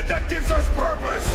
it that gives us purpose?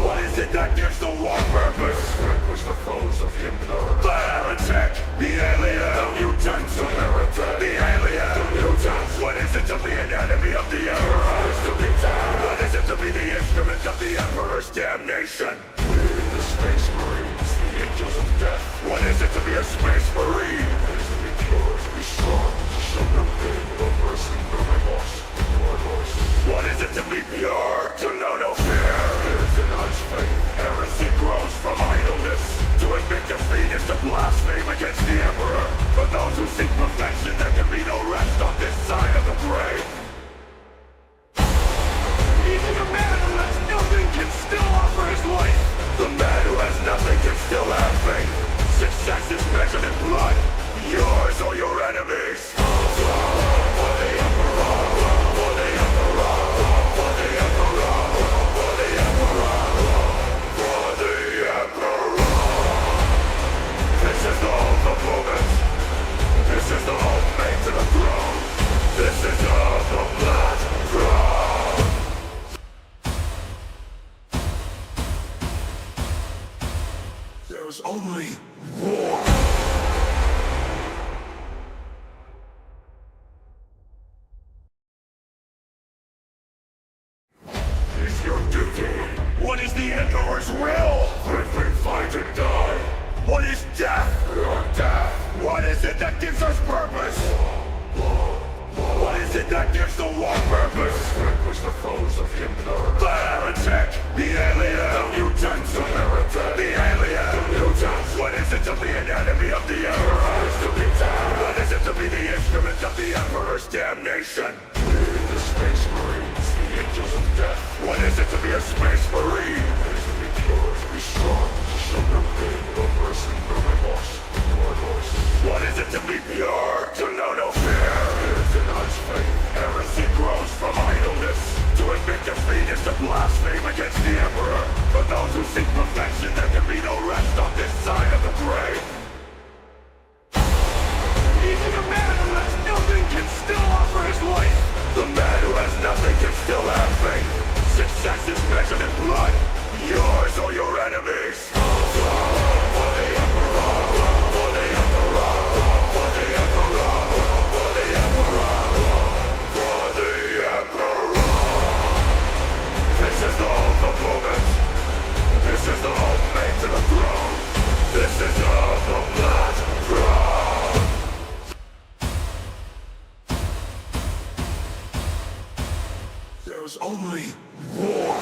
What is it that gives the war purpose? Vanquish the foes of Himmler. The heretic, the alien, the mutant, the heretic, the alien, the mutant. What is it to be an enemy of the Emperor? What is to be damned? What is it to be the instrument of the Emperor's damnation? We, the Space Marines, the angels of death. What is it to be a Space Marine? What is to be pure, to be strong, to show no pain, no mercy, no remorse, no remorse. What is it to be pure, to know no fear? Heresy grows from idleness. To admit defeat is to blaspheme against the Emperor. For those who seek perfection, there can be no rest on this side of the grave. Even a man who has nothing can still offer his life. The man who has nothing can still have faith. Success is measured in blood, yours or your enemies. For the Emperor, for the Emperor, for the Emperor, for the Emperor. This is the hope of moment. This is the hope made to the throne. This is of the Blackthrone. There's only war. Is your duty? What is the Emperor's will? If we fight and die. What is death? Your death. What is it that gives us purpose? What is it that gives the war purpose? Vanquish the foes of Himmler. The heretic, the alien, the mutant, the heretic, the alien, the mutant. What is it to be an enemy of the Emperor? What is to be damned? What is it to be the instrument of the Emperor's damnation? We, the Space Marines, the angels of death. What is it to be a Space Marine? What is to be pure, to be strong, to show no pain, no mercy, no remorse, no remorse. What is it to be pure, to know no fear? Denies faith. Heresy grows from idleness. To admit defeat is to blaspheme against the Emperor. For those who seek perfection, there can be no rest on this side of the grave. Even a man who has nothing can still offer his life. The man who has nothing can still have faith. Success is measured in blood, yours or your enemies. For the Emperor, for the Emperor, for the Emperor, for the Emperor, for the Emperor. This is the hope of moment. This is the hope made to the throne. This is of the Blackthrone. There's only war.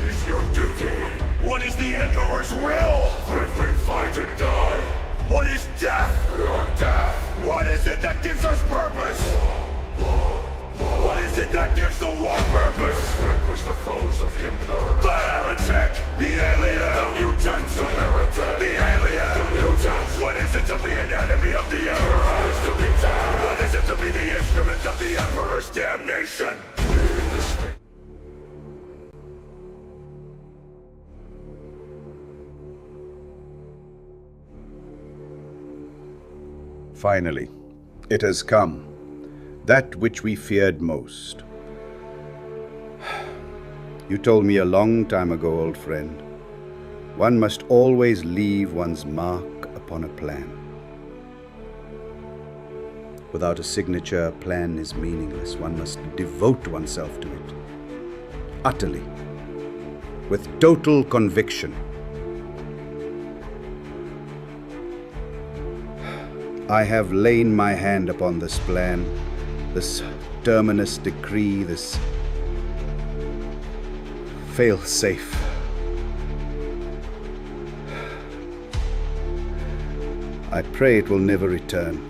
Is your duty? What is the Emperor's will? If we fight and die. What is death? Your death. What is it that gives us purpose? What is it that gives the war purpose? Vanquish the foes of Himmler. The heretic, the alien, the mutant, the heretic, the alien, the mutant. What is it to be an enemy of the Emperor? What is to be damned? What is it to be the instrument of the Emperor's damnation? Finally, it has come. That which we feared most. You told me a long time ago, old friend, one must always leave one's mark upon a plan. Without a signature, a plan is meaningless. One must devote oneself to it, utterly, with total conviction. I have lain my hand upon this plan, this terminus decree, this fail-safe. I pray it will never return.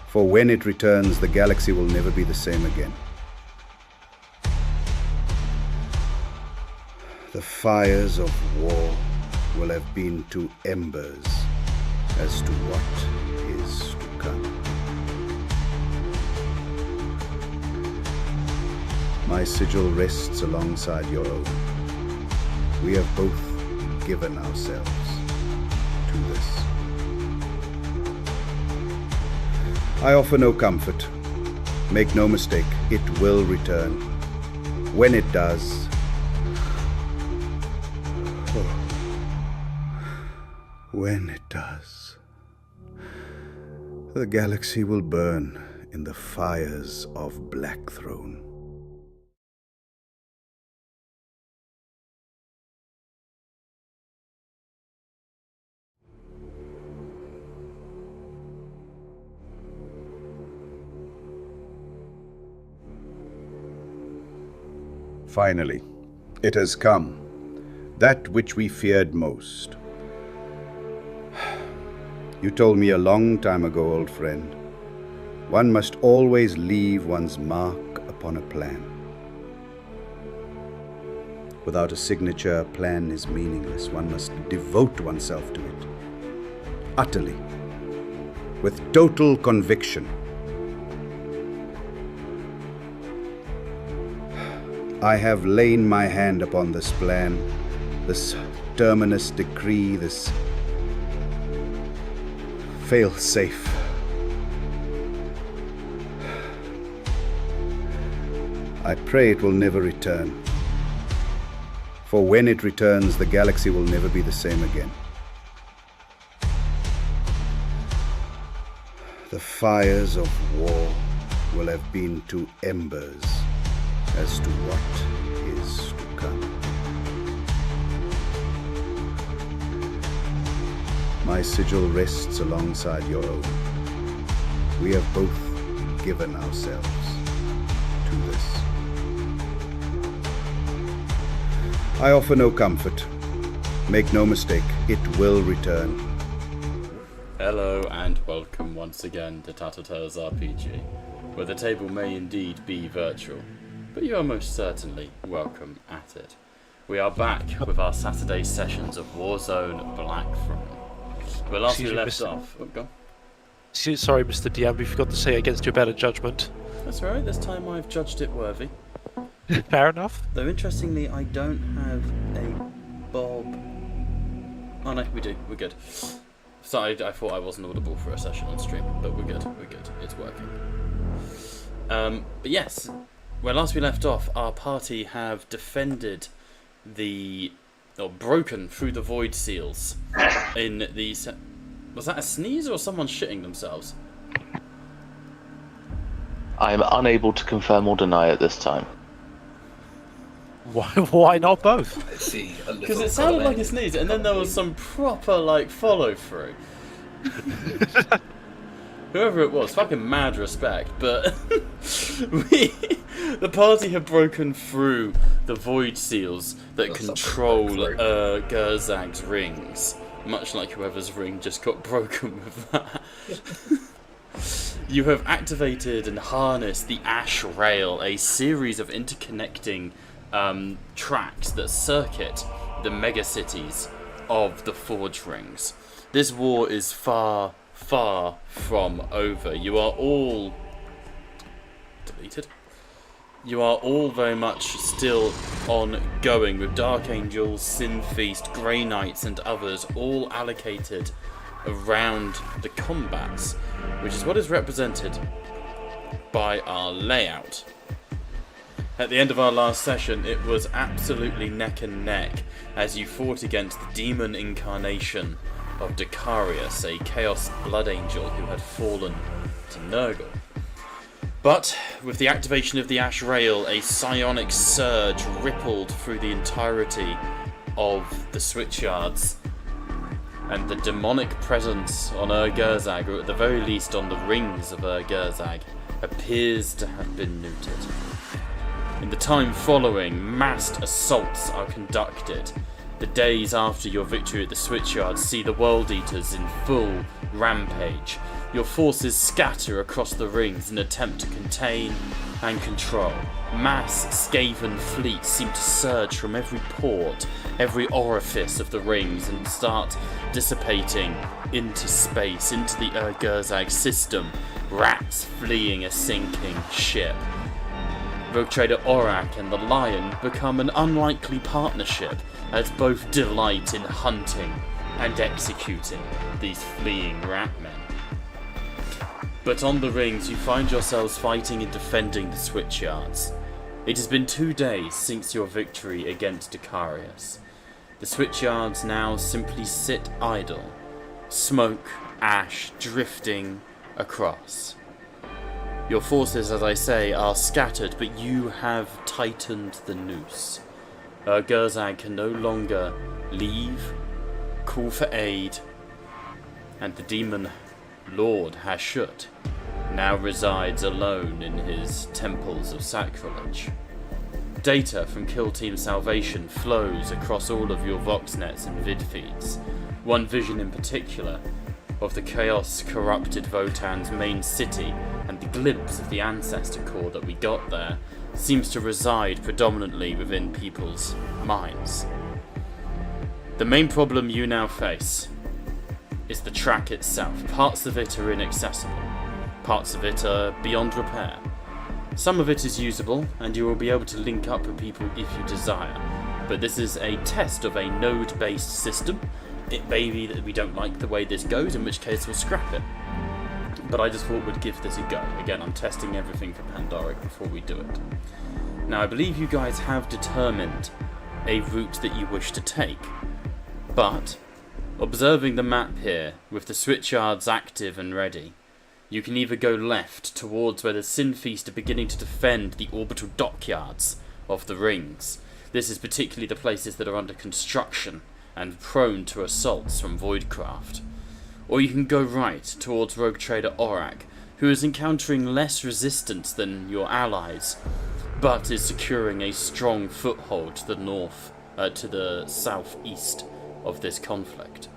For when it returns, the galaxy will never be the same again. The fires of war will have been to embers as to what is to come. My sigil rests alongside your own. We have both given ourselves to the meaningless. I offer no comfort. Make no mistake, it will return. When it does, when it does, the galaxy will burn in the fires of Blackthrone. Finally, it has come, that which we feared most. You told me a long time ago, old friend, one must always leave one's mark upon a plan. Without a signature, a plan is meaningless. One must devote oneself to it, utterly, with total conviction. I have lain my hand upon this plan, this terminus decree, this fail-safe. I pray it will never return. For when it returns, the galaxy will never be the same again. The fires of war will have been to embers as to what is to come. My sigil rests alongside your own. We have both given ourselves to this. I offer no comfort. Make no mistake, it will return. Hello and welcome once again to Tattertales RPG, where the table may indeed be virtual, but you are most certainly welcome at it. We are back with our Saturday sessions of Warzone Blackthrone. Where last we left off... Oh, go on. Sorry, Mr. DM, we forgot to say against your better judgment. That's alright, this time I've judged it worthy. Fair enough. Though interestingly, I don't have a Bob... Oh no, we do, we're good. Sorry, I thought I wasn't audible for a session on stream, but we're good, it's working. But yes, where last we left off, our party have defended or broken through the void seals in the... Was that a sneeze or someone shitting themselves? I am unable to confirm or deny at this time. Why not both? I see. Because it sounded like a sneeze, and then there was some proper, follow through. Whoever it was, fucking mad respect, but the party have broken through the void seals that control Gerzag's rings, much like whoever's ring just got broken with that. You have activated and harnessed the Ash Rail, a series of interconnecting tracks that circuit the megacities of the Forge Rings. This war is far, far from over. You are all... deleted? You are all very much still ongoing, with Dark Angels, Sin Feast, Grey Knights and others all allocated around the combats, which is what is represented by our layout. At the end of our last session, it was absolutely neck and neck as you fought against the demon incarnation of Dacarius, a Chaos Blood Angel who had fallen to Nurgle. But with the activation of the Ash Rail, a psionic surge rippled through the entirety of the switchyards, and the demonic presence on Gerzag, or at the very least on the rings of Gerzag, appears to have been neutered. In the time following, massed assaults are conducted. The days after your victory at the switchyard see the World Eaters in full rampage. Your forces scatter across the rings in an attempt to contain and control. Mass Skaven fleets seem to surge from every port, every orifice of the rings, and start dissipating into space, into the Gerzag system. Rats fleeing a sinking ship. Rogue Trader Orak and the Lion become an unlikely partnership, as both delight in hunting and executing these fleeing ratmen. But on the rings, you find yourselves fighting and defending the switchyards. It has been 2 days since your victory against Dicarius. The switchyards now simply sit idle, smoke, ash drifting across. Your forces, as I say, are scattered, but you have tightened the noose. Gerzag can no longer leave, call for aid, and the demon Lord Hashut now resides alone in his temples of sacrilege. Data from Kill Team Salvation flows across all of your voxnets and vid feeds. One vision in particular of the chaos-corrupted Votan's main city and the glimpse of the Ancestor Core that we got there seems to reside predominantly within people's minds. The main problem you now face is the track itself. Parts of it are inaccessible. Parts of it are beyond repair. Some of it is usable, and you will be able to link up with people if you desire. But this is a test of a node-based system. It may be that we don't like the way this goes, in which case we'll scrap it. But I just thought we'd give this a go. Again, I'm testing everything for Pandoric before we do it. Now, I believe you guys have determined a route that you wish to take. But, observing the map here, with the switchyards active and ready, you can either go left towards where the Sin Feast are beginning to defend the orbital dockyards of the rings. This is particularly the places that are under construction and prone to assaults from Voidcraft. Or you can go right towards Rogue Trader Orak, who is encountering less resistance than your allies, but is securing a strong foothold to the north, to the southeast of this conflict.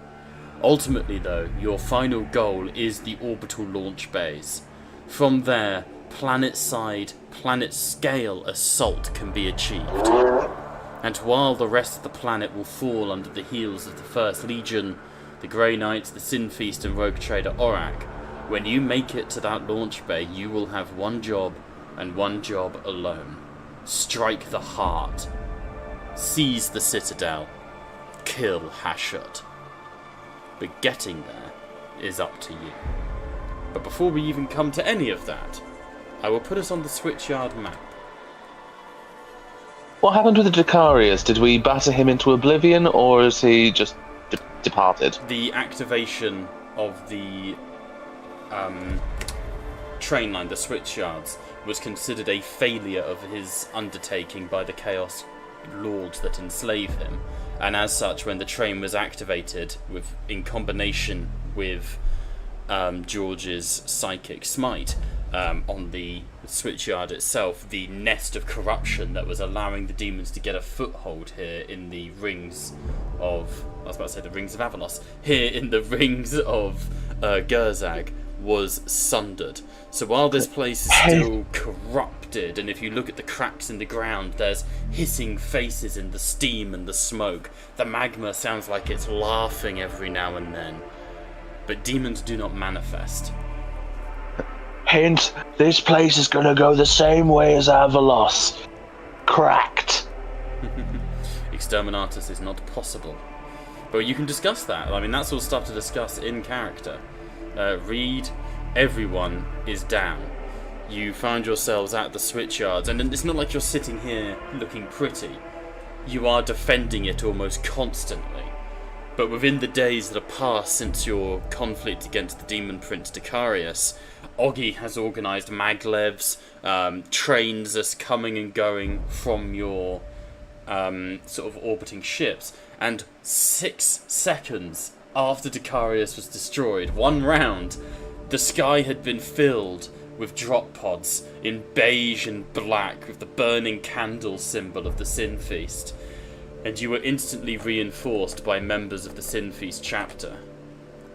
Ultimately, though, your final goal is the orbital launch bays. From there, planet-side, planet-scale assault can be achieved. And while the rest of the planet will fall under the heels of the First Legion, the Grey Knights, the Sin Feast and Rogue Trader Orak, when you make it to that launch bay, you will have one job, and one job alone. Strike the heart. Seize the Citadel. Kill Hashut. But getting there is up to you. But before we even come to any of that, I will put us on the switchyard map. What happened with the Dicarius? Did we batter him into oblivion, or is he just departed? The activation of the train line, the switchyards, was considered a failure of his undertaking by the Chaos Lords that enslave him. And as such, when the train was activated in combination with George's psychic smite on the switchyard itself, the nest of corruption that was allowing the demons to get a foothold here in the rings of... I was about to say the rings of Avalos. Here in the rings of Gerzag was sundered. So while this place is still corrupted, and if you look at the cracks in the ground, there's hissing faces in the steam and the smoke. The magma sounds like it's laughing every now and then. But demons do not manifest. Hint, this place is gonna go the same way as Avalos. Cracked. Exterminatus is not possible. But you can discuss that. I mean, that's all stuff to discuss in character. Read, everyone is down. You find yourselves at the switchyards, and it's not like you're sitting here looking pretty. You are defending it almost constantly. But within the days that have passed since your conflict against the Demon Prince Dicarius, Oggy has organised maglevs, trains are coming and going from your sort of orbiting ships, and 6 seconds after Dicarius was destroyed, one round, the sky had been filled with drop pods in beige and black with the burning candle symbol of the Sin Feast, and you were instantly reinforced by members of the Sin Feast chapter.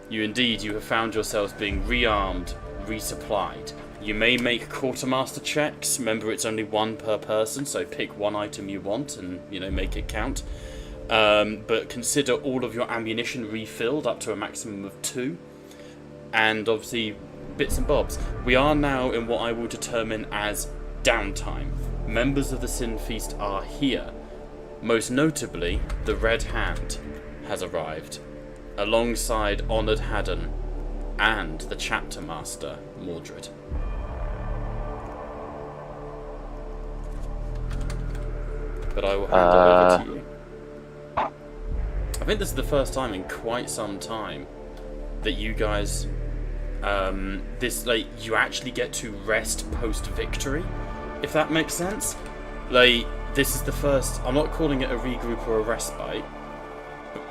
You have found yourselves being rearmed, resupplied. You may make quartermaster checks. Remember, it's only 1 per person, so pick 1 item you want and, make it count. But consider all of your ammunition refilled up to a maximum of 2. And obviously, bits and bobs. We are now in what I will determine as downtime. Members of the Sin Feast are here. Most notably, the Red Hand has arrived. alongside Honoured Haddon and the Chapter Master, Mordred. But I will hand it over to you. I think this is the first time in quite some time that you guys, you actually get to rest post-victory, if that makes sense. Like, this is the first. I'm not calling it a regroup or a respite.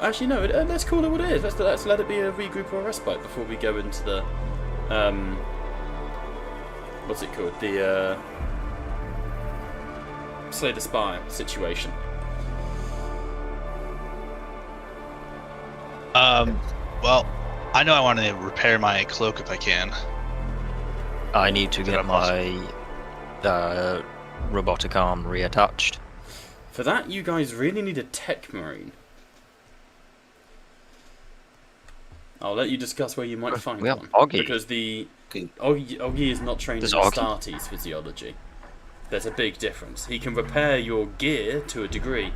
Actually, no. Let's call it what it is. Let's let it be a regroup or a respite before we go into the, what's it called? The Slay the Spire situation. Well, I know I want to repair my cloak if I can. I need to get my robotic arm reattached. For that, you guys really need a tech marine. I'll let you discuss where you might find one. Oggy. Because the Oggy is not trained in Astartes physiology. There's a big difference. He can repair your gear to a degree,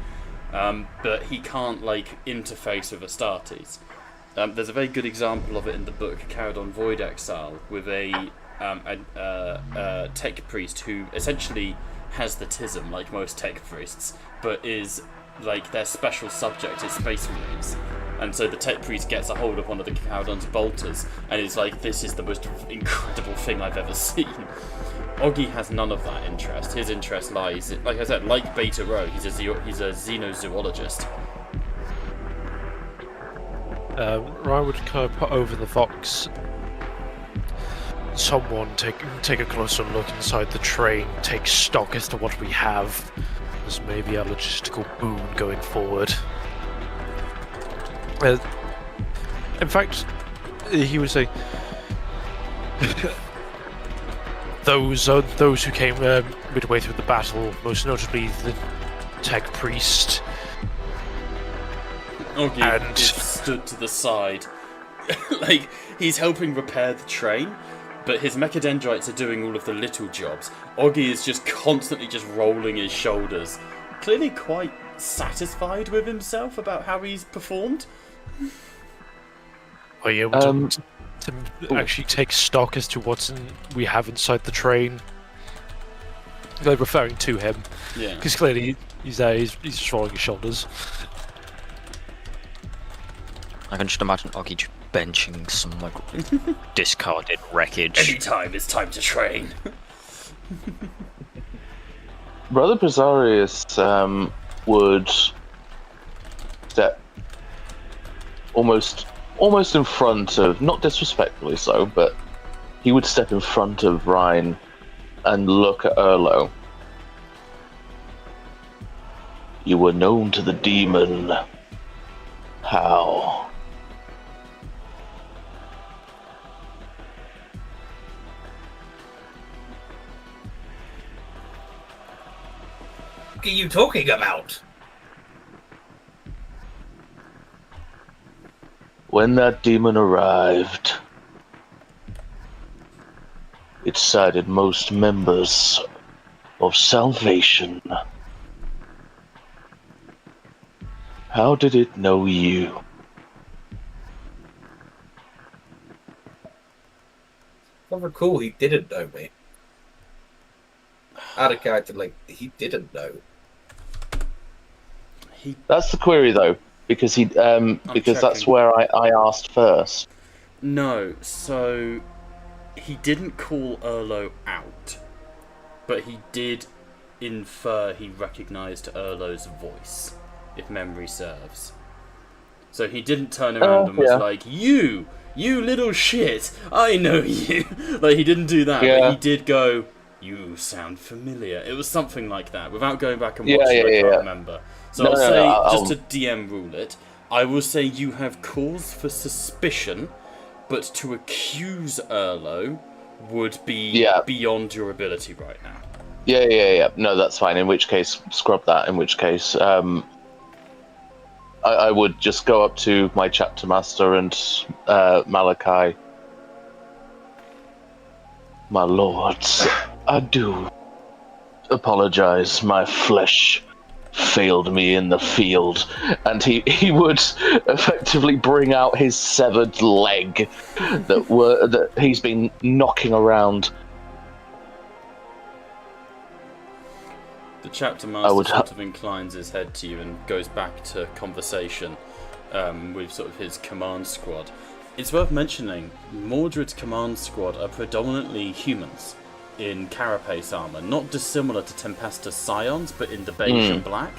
but he can't interface with Astartes. There's a very good example of it in the book Caradon Void Exile with a tech priest who essentially has the tism like most tech priests, but is their special subject is Space Marines. And so the tech priest gets a hold of one of the Caradon's bolters and is like, this is the most incredible thing I've ever seen. Oggy has none of that interest. His interest lies, like I said, like Beta Rho, he's a xenozoologist. Ryan would kind of put over the Vox. Someone take a closer look inside the train, take stock as to what we have as maybe a logistical boon going forward. In fact, he would say those who came midway through the battle, most notably the tech priest. Oggy is stood to the side, he's helping repair the train, but his mechadendrites are doing all of the little jobs. Oggy is just constantly just rolling his shoulders, clearly quite satisfied with himself about how he's performed. Are you able to actually take stock as to we have inside the train? They're referring to him. Yeah. Because clearly he's just rolling his shoulders. I can just imagine Oggy just benching some discarded wreckage. Anytime it's time to train. Brother Pizarius would step almost in front of, not disrespectfully so, but he would step in front of Ryan and look at Erlo. You were known to the demon. How? What are you talking about? When that demon arrived, it cited most members of Salvation. How did it know you? I recall he didn't know me. Out of character, he didn't know. That's the query, though, because that's where I asked first. No, so he didn't call Erlo out, but he did infer he recognised Erlo's voice, if memory serves. So he didn't turn around and was like, you little shit, I know you. He didn't do that, but he did go, you sound familiar. It was something like that, without going back and watching, I can't remember. So I'll say, just to DM rule it, I will say you have cause for suspicion, but to accuse Erlo would be beyond your ability right now. Yeah. No, that's fine. In which case, scrub that. In which case, I would just go up to my chapter master and Malachi. My lords, I do apologize. My flesh failed me in the field. And he would effectively bring out his severed leg that he's been knocking around. The chapter master sort of inclines his head to you and goes back to conversation with sort of his command squad. It's worth mentioning, Mordred's command squad are predominantly humans in carapace armour, not dissimilar to Tempestus Scions, but in the beige and black.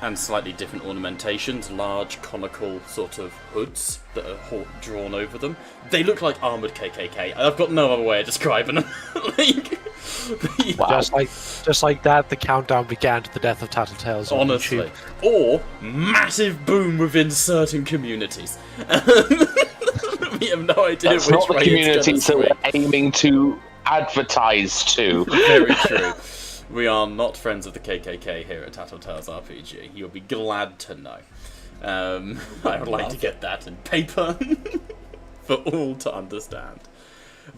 And slightly different ornamentations, large conical sort of hoods that are drawn over them. They look like armoured KKK. I've got no other way of describing them. Wow. Just like that, the countdown began to the death of Tattletales. Honestly. Or massive boom within certain communities. We have no idea That's which not the way communities it's that going to we're aiming to advertise to. Very true. We are not friends of the KKK here at Tattletales RPG. You'll be glad to know. I would like to get that in paper for all to understand.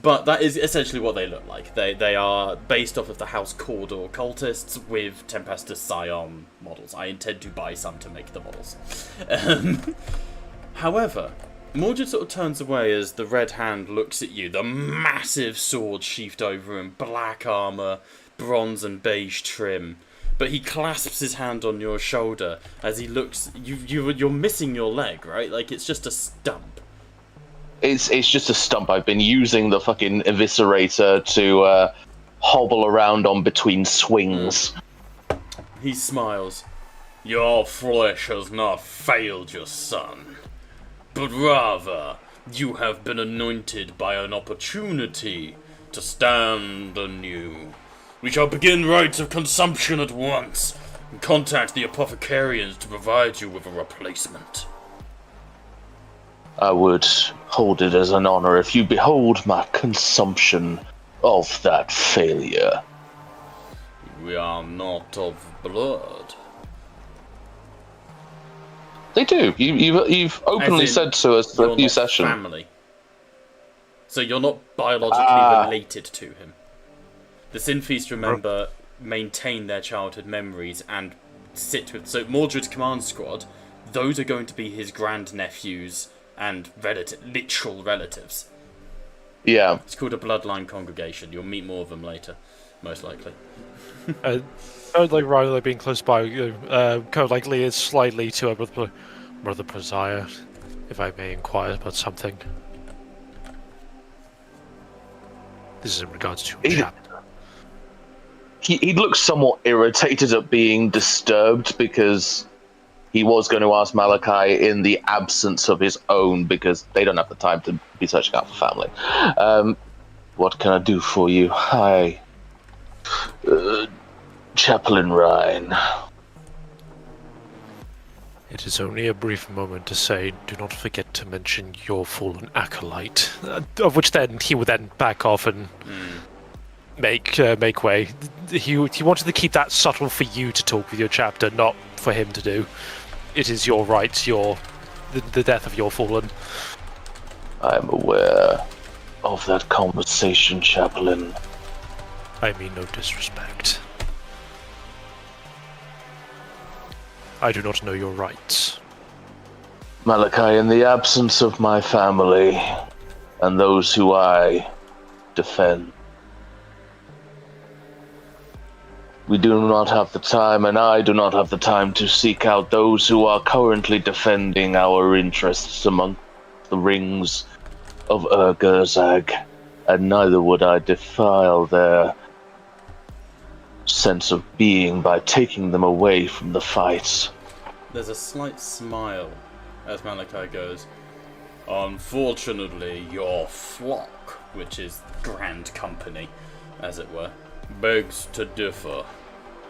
But that is essentially what they look like. They are based off of the House Cawdor cultists with Tempestus Scion models. I intend to buy some to make the models. However, Mordred sort of turns away as the Red Hand looks at you. The massive sword sheathed over him, black armour, bronze and beige trim. But he clasps his hand on your shoulder as he looks. You're missing your leg, right? Like it's just a stump. It's just a stump. I've been using the fucking eviscerator to hobble around on between swings. He smiles. Your flesh has not failed your son, but rather you have been anointed by an opportunity to stand anew. We shall begin rites of consumption at once and contact the apothecarians to provide you with a replacement. I would hold it as an honor if you behold my consumption of that failure. We are not of blood. They do. You've openly said to us a few sessions. Family. So you're not biologically related to him. The Sinfeast, remember, maintain their childhood memories and sit with... So Mordred's command squad, those are going to be his grandnephews and literal relatives. Yeah. It's called a bloodline congregation. You'll meet more of them later, most likely. Like Riley being close by, kind of like leans slightly to her brother Preziah, if I may inquire about something. This is in regards to your chapter. He looks somewhat irritated at being disturbed because he was going to ask Malachi in the absence of his own because they don't have the time to be searching out for family. What can I do for you? Hi. Chaplain Ryan. It is only a brief moment to say, do not forget to mention your fallen acolyte. Of which then he would then back off and make way. He wanted to keep that subtle for you to talk with your chapter, not for him to do. It is your right, the death of your fallen. I am aware of that conversation, Chaplain. I mean no disrespect. I do not know your rights. Malachi, in the absence of my family and those who I defend, we do not have the time, and I do not have the time to seek out those who are currently defending our interests among the rings of Ur-Gurzag, and neither would I defile their sense of being by taking them away from the fight. There's a slight smile as Malachi goes, unfortunately, your flock, which is Grand Company, as it were, begs to differ.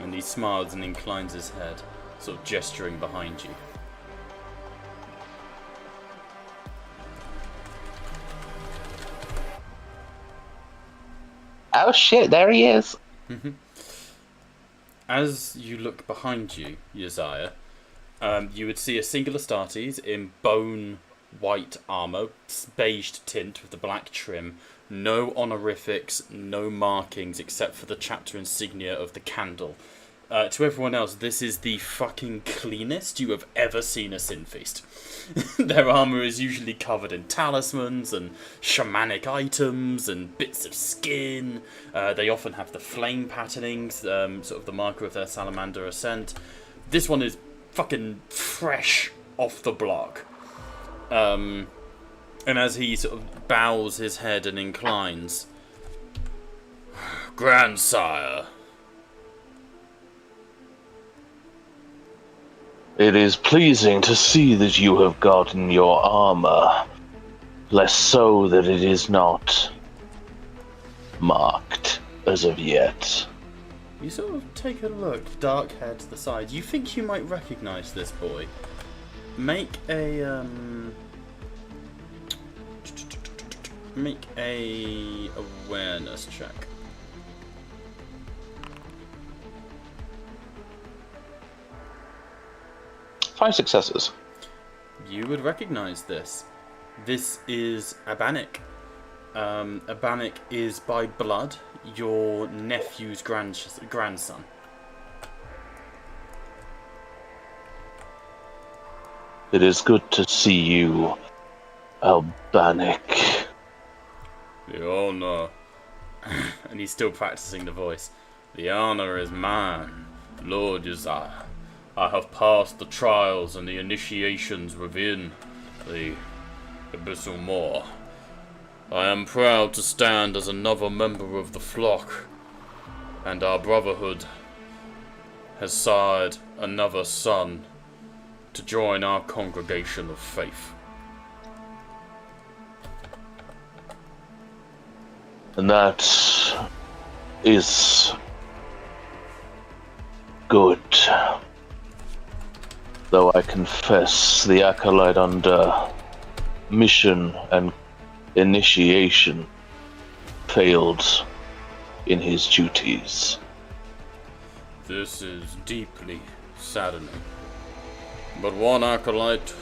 And he smiles and inclines his head, sort of gesturing behind you. Oh shit, there he is! As you look behind you, Uzziah, you would see a single Astartes in bone white armour, beige tint with the black trim, no honorifics, no markings except for the chapter insignia of the candle To everyone else, this is the fucking cleanest you have ever seen a Sin Feast. Their armour is usually covered in talismans and shamanic items and bits of skin. They often have the flame patternings, sort of the marker of their salamander ascent. This one is fucking fresh off the block. And as he sort of bows his head and inclines, Grandsire. It is pleasing to see that you have gotten your armor. Less so that it is not marked as of yet. You sort of take a look, dark hair to the side. You think you might recognise this boy. Make a awareness check. Five successes. You would recognise this. This is Abanik. Abanik is by blood your nephew's grandson. It is good to see you, Albanic. The honour. And he's still practicing the voice. The honour is mine, Lord Uzziah. I have passed the trials and the initiations within the Abyssal Maw. I am proud to stand as another member of the flock, and our brotherhood has sired another son to join our congregation of faith. And that is good. Though I confess the acolyte under mission and initiation failed in his duties. This is deeply saddening. But one acolyte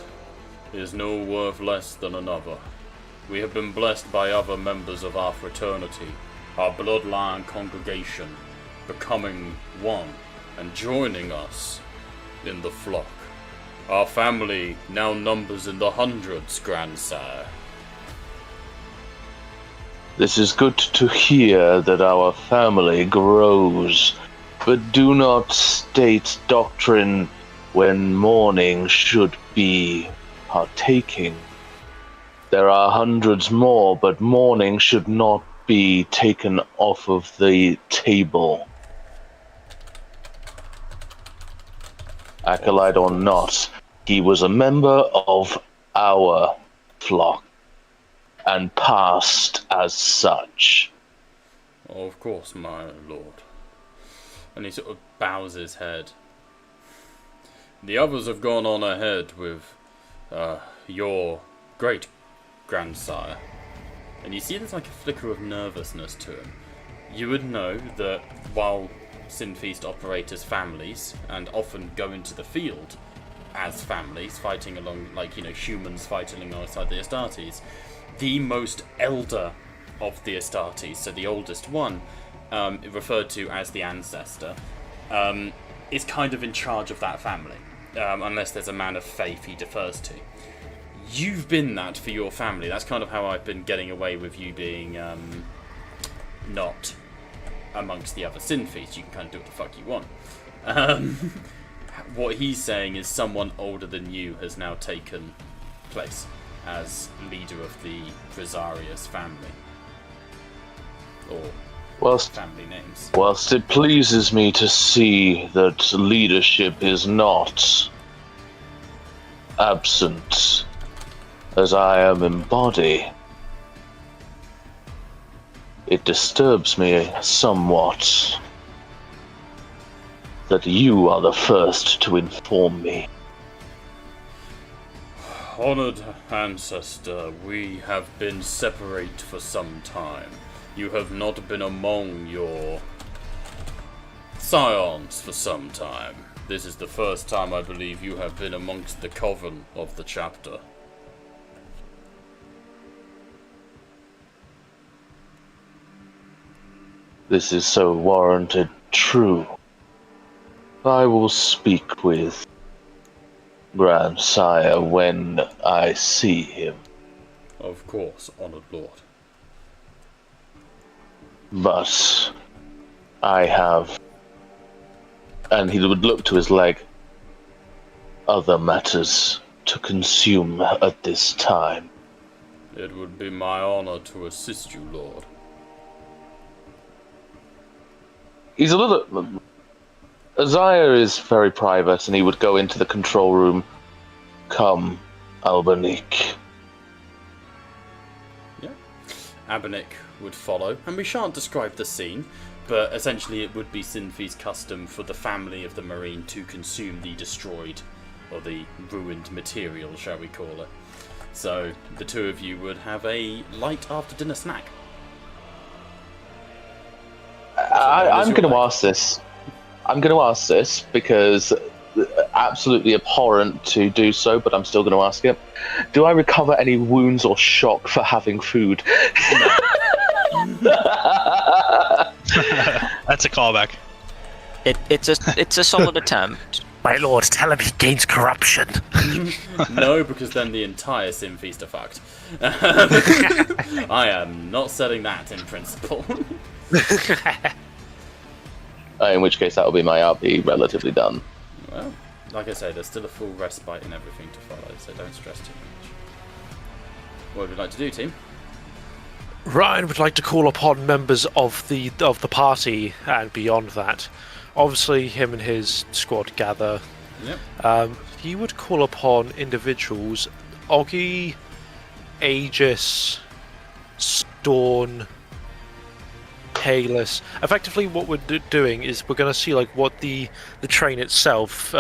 is no worth less than another. We have been blessed by other members of our fraternity, our bloodline congregation, becoming one and joining us in the flock. Our family now numbers in the hundreds, Grandsire. This is good to hear that our family grows, but do not state doctrine when mourning should be partaking. There are hundreds more, but mourning should not be taken off of the table. Acolyte or not, he was a member of our flock, and passed as such. Of course, my lord. And he sort of bows his head. The others have gone on ahead with your great-grandsire. And you see there's like a flicker of nervousness to him. You would know that while Sin Feast operate as families, and often go into the field as families, fighting along, like, you know, humans fighting alongside the Astartes, the most elder of the Astartes, so the oldest one, referred to as the ancestor, is kind of in charge of that family, unless there's a man of faith he defers to. You've been that for your family. That's kind of how I've been getting away with you being not amongst the other Sin Feasts. You can kind of do what the fuck you want. What he's saying is someone older than you has now taken place as leader of the Presarius family. Or family names. Whilst it pleases me to see that leadership is not absent, as I am in body, it disturbs me somewhat that you are the first to inform me. Honored ancestor, we have been separate for some time. You have not been among your scions for some time. This is the first time I believe you have been amongst the coven of the chapter. This is so warranted true. I will speak with Grandsire when I see him. Of course, honoured lord. But I have, and he would look to his leg, other matters to consume at this time. It would be my honour to assist you, lord. He's a little... Isaiah is very private, and he would go into the control room. Come, Albanique. Yeah. Abanik would follow, and we shan't describe the scene, but essentially it would be Sinfi's custom for the family of the Marine to consume the destroyed, or the ruined material, shall we call it. So the two of you would have a light after dinner snack. I'm going to ask this. I'm going to ask this because absolutely abhorrent to do so, but I'm still going to ask it. Do I recover any wounds or shock for having food? That's a callback. It's a solid attempt. My lord, tell him he gains corruption. No, because then the entire Sim Feast are fucked. I am not setting that in principle. In which case, that will be my RP relatively done. Well, like I say, there's still a full respite and everything to follow, so don't stress too much. What would you like to do, team? Ryan would like to call upon members of the party and beyond that. Obviously, him and his squad gather. Yep. He would call upon individuals: Oggy, Aegis, Storn, Payless. Effectively, what we're doing is we're going to see like what the train itself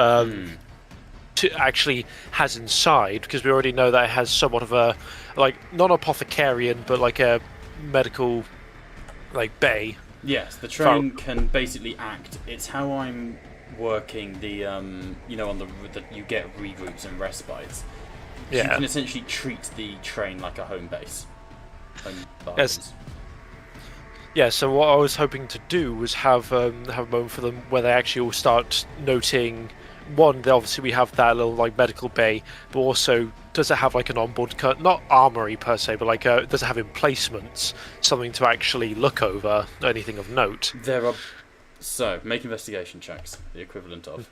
actually has inside, because we already know that it has somewhat of a non-apothecarian, but like a medical bay. Yes, the train can basically act. It's how I'm working the on the you get regroups and respites. Yeah. You can essentially treat the train like a home base. Yes. Yeah, so what I was hoping to do was have a moment for them where they actually all start noting, one, obviously we have that little medical bay, but also does it have like an onboard not armory per se, but does it have emplacements, something to actually look over, anything of note? There are make investigation checks, the equivalent of.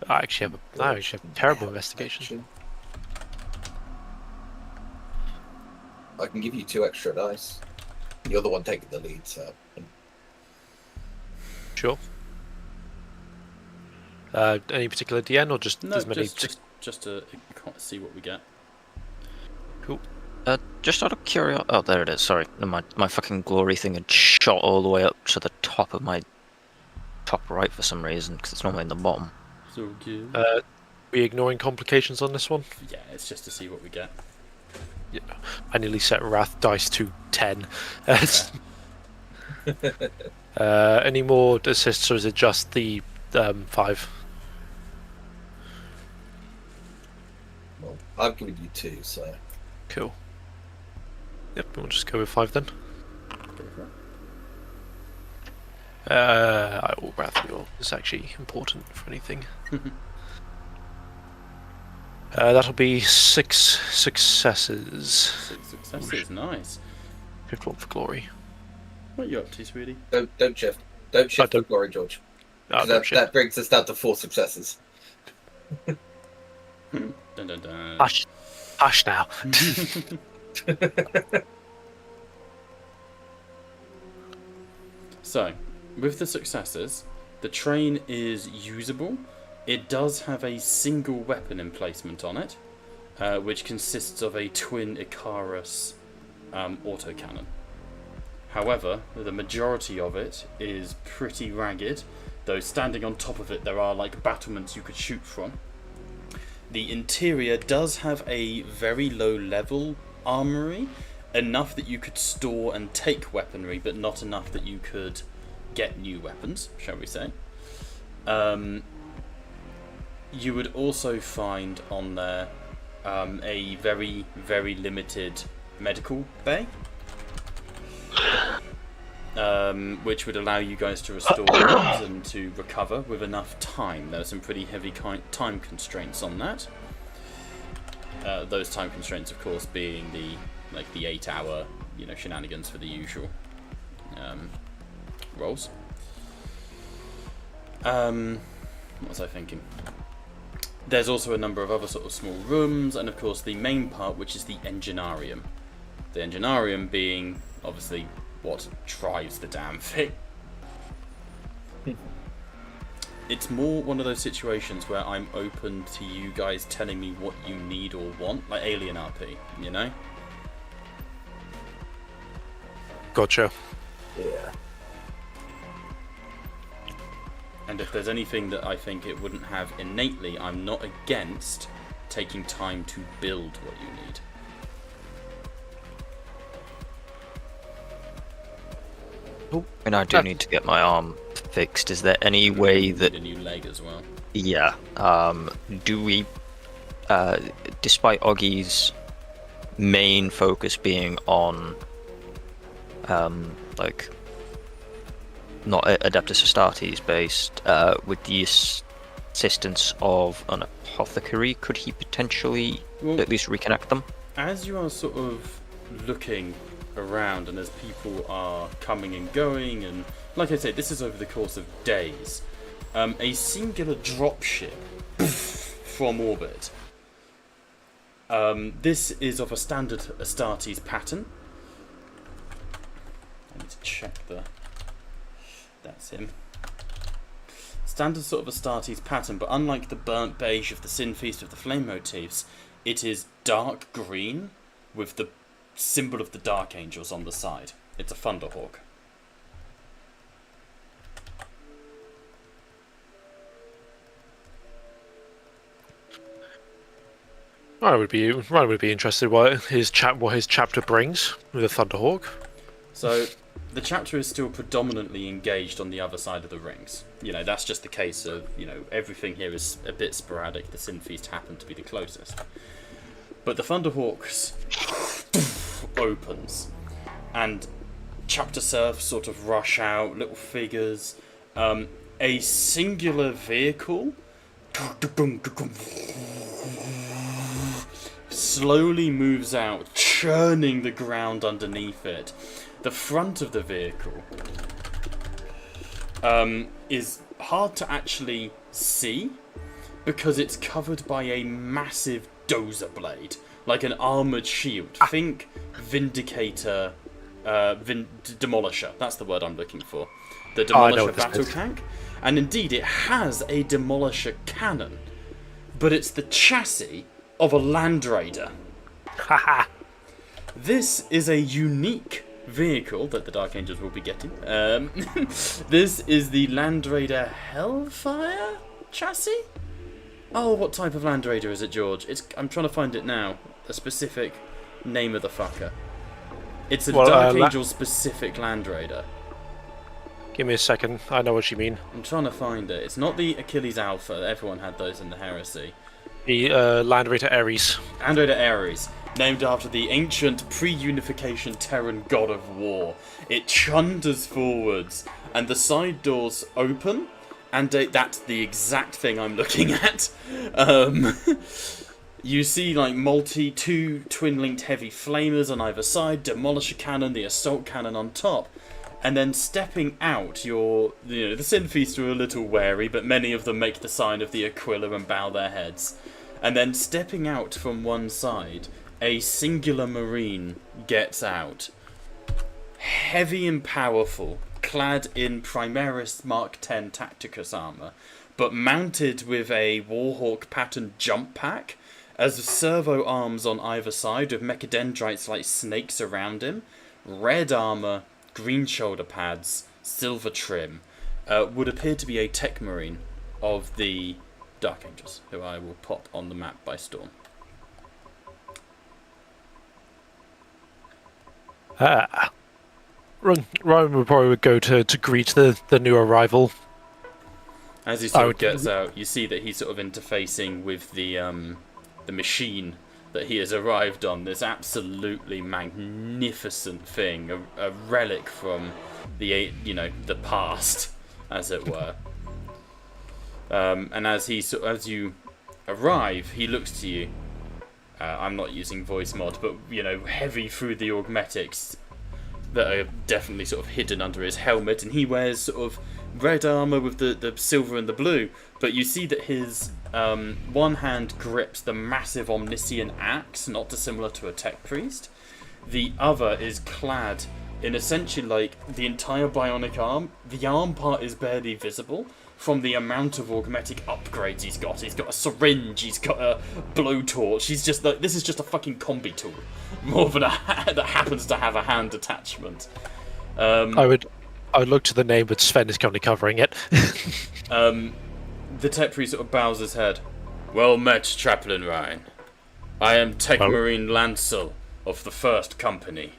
I actually have a terrible investigation. I can give you 2 extra dice. You're the one taking the lead, so. Sure. Any particular DN or just No, as many? just to see what we get. Cool. Just out of curiosity. Oh, there it is. Sorry, my fucking glory thing had shot all the way up to the top of my top right for some reason, because it's normally in the bottom. So good. We ignoring complications on this one? Yeah, it's just to see what we get. Yeah. I nearly set Wrath dice to 10. Any more assists, or is it just the 5? Well, I've given you 2, so. Cool. Yep, we'll just go with 5 then. Go for it. I will Wrath Mule. It's actually important for anything. That'll be 6 successes. 6 successes, nice. 5th one for glory. What are you up to, sweetie? Don't shift. Don't shift don't. the glory, George. Oh, That brings us down to 4 successes. Dun, dun, dun. Hush now. So, with the successes, the train is usable. It does have a single weapon emplacement on it, which consists of a twin Icarus autocannon. However, the majority of it is pretty ragged, though standing on top of it there are battlements you could shoot from. The interior does have a very low level armory, enough that you could store and take weaponry, but not enough that you could get new weapons, shall we say. You would also find on there a very, very limited medical bay. which would allow you guys to restore and to recover with enough time. There are some pretty heavy time constraints on that. Those time constraints, of course, being the 8-hour, shenanigans for the usual rolls. What was I thinking? There's also a number of other sort of small rooms, and of course the main part, which is the enginarium. The enginarium being obviously what drives the damn thing. It's more one of those situations where I'm open to you guys telling me what you need or want, like Alien RP, Gotcha. Yeah. And if there's anything that I think it wouldn't have innately, I'm not against taking time to build what you need. And I do need to get my arm fixed. Is there any way that... Need a new leg as well. Yeah. Do we... despite Oggy's main focus being on... not Adeptus Astartes based, with the assistance of an apothecary, could he potentially at least reconnect them? As you are sort of looking around and as people are coming and going, and like I say, this is over the course of days, a singular dropship from orbit. This is of a standard Astartes pattern. I need to check the... That's him. Standard sort of Astartes pattern, but unlike the burnt beige of the Sin Feast of the Flame motifs, it is dark green with the symbol of the Dark Angels on the side. It's a Thunderhawk. I would be interested what his chapter brings with a Thunderhawk. So the chapter is still predominantly engaged on the other side of the rings. That's just the case of, everything here is a bit sporadic. The Sin Feast happened to be the closest. But the Thunderhawks opens, and chapter serfs sort of rush out, little figures. A singular vehicle slowly moves out, churning the ground underneath it. The front of the vehicle is hard to actually see because it's covered by a massive dozer blade, like an armoured shield. Think Vindicator, Demolisher. That's the word I'm looking for. The Demolisher battle tank. And indeed, it has a Demolisher cannon, but it's the chassis of a Land Raider. Haha. This is a unique vehicle that the Dark Angels will be getting. This is the Land Raider Hellfire chassis? Oh, what type of Land Raider is it, George? I'm trying to find it now. A specific name of the fucker. It's a Dark Angel specific Land Raider. Give me a second. I know what you mean. I'm trying to find it. It's not the Achilles Alpha. Everyone had those in the Heresy. The Land Raider Ares. Land Raider Ares, named after the ancient pre-unification Terran god of war. It chunders forwards, and the side doors open, and that's the exact thing I'm looking at. You see two twin-linked heavy flamers on either side, Demolisher cannon, the assault cannon on top. And then stepping out, the Sin Feast are a little wary, but many of them make the sign of the Aquila and bow their heads. And then stepping out from one side, a singular Marine gets out. Heavy and powerful, clad in Primaris Mark X Tacticus armour, but mounted with a Warhawk pattern jump pack, as servo arms on either side with mechadendrites like snakes around him, red armour, green shoulder pads, silver trim, would appear to be a tech marine of the Dark Angels, who I will pop on the map by storm. Ryan would probably go to greet the new arrival. As he sort of gets out, you see that he's sort of interfacing with the machine that he has arrived on this absolutely magnificent thing, a relic from the past, as it were. And as you arrive, he looks to you. I'm not using voice mod, but heavy through the augmetics that are definitely sort of hidden under his helmet, and he wears sort of red armor with the silver and the blue. But you see that his one hand grips the massive omniscient axe, not dissimilar to a tech priest. The other is clad in essentially like the entire bionic arm. The arm part is barely visible from the amount of augmetic upgrades he's got. He's got a syringe, he's got a blowtorch. He's just like, this is just a fucking combi tool, more than that happens to have a hand attachment. I would look to the name, but Sven is currently covering it. The tech priest sort of bows his head. Well met, Chaplain Ryan. I am Tech Marine Lancel of the First Company.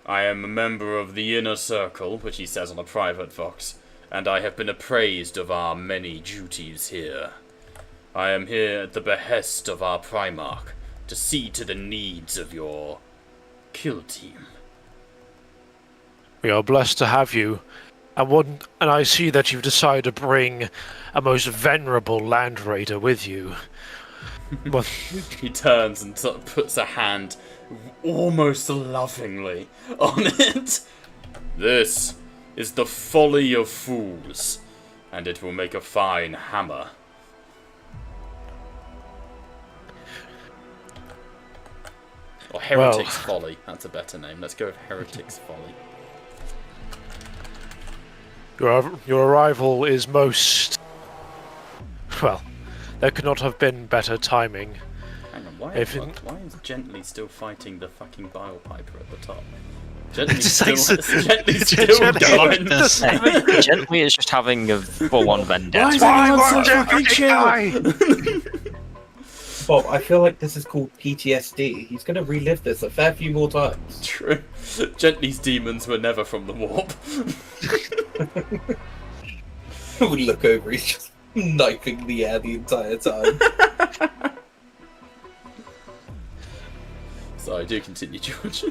I am a member of the Inner Circle, which he says on a private vox, and I have been appraised of our many duties here. I am here at the behest of our Primarch to see to the needs of your kill team. We are blessed to have you, and I see that you've decided to bring a most venerable Land Raider with you. Well, he turns and sort of puts a hand almost lovingly on it. This is the folly of fools, and it will make a fine hammer. Or Heretic's Folly, that's a better name. Let's go with Heretic's Folly. Your arrival is most... Well, there could not have been better timing. Hang on, why is Gently still fighting the fucking bile piper at the top? Gently's still going. Gently is just having a full-on vendetta. Why is fucking chill? Bob, I feel like this is called PTSD. He's going to relive this a fair few more times. True. Gently's demons were never from the warp. We look over, he's just knifing the air the entire time. Sorry, do continue, George.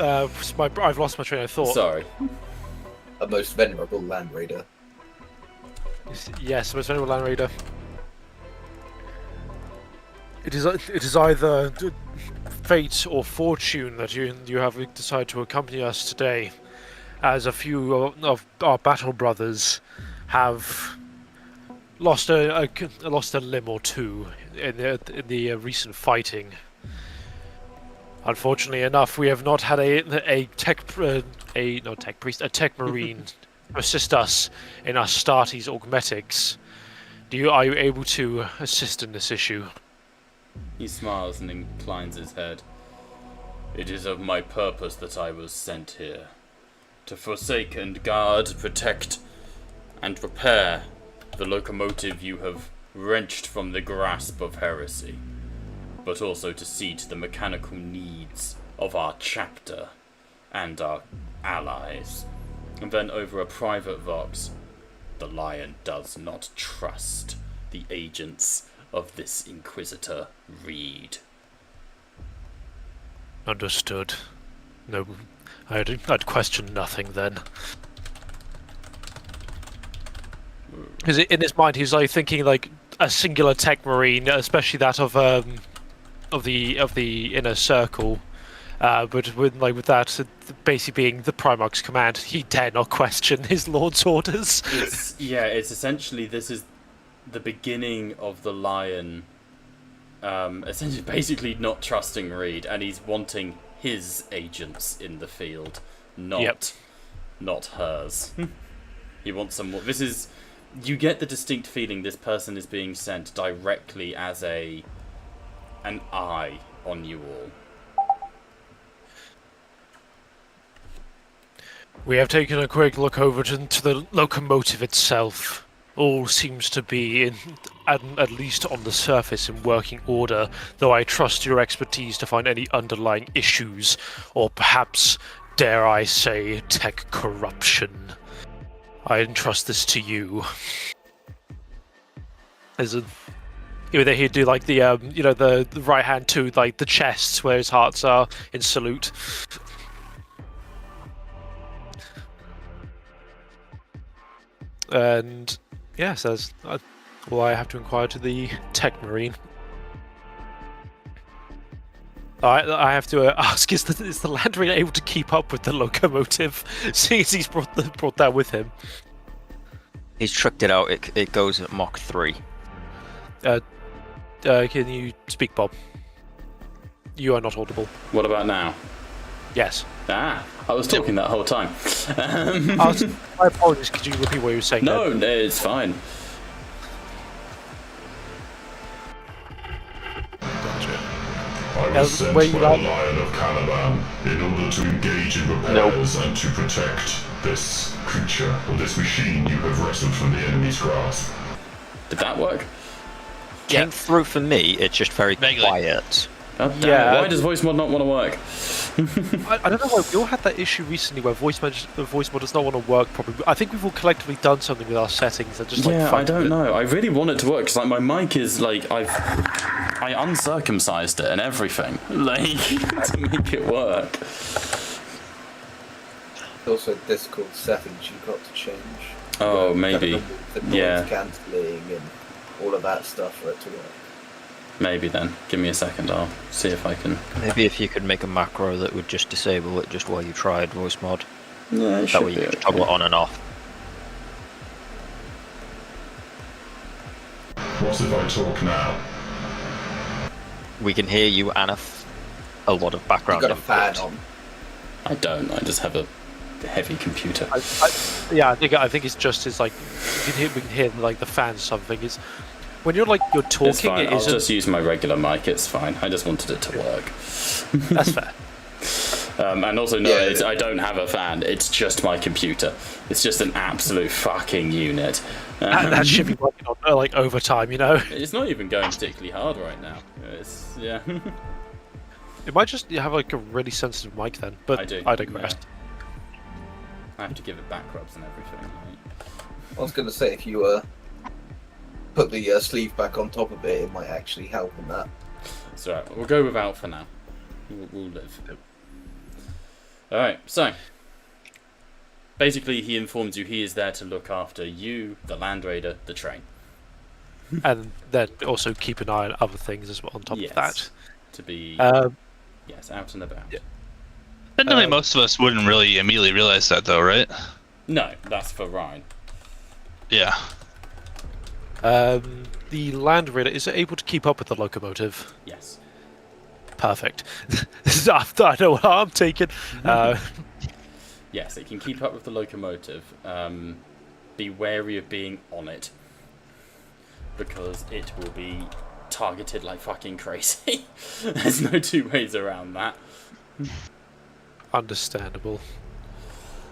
I've lost my train of thought. Sorry. A most venerable Land Raider. Yes, most venerable Land Raider. It is either fate or fortune that you have decided to accompany us today, as a few of our battle brothers have lost a limb or two in the recent fighting. Unfortunately enough, we have not had a tech marine assist us in Astartes augmetics. Are you able to assist in this issue? He smiles and inclines his head. It is of my purpose that I was sent here, to forsake and guard, protect, and repair the locomotive you have wrenched from the grasp of heresy, but also to see to the mechanical needs of our chapter and our allies. And then over a private vox, the Lion does not trust the agents of this Inquisitor Reed. Understood. No, I'd question nothing then. Because in his mind, he's like thinking like a singular tech marine, especially that of the inner circle. But with that basically being the Primarch's command, he dare not question his lord's orders. It's essentially, this is the beginning of the Lion, essentially basically not trusting Reed, and he's wanting his agents in the field, not hers. He wants some more. You get the distinct feeling this person is being sent directly as an eye on you all. We have taken a quick look over into the locomotive itself. All seems to be, at least on the surface, in working order, though I trust your expertise to find any underlying issues, or perhaps, dare I say, tech corruption. I entrust this to you. As in, he'd do like the the right hand to like the chest where his hearts are in salute. And yeah, says, well, I have to inquire to the Tech Marine. I have to ask: is the Land Raider able to keep up with the locomotive? Seeing as he's brought that with him. He's tricked it out. It goes at Mach 3. Can you speak, Bob? You are not audible. What about now? Yes. Ah, I was talking that whole time. My apologies. Could you repeat what you were saying? No, it's fine. I was sent by the Lion of Caliban in order to engage in repairs and to protect this creature, or this machine you have wrestled from the enemy's grasp. Did that work? Came through for me. It's just very Vaguely. quiet. God damn it. Why does voice mod not want to work? I don't know why we all had that issue recently where voice mod does not want to work properly. I think we've all collectively done something with our settings and just Yeah, I don't know. I really want it to work because like my mic is like I uncircumcised it and everything like to make it work. Also, Discord settings you've got to change. Oh, maybe. The noise cancelling and all of that stuff for it to work. Maybe then. Give me a second. I'll see if I can. Maybe if you could make a macro that would just disable it just while you tried voice mod. Yeah, it That should way you be could okay. toggle it on and off. What if I talk now? We can hear you and a lot of You've background got a fan input. on. I don't. I just have a heavy computer. I think it's just like we can hear like the fans or something. Is when you're talking, It's fine. it I'll isn't. just use my regular mic. It's fine. I just wanted it to work. That's fair. And also, no, Yeah. I don't have a fan. It's just my computer. It's just an absolute fucking unit. That should be working on like overtime, you know. It's not even going particularly hard right now. Yeah. It might just have like a really sensitive mic then, but I do. I digress. I have to give it back rubs and everything. Right? I was going to say, if you put the sleeve back on top of it, it might actually help in that. It's alright. We'll go without for now. We'll live. Alright, so. Basically, he informs you he is there to look after you, the Land Raider, the train. And then also keep an eye on other things as well on top Yes. of that. To be, yes, out and about. Yeah. Technically, most of us wouldn't really immediately realize that, though, right? No, that's for Ryan. Yeah. The Land Raider, is it able to keep up with the locomotive? Yes. Perfect. I know what I'm taking. Yes, it can keep up with the locomotive. Be wary of being on it. Because it will be targeted like fucking crazy. There's no two ways around that. Understandable.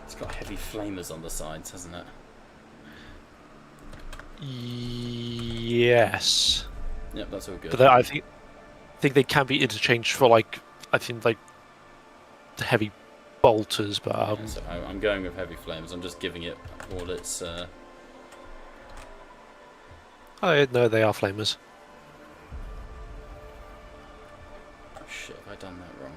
It's got heavy flamers on the sides, hasn't it? Yes. Yep, that's all good. But I think they can be interchanged for like the heavy bolters, but Yeah, so I'm going with heavy flames. I'm just giving it all its. oh no, they are flamers. Oh shit, have I done that wrong?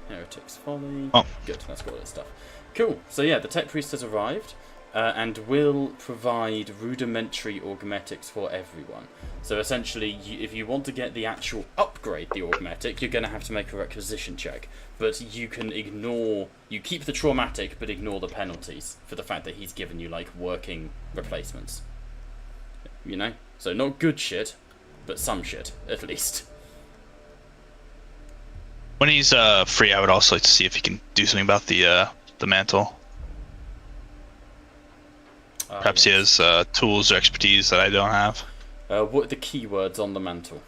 Heretic's Folly. Oh. Good, that's got all its stuff. Cool. So yeah, the Tech Priest has arrived. And will provide rudimentary augmetics for everyone. So essentially, if you want to get the actual upgrade, the augmetic, you're going to have to make a requisition check. But you can you keep the traumatic, but ignore the penalties for the fact that he's given you, like, working replacements. You know? So not good shit, but some shit, at least. When he's free, I would also like to see if he can do something about the mantle. Perhaps he has tools or expertise that I don't have. What are the keywords on the mantle?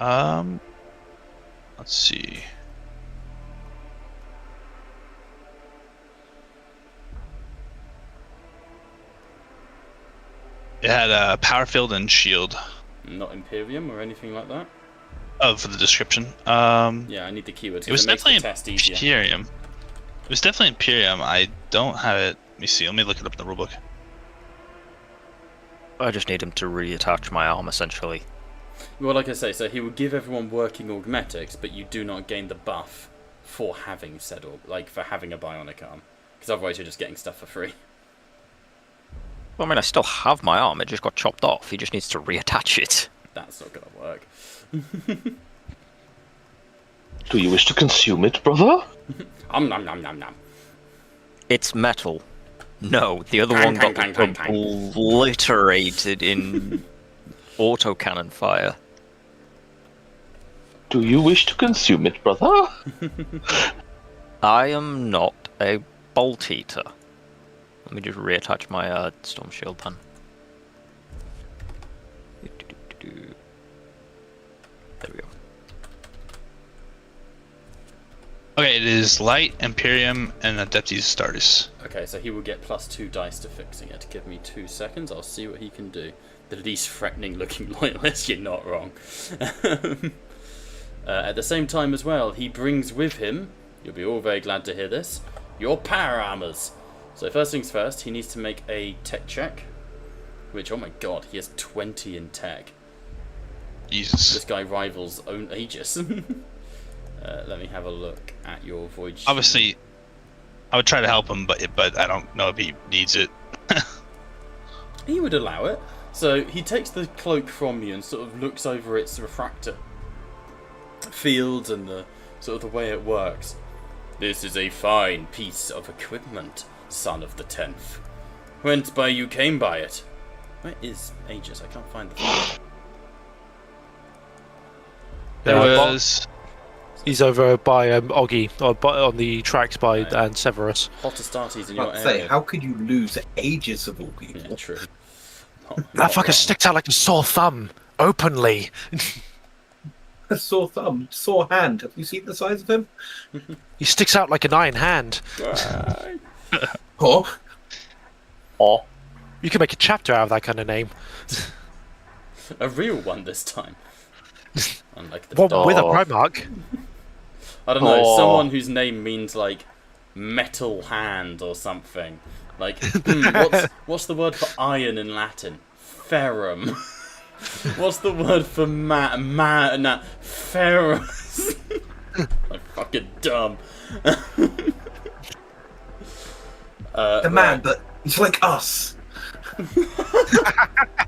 Let's see. It had power field and shield. Not Imperium or anything like that? Oh, for the description. Yeah, I need the keywords. It was makes the definitely test easier. Imperium. It was definitely Imperium. I don't have it. Let me see. Let me look it up in the rulebook. I just need him to reattach my arm, essentially. Well, like I say, so he will give everyone working augmetics, but you do not gain the buff for having said, for having a bionic arm. Because otherwise you're just getting stuff for free. Well, I mean, I still have my arm, it just got chopped off. He just needs to reattach it. That's not gonna work. Do you wish to consume it, brother? Nom nom nom nom. It's metal. No, the other one got obliterated in autocannon fire. Do you wish to consume it, brother? I am not a bolt eater. Let me just reattach my storm shield then. There we go. Okay, it is Light, Imperium, and Adeptus Astartes. Okay, so he will get +2 dice to fixing it. Give me 2 seconds, I'll see what he can do. The least threatening looking loyalist, you're not wrong. At the same time as well, he brings with him, you'll be all very glad to hear this, your power armors. So first things first, he needs to make a tech check, which, oh my god, he has 20 in tech. Jesus. This guy rivals own Aegis. Let me have a look at your void shield. Obviously, I would try to help him, but I don't know if he needs it. He would allow it. So he takes the cloak from you and sort of looks over its refractor fields and the sort of the way it works. This is a fine piece of equipment, son of the 10th. Whence by you came by it? Where is Aegis? I can't find the thing. There was... He's over by Oggy, on the tracks by and Severus. Hot Astartes in your I'd area. say, how could you lose ages of all people? Yeah, true. That fucker sticks out like a sore thumb, openly. A sore thumb, sore hand. Have you seen the size of him? He sticks out like an iron hand. Oh, Oh. You can make a chapter out of that kind of name. A real one this time. Unlike the One dog. with a Primarch. I don't know, Oh. someone whose name means like metal hand or something. Like, what's the word for iron in Latin? Ferrum. What's the word for ferrous? I'm fucking dumb. the man, but he's like us.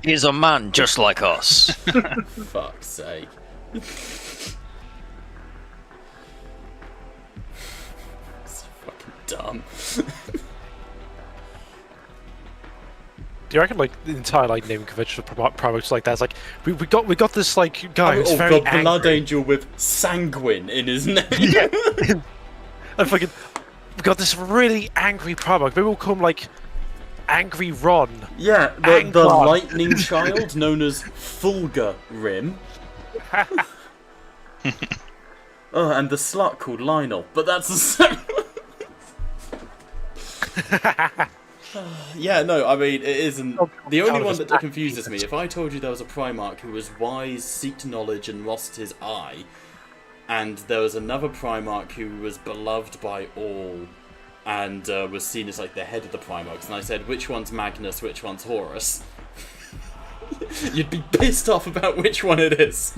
He's a man just like us. Fuck's sake. It's fucking dumb. Do you reckon like the entire like naming convention of Primarchs like that? It's like we got this like guy who's very the blood angry. angel with sanguine in his name. Yeah. And fucking we got this really angry Primarch. Maybe we'll call him like Angry Ron. Yeah, the Angron. lightning child known as Fulgur Rim. Oh, and the slut called Lionel, but that's the same. Yeah, no, I mean, it isn't. The only one that confuses me, if I told you there was a Primarch who was wise, seeked knowledge, and lost his eye, and there was another Primarch who was beloved by all, and was seen as like the head of the Primarchs, and I said, which one's Magnus, which one's Horus? You'd be pissed off about which one it is.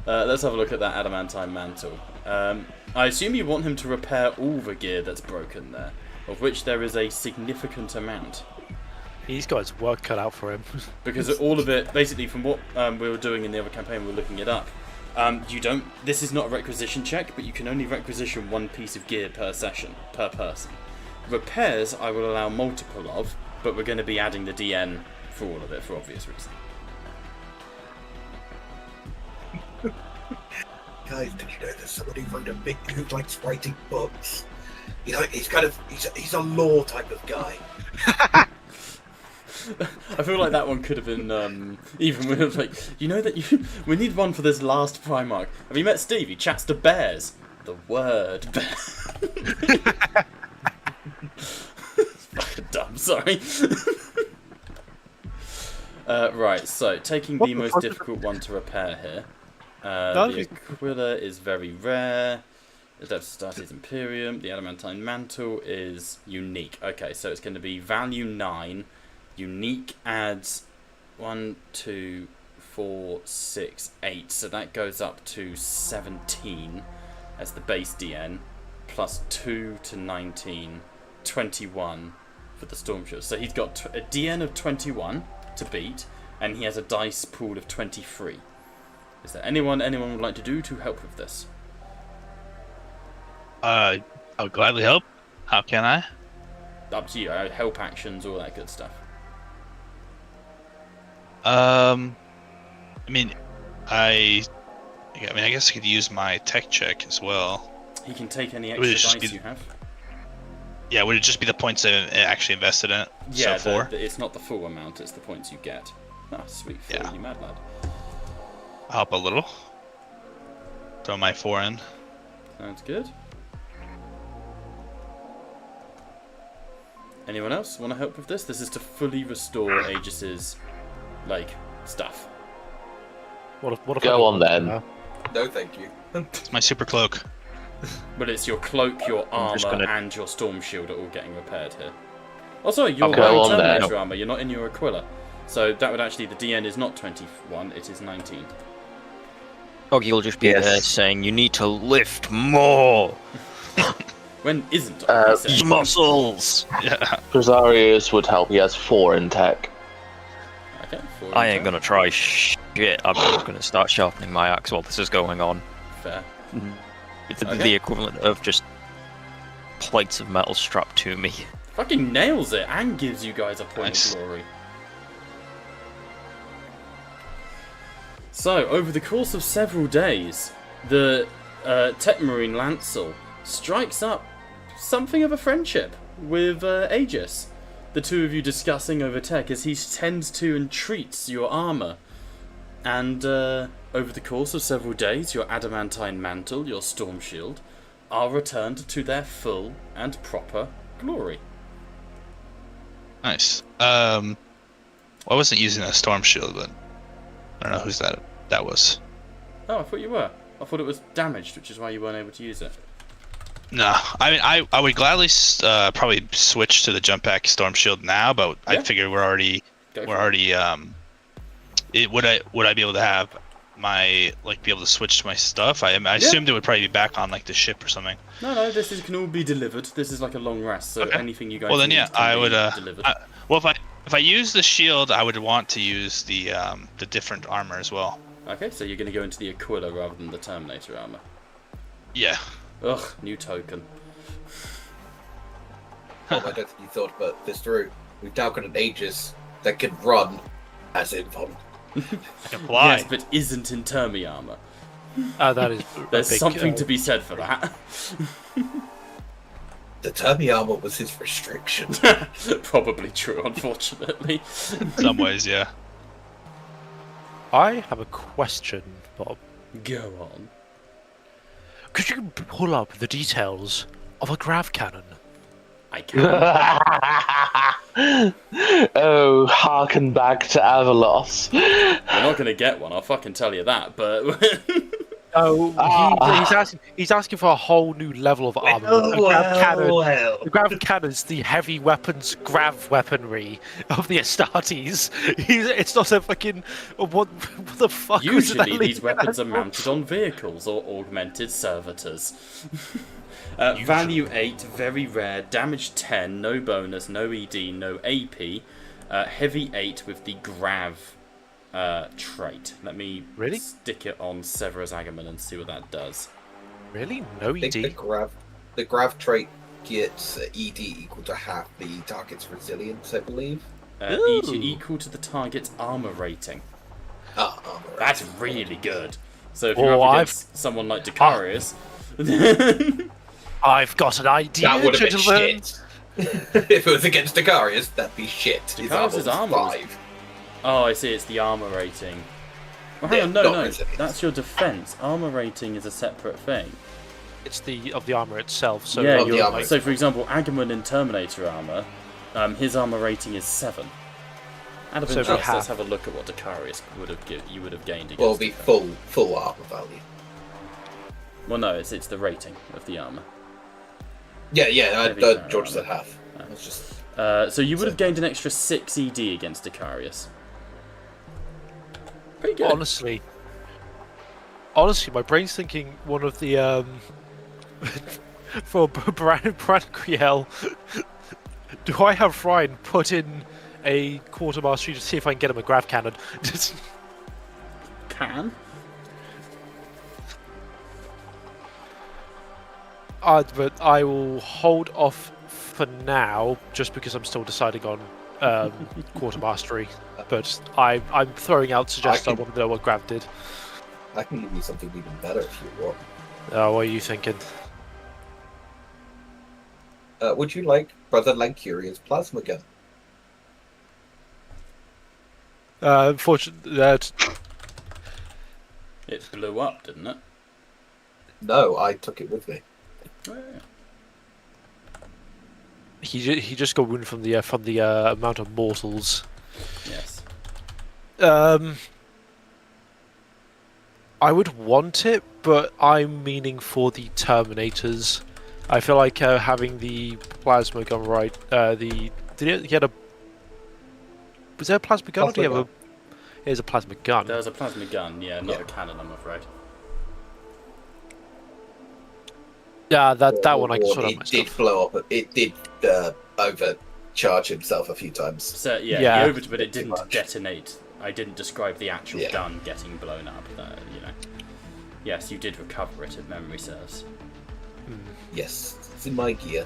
Let's have a look at that adamantine mantle. I assume you want him to repair all the gear that's broken there, of which there is a significant amount. He's got his work cut out for him. Because all of it, basically from what we were doing in the other campaign, we were looking it up. This is not a requisition check, but you can only requisition one piece of gear per session, per person. Repairs I will allow multiple of, but we're going to be adding the DN for all of it for obvious reasons. Guys, did you know there's somebody who likes writing books? He's a law type of guy. I feel like that one could have been even with like, you know that we need one for this last Primarch. Have you met Steve? He chats to bears. The word bear. Fucking dumb, sorry. Right, so taking the most difficult one to repair here. The Aquila is very rare. The Adeptus Astartes Imperium. The Adamantine Mantle is unique. Okay, so it's going to be value 9, Unique adds 1, 2, 4, 6, 8. So that goes up to 17 as the base DN, plus 2 to 19, 21 for the Storm Shield. So he's got a DN of 21 to beat, and he has a dice pool of 23. Is there anyone would like to do to help with this? I'll gladly help. How can I? Up to you. Help actions, all that good stuff. I guess I could use my tech check as well. He can take any Would it extra just dice be- you have. Yeah, would it just be the points I actually invested in it? Yeah, so 4. it's not the full amount, it's the points you get. Ah, sweet. Yeah. You mad lad. I'll help a little. Throw my 4 in. Sounds good. Anyone else want to help with this? This is to fully restore Aegis's, stuff. What if Go on then. No, thank you. It's my super cloak. But it's your cloak, your I'm just armor, gonna- and your storm shield are all getting repaired here. Oh, sorry, you're Okay, wearing on then. Terminator armor. You're not in your Aquila. So that would actually, the DN is not 21, it is 19. Oggy will just be Yes. there saying, "You need to lift more When isn't it? He said. muscles." Yeah. Cruzarius would help. He has 4 in tech. Okay, I ain't gonna try shit. I'm just gonna start sharpening my axe while this is going on. Fair. It's Okay. the equivalent of just plates of metal strapped to me. Fucking nails it and gives you guys a point Nice. of glory. So, over the course of several days, the Tech Marine Lancel strikes up something of a friendship with Aegis. The two of you discussing over tech as he tends to and treats your armour. And over the course of several days, your adamantine mantle, your storm shield, are returned to their full and proper glory. Nice. Well, I wasn't using a storm shield, but I don't know whose that was. Oh, I thought you were. I thought it was damaged, which is why you weren't able to use it. No, I mean I would gladly probably switch to the jump back storm shield now, but Yeah. I figured would I be able to have my be able to switch to my stuff? I assumed it would probably be back on the ship or something. No, can all be delivered. This is like a long rest, so Okay. anything you guys Well then, need yeah, can I be would. delivered. Well, if I use the shield, I would want to use the different armor as well. Okay, so you're going to go into the Aquila rather than the Terminator armor. Yeah. Ugh, new token. I don't think you thought about this through. We've now got an Aegis that can run as in Von. I can fly. Yes, but isn't in Termi armor. That is. There's a big, something to be said for that. The Termi armor was his restriction. Probably true, unfortunately. In some ways, yeah. I have a question, Bob. Go on. Could you pull up the details of a grav cannon? I can. Oh, harken back to Avalos. You're not going to get one, I'll fucking tell you that, but... Oh, he's asking for a whole new level of armor. The grav cannon's the heavy weapons grav weaponry of the Astartes. It's not a fucking what the fuck? was that Usually these leaving weapons that are for? mounted on vehicles or augmented servitors. Value 8, very rare, damage 10, no bonus, no ED, no AP. Heavy 8 with the grav trait. Let me Really? stick it on Severus Agamemnon and see what that does. Really? No I think ED? the grav trait gets ED equal to half the target's resilience, I believe. ED equal to the target's armor rating. Ah, armor. That's really good. So if Oh, you're up against someone like Dacarius... I've got an idea, That would have been gentlemen. shit. If it was against Dacarius, that'd be shit. His Dacarius' armor armor was was- 5. Oh, I see, it's the armor rating. Well, hang Yeah, on, no, not no, resilience. that's your defense. Armor rating is a separate thing. It's the armor itself. So Yeah, Of the you're, armor. so for example, Agamemnon in Terminator armor, his armor rating is 7. Out of So interest, half. let's have a look at what Dacarius you would have gained against. Well, it'll be full armor value. Well, no, it's the rating of the armor. Yeah, Heavy George armor. said half. I was just So you would have gained an extra 6 ED against Icarius. Pretty good. Honestly, my brain's thinking one of the for Branquiel. Do I have Ryan put in a quartermaster to see if I can get him a grav cannon? Can? But I will hold off for now, just because I'm still deciding on quartermastery. But I'm throwing out suggestions. I want to know what grav did. I can give you something even better if you want. What are you thinking? Would you like Brother Lancuria's plasma gun? Unfortunately, It blew up, didn't it? No, I took it with me. Oh, yeah. he just got wounded from the amount of mortals. Yes. I would want it, but I'm meaning for the Terminators. I feel like having the plasma gun, right? He had a. Was there a plasma gun? Or do you have a? Here's a plasma gun. There was a plasma gun, yeah, not a cannon, I'm afraid. Yeah, that one I can sort of. It did blow up. It did overcharge himself a few times. So yeah, Yeah. he overed, but it didn't detonate. I didn't describe the actual gun getting blown up. You know. Yes, you did recover it, if memory serves. Yes, it's in my gear,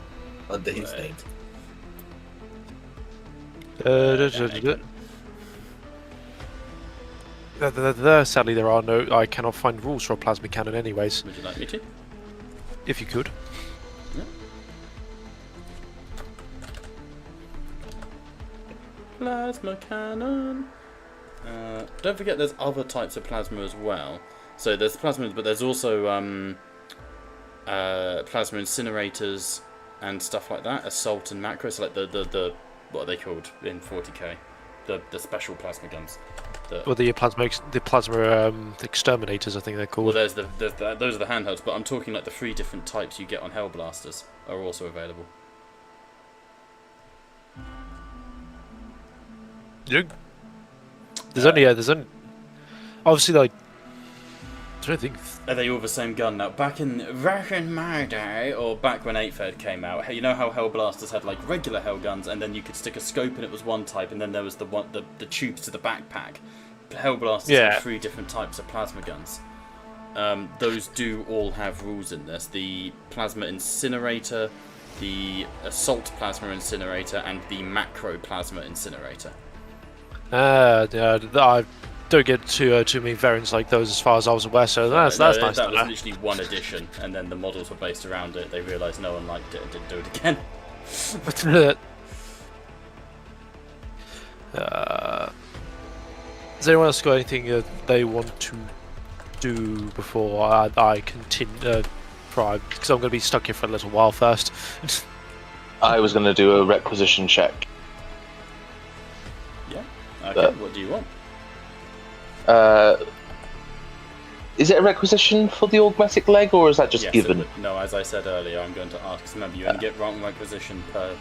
under his name. Sadly, there are no. I cannot find rules for a plasma cannon, anyways. Would you like me to? If you could. Yeah. Plasma cannon. Don't forget, there's other types of plasma as well. So there's plasma, but there's also plasma incinerators and stuff like that. Assault and macro. So like the what are they called in 40k? The special plasma guns. Well, the plasma exterminators, I think they're called. Well, those are the handhelds, but I'm talking like the 3 different types you get on Hellblasters are also available. Yeah. There's only obviously like I don't think. Are they all the same gun now? Back in my day, or back when 8th Ed came out, you know how Hellblasters had like regular Hell guns, and then you could stick a scope and it was one type, and then there was the tubes to the backpack. Hellblasters have 3 different types of plasma guns. Those do all have rules in this: the plasma incinerator, the assault plasma incinerator, and the macro plasma incinerator. I don't get too many variants like those as far as I was aware, so that's nice. That was literally one edition, and then the models were based around it. They realised no one liked it and didn't do it again. Has anyone else got anything that they want to do before I continue? Because I'm going to be stuck here for a little while first. I was going to do a requisition check. Yeah. Okay. What do you want? Is it a requisition for the augmetic leg, or is that just given? No, as I said earlier, I'm going to ask. Remember, you only get one requisition per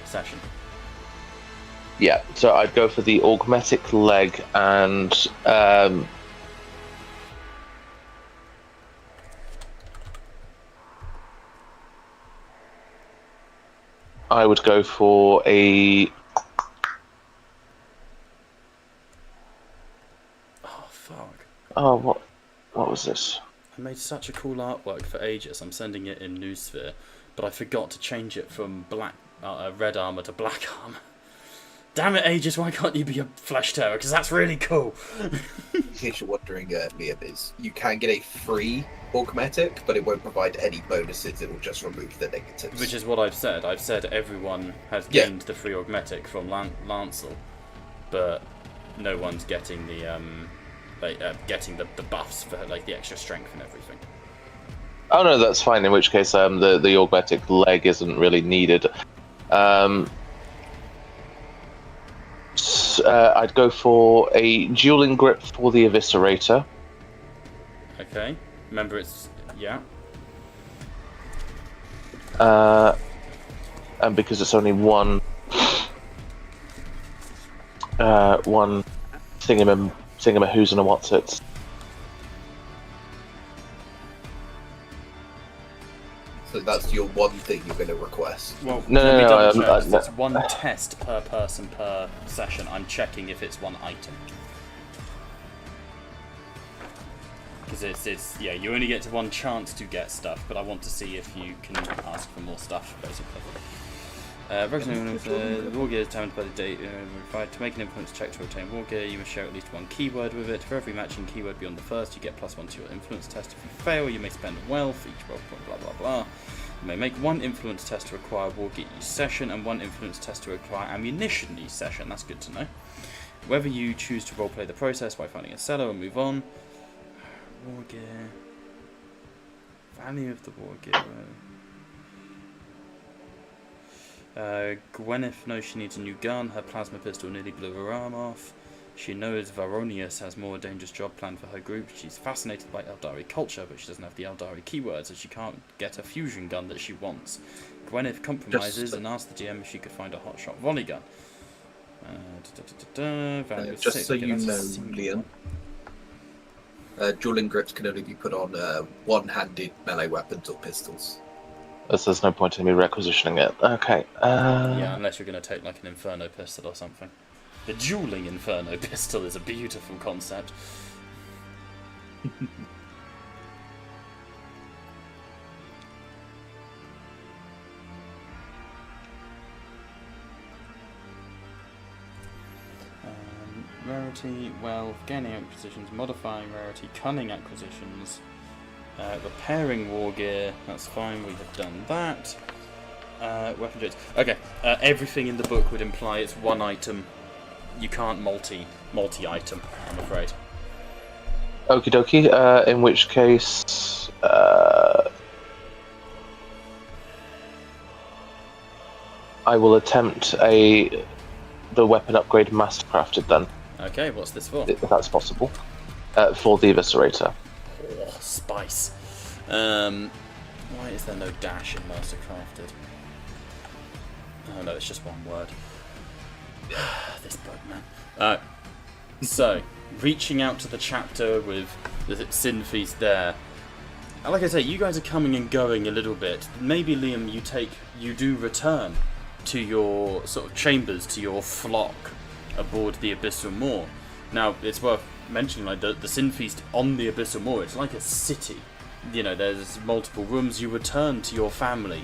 session. Yeah, so I'd go for the augmetic leg, and I would go for a. Oh fuck! Oh, what was this? I made such a cool artwork for Aegis. I'm sending it in Newsphere, but I forgot to change it from red armor to black armor. Damn it, Aegis! Why can't you be a flesh terror? Because that's really cool. In case you're wondering, Liam, is you can get a free augmetic, but it won't provide any bonuses. It will just remove the negatives. Which is what I've said. I've said everyone has gained the free augmetic from Lancel, but no one's getting the getting the buffs for like the extra strength and everything. Oh no, that's fine. In which case, the augmetic leg isn't really needed. I'd go for a dueling grip for the eviscerator. Okay. Remember, it's and because it's only one thingamahoo's and a what's it. So that's your one thing you're going to request. Well, No, let me no, double check, 'cause no. it's one test per person per session. I'm checking if it's one item. Because it's yeah, you only get to one chance to get stuff, but I want to see if you can ask for more stuff, basically. War gear is determined by the date required. To make an influence check to obtain war gear, you must share at least one keyword with it. For every matching keyword beyond the first, you get +1 to your influence test. If you fail, you may spend wealth, each roll point, blah blah blah. You may make one influence test to acquire war gear each session, and one influence test to acquire ammunition each session. That's good to know. Whether you choose to roleplay the process by finding a seller and move on. War gear. Value of the war gear. Gwyneth knows she needs a new gun. Her plasma pistol nearly blew her arm off. She knows Varonius has more dangerous job planned for her group. She's fascinated by Eldari culture, but she doesn't have the Eldari keywords, and she can't get a fusion gun that she wants. Gwyneth compromises and asks the GM if she could find a hotshot volley gun. Just so you know, Liam, dueling grips can only be put on one-handed melee weapons or pistols. As there's no point in me requisitioning it. Okay. Yeah, unless you're going to take like an Inferno pistol or something. The dueling Inferno pistol is a beautiful concept. Rarity, wealth, gaining acquisitions, modifying rarity, cunning acquisitions. Repairing war gear, that's fine, we have done that. Weapon trades. Okay, everything in the book would imply it's one item. You can't multi-item, I'm afraid. Okie dokie, in which case... I will attempt the weapon upgrade mastercrafted then. Okay, what's this for? If that's possible. For the Eviscerator. Oh, spice. Why is there no dash in Mastercrafted? Oh no, it's just one word. This book, man. So, reaching out to the chapter with the Sin Feast there. Like I say, you guys are coming and going a little bit. Maybe, Liam, you do return to your sort of chambers, to your flock aboard the Abyssal Moor. Now, it's worth mentioning, like, the Sin Feast on the Abyssal Moor, it's like a city. You know, there's multiple rooms. You return to your family,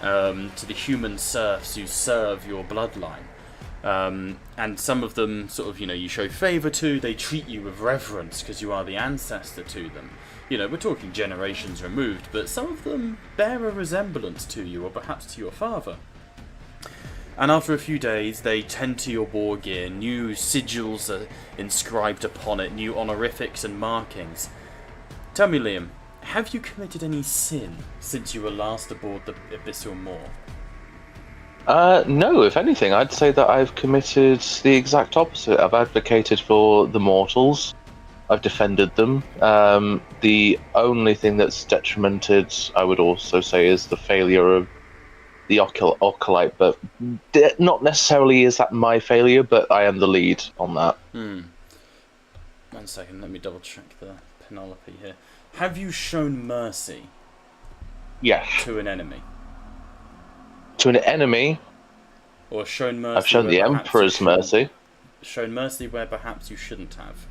to the human serfs who serve your bloodline. And some of them sort of, you know, you show favour to, they treat you with reverence because you are the ancestor to them. You know, we're talking generations removed, but some of them bear a resemblance to you, or perhaps to your father. And after a few days, they tend to your war gear. New sigils are inscribed upon it, new honorifics and markings. Tell me, Liam, have you committed any sin since you were last aboard the Abyssal Moor? No, if anything, I'd say that I've committed the exact opposite. I've advocated for the mortals. I've defended them. The only thing that's detrimented, I would also say, is the failure of the Oculite, but not necessarily is that my failure, but I am the lead on that. 1 second, let me double check the Penelope here. Have you shown mercy? Yes. To an enemy? To an enemy? Or shown mercy? I've shown the Emperor's mercy. Shown mercy where perhaps you shouldn't have?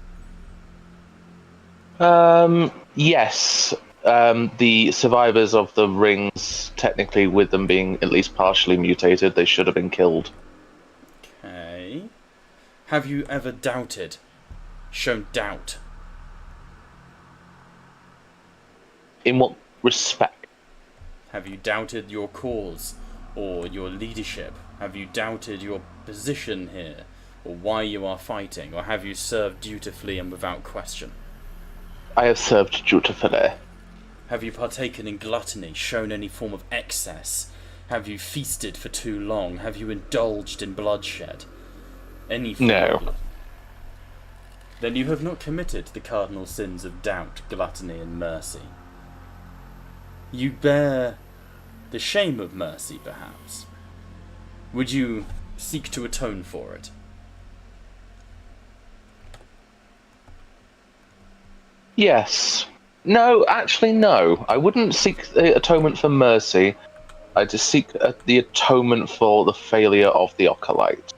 Yes. The survivors of the rings, technically with them being at least partially mutated, they should have been killed. Okay. Have you ever doubted? Shown doubt? In what respect? Have you doubted your cause or your leadership? Have you doubted your position here or why you are fighting? Or have you served dutifully and without question? I have served dutifully. Have you partaken in gluttony, shown any form of excess? Have you feasted for too long? Have you indulged in bloodshed? Any form? No. Then you have not committed the cardinal sins of doubt, gluttony, and mercy. You bear the shame of mercy, perhaps, Would you seek to atone for it? Yes. No, actually, no. I wouldn't seek the atonement for mercy. I just seek the atonement for the failure of the Acolyte.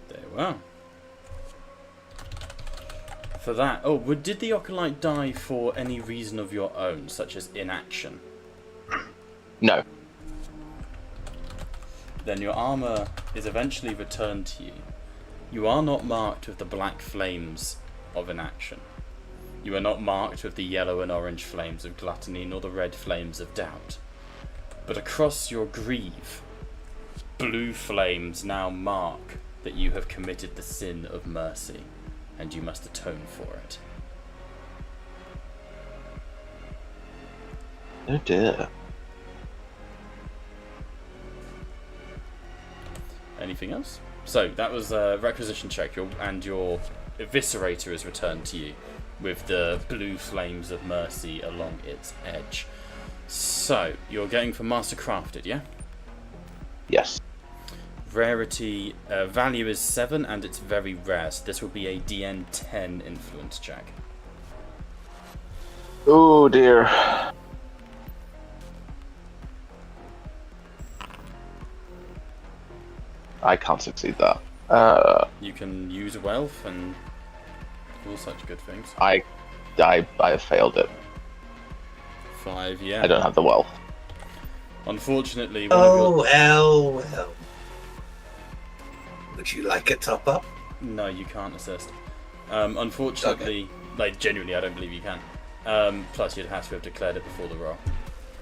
Very well. For that, did the Acolyte die for any reason of your own, such as inaction? No. Then your armor is eventually returned to you. You are not marked with the black flames of inaction. You are not marked with the yellow and orange flames of gluttony, nor the red flames of doubt. But across your greave, blue flames now mark that you have committed the sin of mercy, and you must atone for it. Oh dear. Anything else? So that was a requisition check, and your eviscerator is returned to you with the blue flames of mercy along its edge. So you're going for Master Crafted, yeah? Yes. Rarity value is 7, and it's very rare. So this will be a DN 10 influence check. Oh dear. I can't succeed that. You can use wealth and all such good things. I have failed it. 5, yeah. I don't have the wealth. Unfortunately, Well. Would you like a top up? No, you can't assist. Unfortunately, genuinely, I don't believe you can. Plus, you'd have to have declared it before the roll.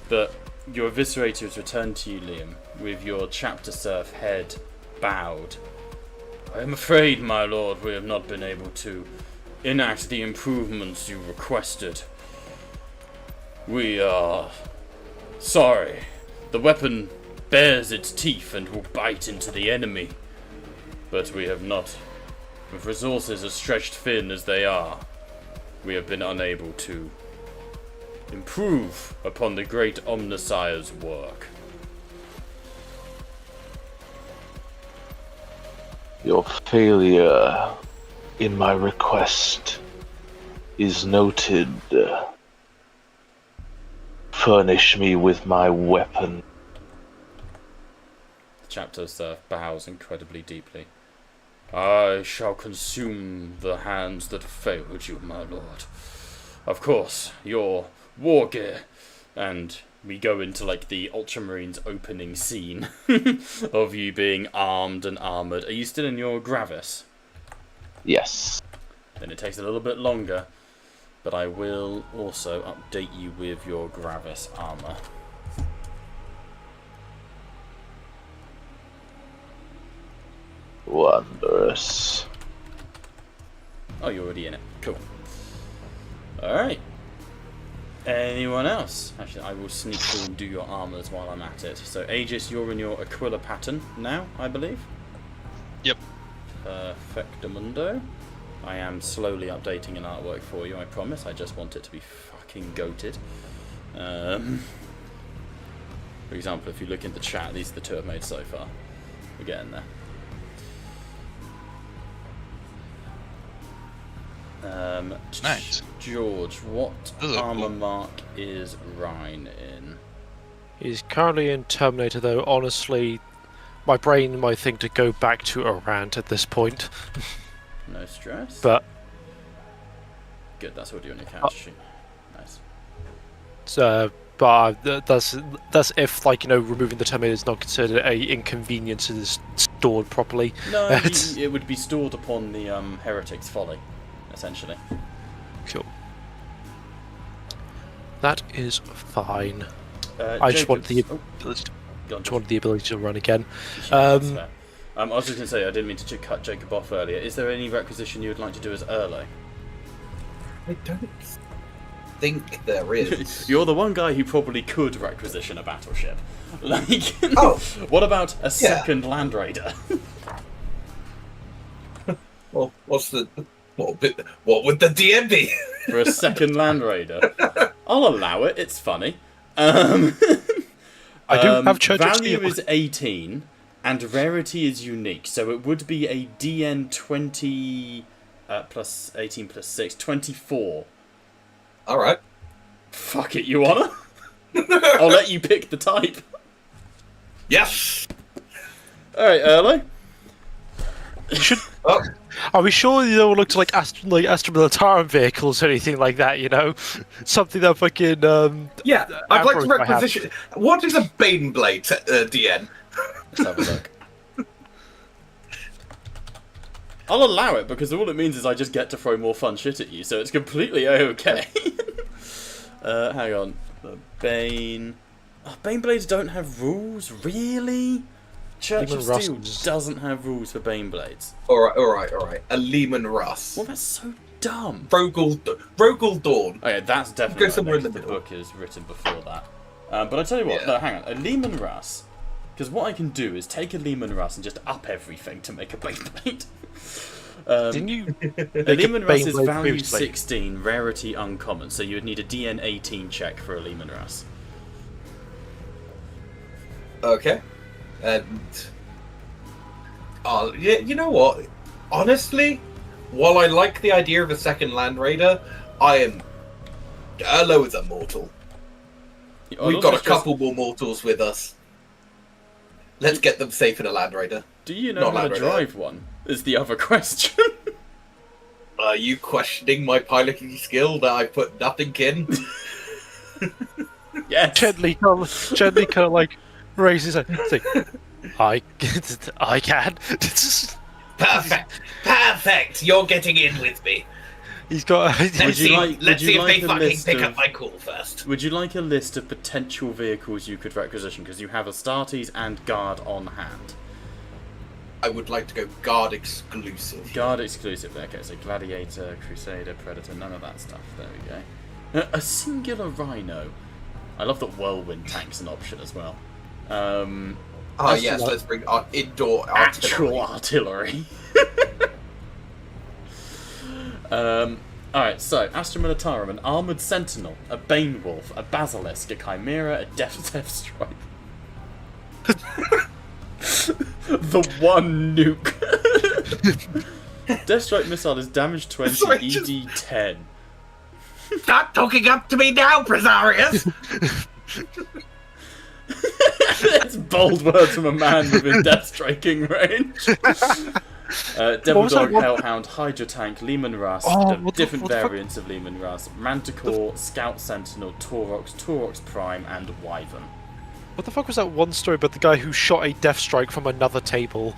But your eviscerator is returned to you, Liam, with your chapter serf head bowed. I am afraid, my lord, we have not been able to enact the improvements you requested. We are sorry. The weapon bares its teeth and will bite into the enemy. But we have not, with resources as stretched thin as they are, we have been unable to improve upon the great Omnissire's work. Your failure in my request is noted. Furnish me with my weapon. The chapter serf bows incredibly deeply. I shall consume the hands that failed you, my lord. Of course, your war gear. And we go into the Ultramarines opening scene of you being armed and armoured. Are you still in your Gravis? Yes. Then it takes a little bit longer, but I will also update you with your Gravis armour. Wondrous. Oh, you're already in it. Cool. Alright. Anyone else? Actually, I will sneak through and do your armours while I'm at it. So, Aegis, you're in your Aquila pattern now, I believe? Yep. Perfectamundo. I am slowly updating an artwork for you, I promise. I just want it to be fucking goated. For example, if you look in the chat, these are the two I've made so far. We're getting there. Nice. George, what Those are armor cool. mark is Rhine in? He's currently in Terminator, though. Honestly, my brain might think to go back to Arant at this point. No stress. But Good, that's already on your couch sheet. Nice. that's if removing the Terminator is not considered a inconvenience and is stored properly. No, it would be stored upon the Heretic's Folly, essentially. Cool. That is fine. I just want the ability to run again. That's fair. I was just going to say, I didn't mean to cut Jacob off earlier. Is there any requisition you would like to do as Erlo? I don't think there is. You're the one guy who probably could requisition a battleship. Oh. What about a second Land Raider? Well, what would the DM be? For a second Land Raider? I'll allow it, it's funny. I do have Church of Value Steel. is 18, and rarity is unique, so it would be a DN 20 plus 18 plus 6, 24. All right. Fuck it, you wanna? I'll let you pick the type. Yes. Alright, Erlo. You should. Oh, Are we sure you don't look to like Astra Militarum vehicles or anything like that? You know, something that fucking yeah. I'd like to Armoured might have. requisition. What is a Baneblade, DN? Let's have a look. I'll allow it because all it means is I just get to throw more fun shit at you, so it's completely okay. Hang on. Bane. Oh, Baneblades don't have rules, really? Church of Lehman Steel Russ. doesn't have rules for Baneblades. All right. A Lehman Russ. Well, that's so dumb. Rogel Dawn. Okay, that's definitely Go somewhere in not the the middle. book is written before that. But I tell you what, Yeah. no, hang on. A Lehman Russ, because what I can do is take a Lehman Russ and just up everything to make a Baneblade. Didn't you? A Lehman Russ is Beyblade value previously? 16, rarity uncommon, so you would need a DN 18 check for a Lehman Russ. Okay. And yeah, you know what? Honestly, while I like the idea of a second Land Raider, I am Erlo is a mortal. We've got a couple more mortals with us. Let's get them safe in a Land Raider. Do you know Not how to Land Raider. drive one? Is the other question. Are you questioning my piloting skill that I put nothing in? Yes. Gently kind of like raises it. I can. Perfect. You're getting in with me. He's got. Would Let's you see, like- let's would you see if like they a fucking list pick of- up my call first. Would you like a list of potential vehicles you could requisition? Because you have Astartes and Guard on hand. I would like to go guard exclusive. Guard exclusive. Okay, so Gladiator, Crusader, Predator, none of that stuff. There we go. A singular Rhino. I love that Whirlwind tank's an option as well. Ah, yes, let's bring our indoor Actual artillery. artillery. Alright, so Astra Militarum, an Armoured Sentinel, a Bane Wolf, a Basilisk, a Chimera, a Death Strike. The one nuke. Death Strike missile is damage 20, Sorry, ED 10. Stop talking up to me now, Presarius! It's bold words from a man within death striking range. Devil was Dog, that one? Hellhound, Hydra Tank, Lehman Russ, Oh, the what the- different what the fuck? variants of Lehman Russ, Manticore, Scout Sentinel, Taurox Prime, and Wyvern. What the fuck was that one story about the guy who shot a death strike from another table?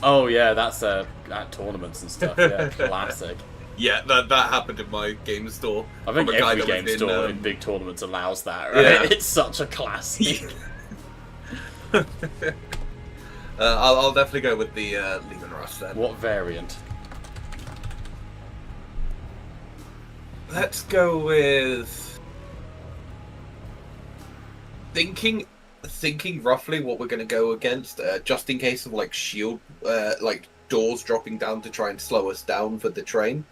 Oh yeah, that's at tournaments and stuff. Yeah, classic. Yeah, that happened in my game store. I think From a guy every that game was in, store in big tournaments allows that, right? Yeah. It's such a classic. I'll definitely go with the Lehman Russ then. What variant? Let's go with thinking roughly what we're going to go against, just in case of like shield, like doors dropping down to try and slow us down for the train.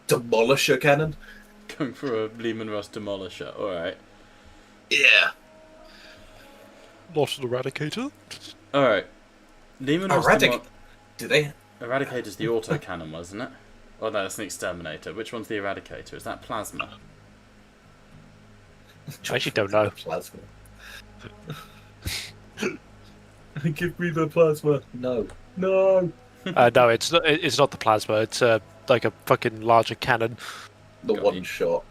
Demolisher cannon. Going for a Lehman Russ Demolisher. All right. Yeah. Not an eradicator. All right. Lehman Russ Do they? Eradicator's the autocannon, wasn't it? Oh no, that's an exterminator. Which one's the Eradicator? Is that plasma? I actually don't know. Plasma. Give me the plasma. No. No, it's not the plasma. It's like a fucking larger cannon. The Got one you. shot.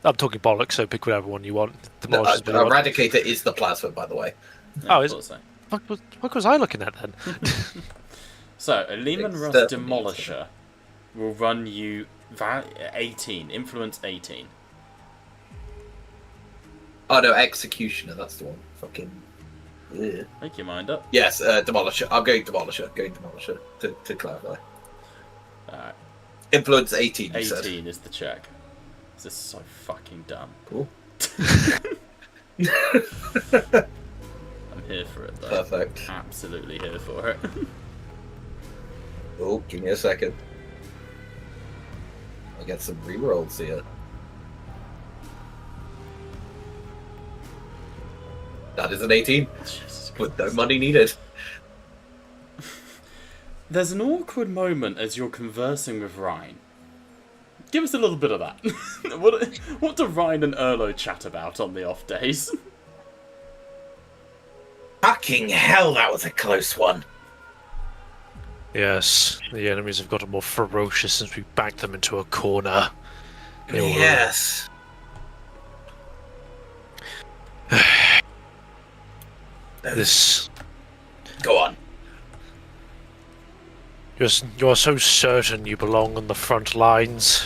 I'm talking bollocks, so pick whatever one you want. The, Demolisher's the one. Eradicator is the plasma, by the way. Yeah, Oh, I is thought it? so. What was I looking at then? So, a Lehman Russ Exterminator. Demolisher will run you 18, influence 18. Oh no, Executioner, that's the one. Fucking. Yeah. Make your mind up. Yes, Demolisher. I'm going Demolisher. To clarify. Alright, Influence 18, you said. 18 is the check. This is so fucking dumb. Cool. I'm here for it though. Perfect. Absolutely here for it. Oh, give me a second. I get some rerolls here. That is an 18. With no money needed. There's an awkward moment as you're conversing with Ryan. Give us a little bit of that. What do Ryan and Erlo chat about on the off days? Fucking hell, that was a close one. Yes, the enemies have gotten more ferocious since we backed them into a corner. Yes. This... Go on. You're so certain you belong on the front lines.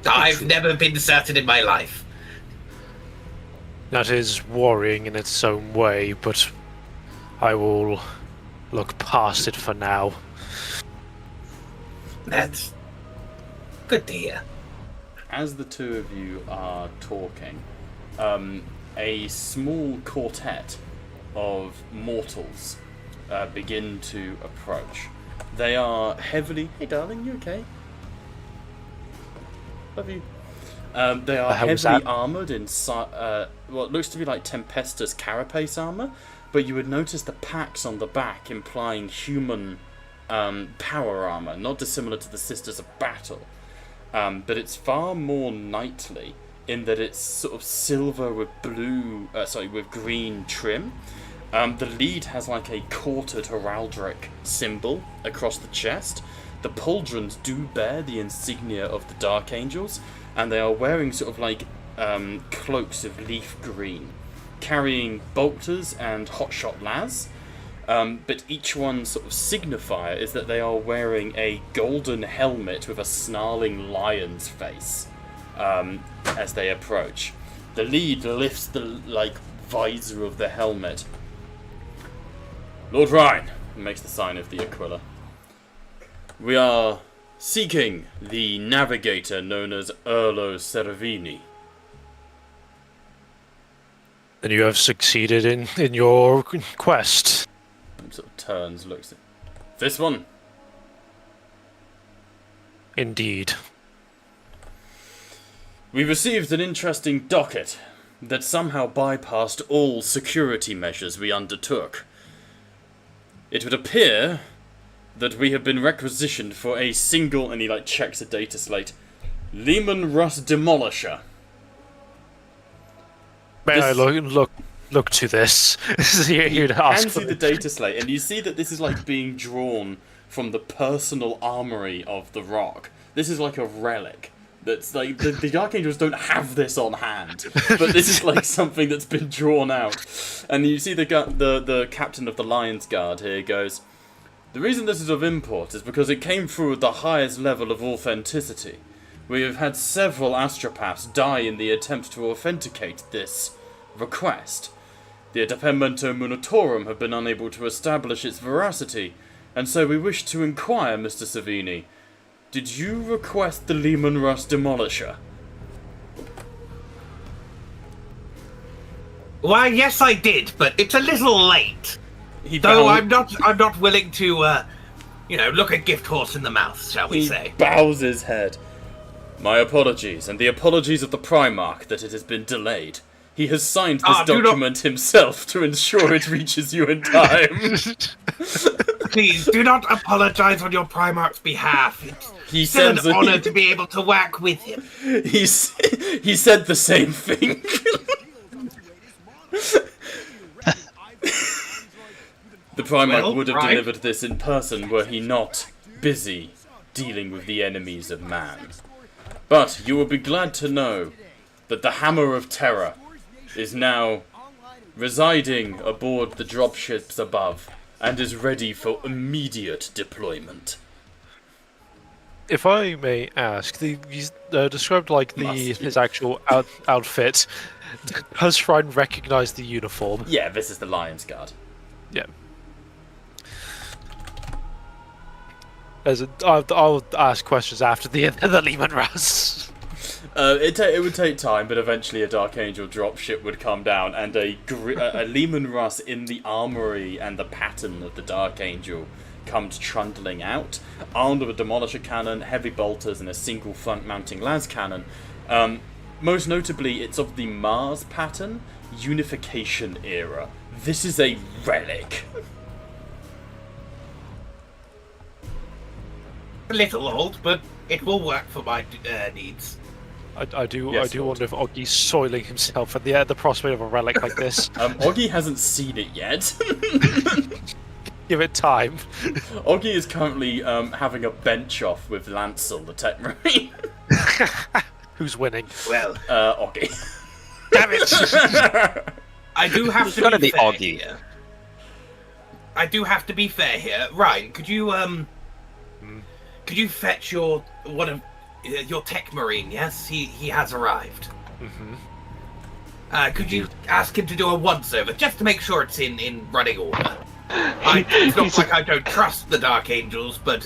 I've never been certain in my life. That is worrying in its own way, but I will look past it for now. That's good to hear. As the two of you are talking, a small quartet of mortals begin to approach. They are heavily... Hey darling, you okay? Love you. They are heavily armoured in what looks to be like Tempestus carapace armour, but you would notice the packs on the back implying human power armour, not dissimilar to the Sisters of Battle. But it's far more knightly in that it's sort of silver with with green trim. The lead has like a quartered heraldic symbol across the chest. The pauldrons do bear the insignia of the Dark Angels, and they are wearing sort of like cloaks of leaf green, carrying bolters and hotshot las. But each one's sort of signifier is that they are wearing a golden helmet with a snarling lion's face as they approach. The lead lifts the visor of the helmet. Lord Ryan makes the sign of the Aquila. We are seeking the navigator known as Erlo Cervini. And you have succeeded in your quest. And sort of turns, looks at this one. Indeed. We received an interesting docket that somehow bypassed all security measures we undertook. It would appear that we have been requisitioned for a single, and he checks a data slate, Lehman Russ Demolisher. May I look to this? You'd ask hands you the data slate, and you see that this is being drawn from the personal armory of the Rock. This is like a relic. That's the Dark Angels don't have this on hand, but this is something that's been drawn out. And you see the captain of the Lions Guard here goes, the reason this is of import is because it came through at the highest level of authenticity. We have had several astropaths die in the attempt to authenticate this request. The Adepemento Munitorum have been unable to establish its veracity, and so we wish to inquire, Mr. Savini, did you request the Lehman Russ Demolisher? Why, yes, I did, but it's a little late. Though I'm not willing to, look a gift horse in the mouth, shall we say? He bows his head. My apologies, and the apologies of the Primarch that it has been delayed. He has signed this document himself to ensure it reaches you in time. Please, do not apologize on your Primarch's behalf. It's still an honor to be able to work with him. He said the same thing. The Primarch would have delivered this in person were he not busy dealing with the enemies of man. But you will be glad to know that the Hammer of Terror is now residing aboard the dropships above and is ready for immediate deployment. If I may ask, he's described his actual outfit. Does Ryan recognize the uniform? Yeah, this is the Lions Guard. Yeah. I'll ask questions after the Lehman Russ. It would take time, but eventually a Dark Angel dropship would come down, and a Lehman Russ in the armory and the pattern of the Dark Angel comes trundling out, armed with a demolisher cannon, heavy bolters, and a single front-mounting las cannon. most notably, it's of the Mars pattern, Unification era. This is a relic. A little old, but it will work for my needs. I do Yes, Lord. wonder if Oggy's soiling himself at the prospect of a relic like this. Oggy hasn't seen it yet. Give it time. Oggy is currently having a bench off with Lancel, the tech marine. Who's winning? Well, Oggy. damn it! I do have to gotta be be fair Oggy. here. I do have to be fair here. Ryan, could you fetch your your tech marine? Yes, he has arrived. Could you ask him to do a once-over, just to make sure it's in running order? It's not like I don't trust the Dark Angels, but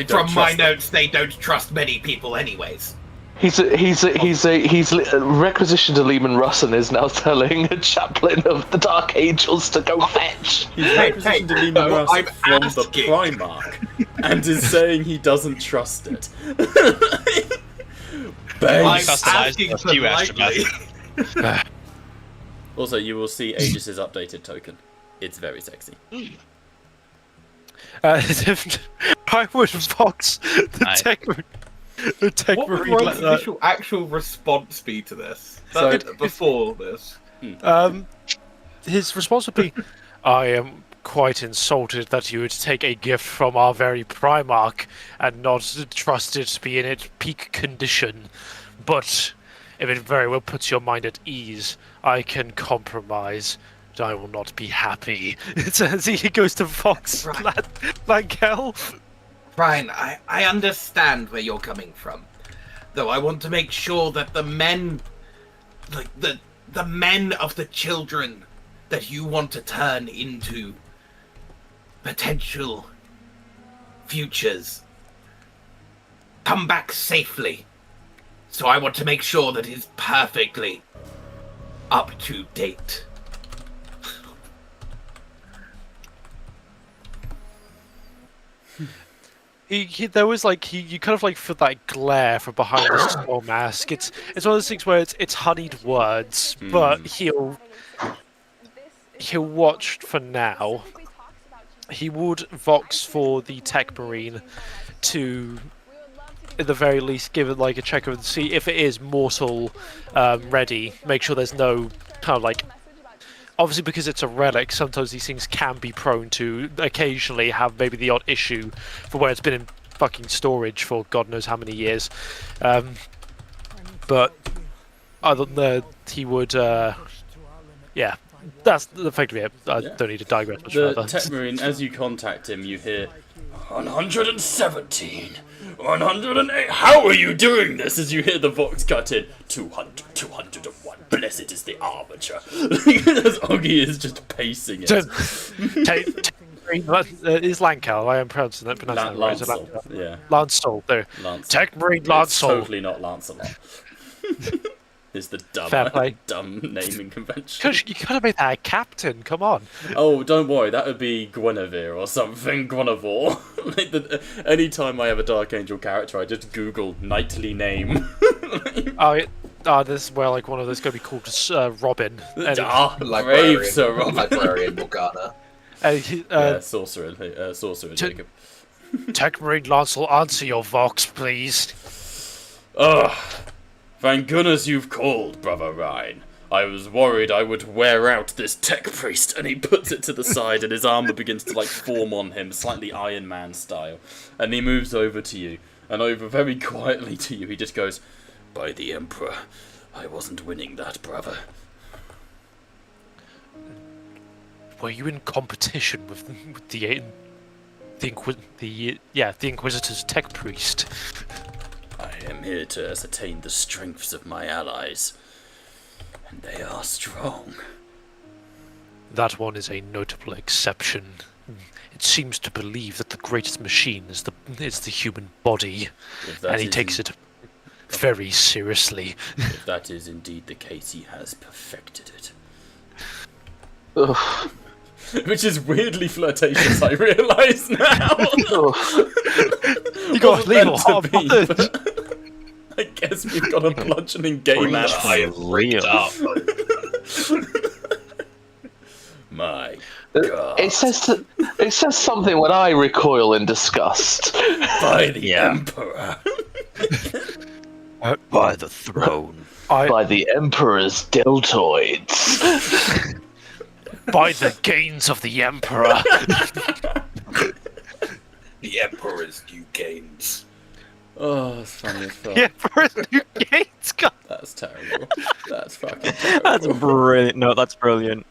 from my notes, they don't trust many people, anyways. He's requisitioned to Lehman Russ and is now telling a chaplain of the Dark Angels to go fetch. He's requisitioned to Lehman Russ I'm from the asking. Primarch and is saying he doesn't trust it. I'm Base. asking a few politely. Also, you will see Aegis's updated token. It's very sexy. I would Vox the Aye. tech What would marine like Ryan's that. initial actual response be to this? So- Before this? His response would be, I am quite insulted that you would take a gift from our very Primarch and not trust it to be in its peak condition. But if it very well puts your mind at ease, I can compromise. I will not be happy. It's as he goes to Vox Right. Langell. Ryan, I understand where you're coming from. Though I want to make sure that the men, like the men of the children that you want to turn into potential futures come back safely. So I want to make sure that it's perfectly up to date. There was like you kind of like feel that glare from behind the skull mask. It's one of those things where it's honeyed words, but he'll watch for now. He would vox for the tech marine to, at the very least, give it like a check of see if it is mortal ready. Make sure there's no kind of like. Obviously, because it's a relic, sometimes these things can be prone to occasionally have maybe the odd issue for where it's been in fucking storage for God knows how many years. But other than that, he would, yeah, that's effectively it. I don't need to digress much The further. tech marine, as you contact him, you hear 117, 108. How are you doing this? As you hear the vox cut in 200, 201. Blessed is the armature. As Oggy is just pacing it. Is Lancel? I am pronouncing that right. Lancel. Yeah. Lancel, there. Lancel. Tech Marine It's Lancel. totally not Lancelot. It's the Fair play. dumb naming convention. Gosh, you could have made that a captain. Come on. Oh, don't worry, that would be Guinevere or something. Guinevere. Anytime I have a Dark Angel character, I just Google knightly name. This is where like one of those going to be called Robin. And, Brave Sir Robin. Librarian Morgana. Sorcerer Jacob. Tech Marine Lancel, answer your vox, please. Ugh. Thank goodness you've called, Brother Rhine. I was worried I would wear out this tech priest, and he puts it to the side and his armor begins to like form on him, slightly Iron Man style. And he moves over to you, and over very quietly to you, he just goes, "By the Emperor, I wasn't winning that, brother." Were you in competition with the Inquisitor's tech priest? I am here to ascertain the strengths of my allies, and they are strong. That one is a notable exception. It seems to believe that the greatest machine is the human body, and he takes it very seriously. If that is indeed the case, he has perfected it. Ugh. Which is weirdly flirtatious, I realise now. You got a little Wasn't meant to hot be, button. I guess we've got a bludgeoning game man. I am rigged up. My God. It says something when I recoil in disgust. By the Emperor. By the throne. By the Emperor's deltoids. By the gains of the Emperor. The Emperor's new gains. Oh, it's funny as fuck. The Emperor's new gains. God. That's terrible. That's fucking terrible. That's brilliant. No, that's brilliant.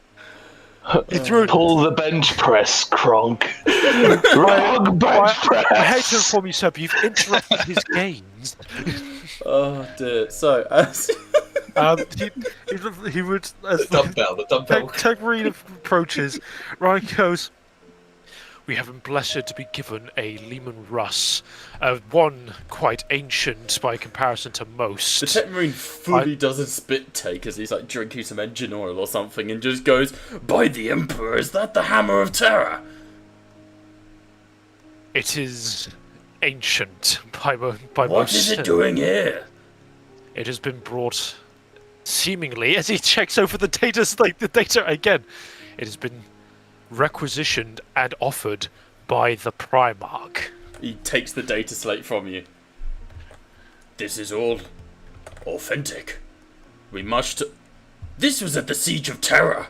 Pull the bench press, Kronk. Wrong bench press. I hate to inform you, sir, but you've interrupted his gains. Oh dear. So, as He would, as The dumbbell. Tegmarine approaches, Ryan goes, "We have been blessed to be given a Lehman Russ, one quite ancient by comparison to most." the Tech Marine fully does a spit take as he's like drinking some engine oil or something and just goes, "By the Emperor, is that the Hammer of Terror?" It is ancient by What most. is it doing here? It has been brought, seemingly, as he checks over the data, the data again. It has been requisitioned and offered by the Primarch. He takes the data slate from you. This is all authentic. We must... This was at the Siege of Terror.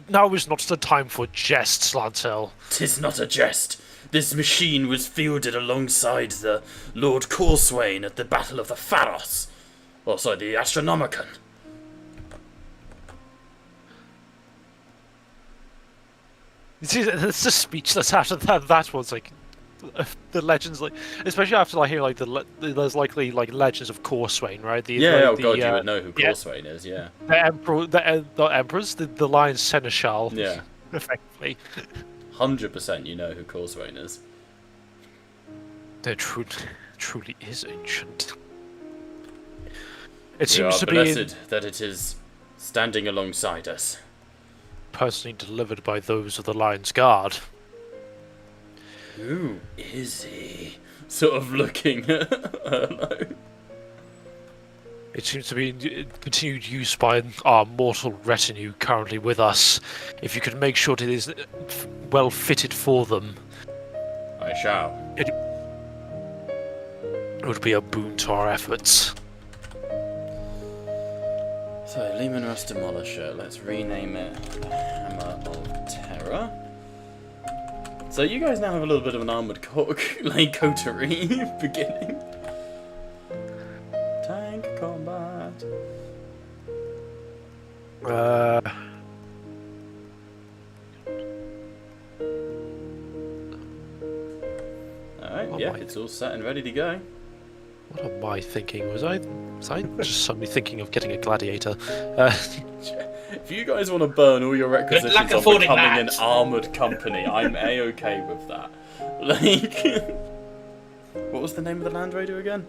Now is not the time for jests, Lantel. 'Tis not a jest. This machine was fielded alongside the Lord Corswain at the Battle of the Pharos. Or sorry, the Astronomicon. It's just speechless after that was like the legends, like especially after like hearing like there's likely like legends of Corswain, right? God, you would know who Corswain is, yeah. The emperor, the emperors, the Lion Seneschal, Yeah. effectively. 100% you know who Corswain is. There truly is ancient. It We seems are to be blessed that it is standing alongside us. personally delivered by those of the Lion's Guard. Who is he? Sort of looking at Erlo. It seems to be in continued use by our mortal retinue currently with us. If you could make sure it is well fitted for them, I shall. it would be a boon to our efforts. So, Lehman Russ Demolisher, let's rename it the Hammer of Terror. So you guys now have a little bit of an armoured coterie beginning. Tank combat. Alright, yeah, it's all set and ready to go. What am I thinking? Was I just suddenly thinking of getting a gladiator? If you guys want to burn all your requisitions luck on affording becoming an that. armoured company, I'm a-okay with that. Like... What was the name of the Land Raider again?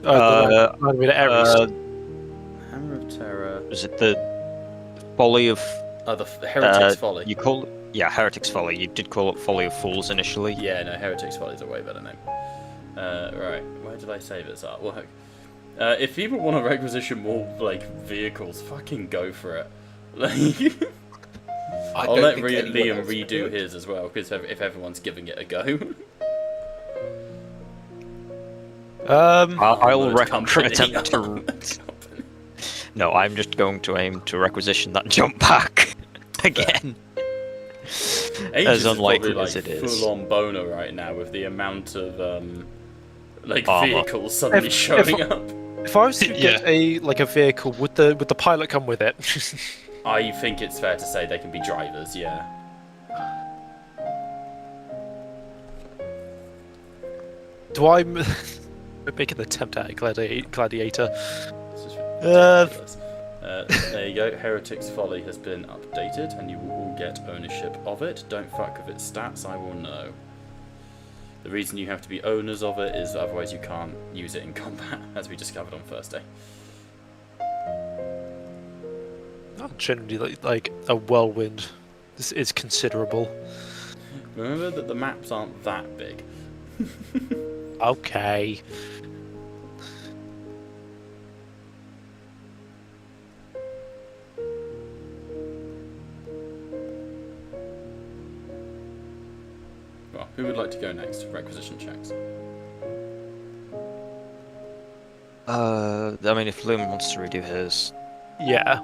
Ares. Hammer of Terror. Was it the Folly of... The Heretic's Folly. You call it... Yeah, Heretic's Folly. You did call it Folly of Fools initially. Yeah, no, Heretic's Folly is a way better name. Right, where did I save its artwork? If people want to requisition more, like, vehicles, fucking go for it. Like... I'll let Liam redo his as well, because if everyone's giving it a go. I'll Company. attempt to... No, I'm just going to aim to requisition that jump pack again. Aegis As unlikely is probably, as like, it is. full-on boner right now with the amount of like Armor. vehicles suddenly showing up. If I was to get a vehicle, would the pilot come with it? I think it's fair to say they can be drivers, yeah. Do I make an attempt at a gladiator? This is ridiculous. There you go, Heretic's Folly has been updated, and you will all get ownership of it. Don't fuck with its stats, I will know. The reason you have to be owners of it is otherwise you can't use it in combat, as we discovered on first day. Not generally like a whirlwind. This is considerable. Remember that the maps aren't that big. Okay. Well, who would like to go next? Requisition checks. I mean, if Loom wants to redo his, Yeah.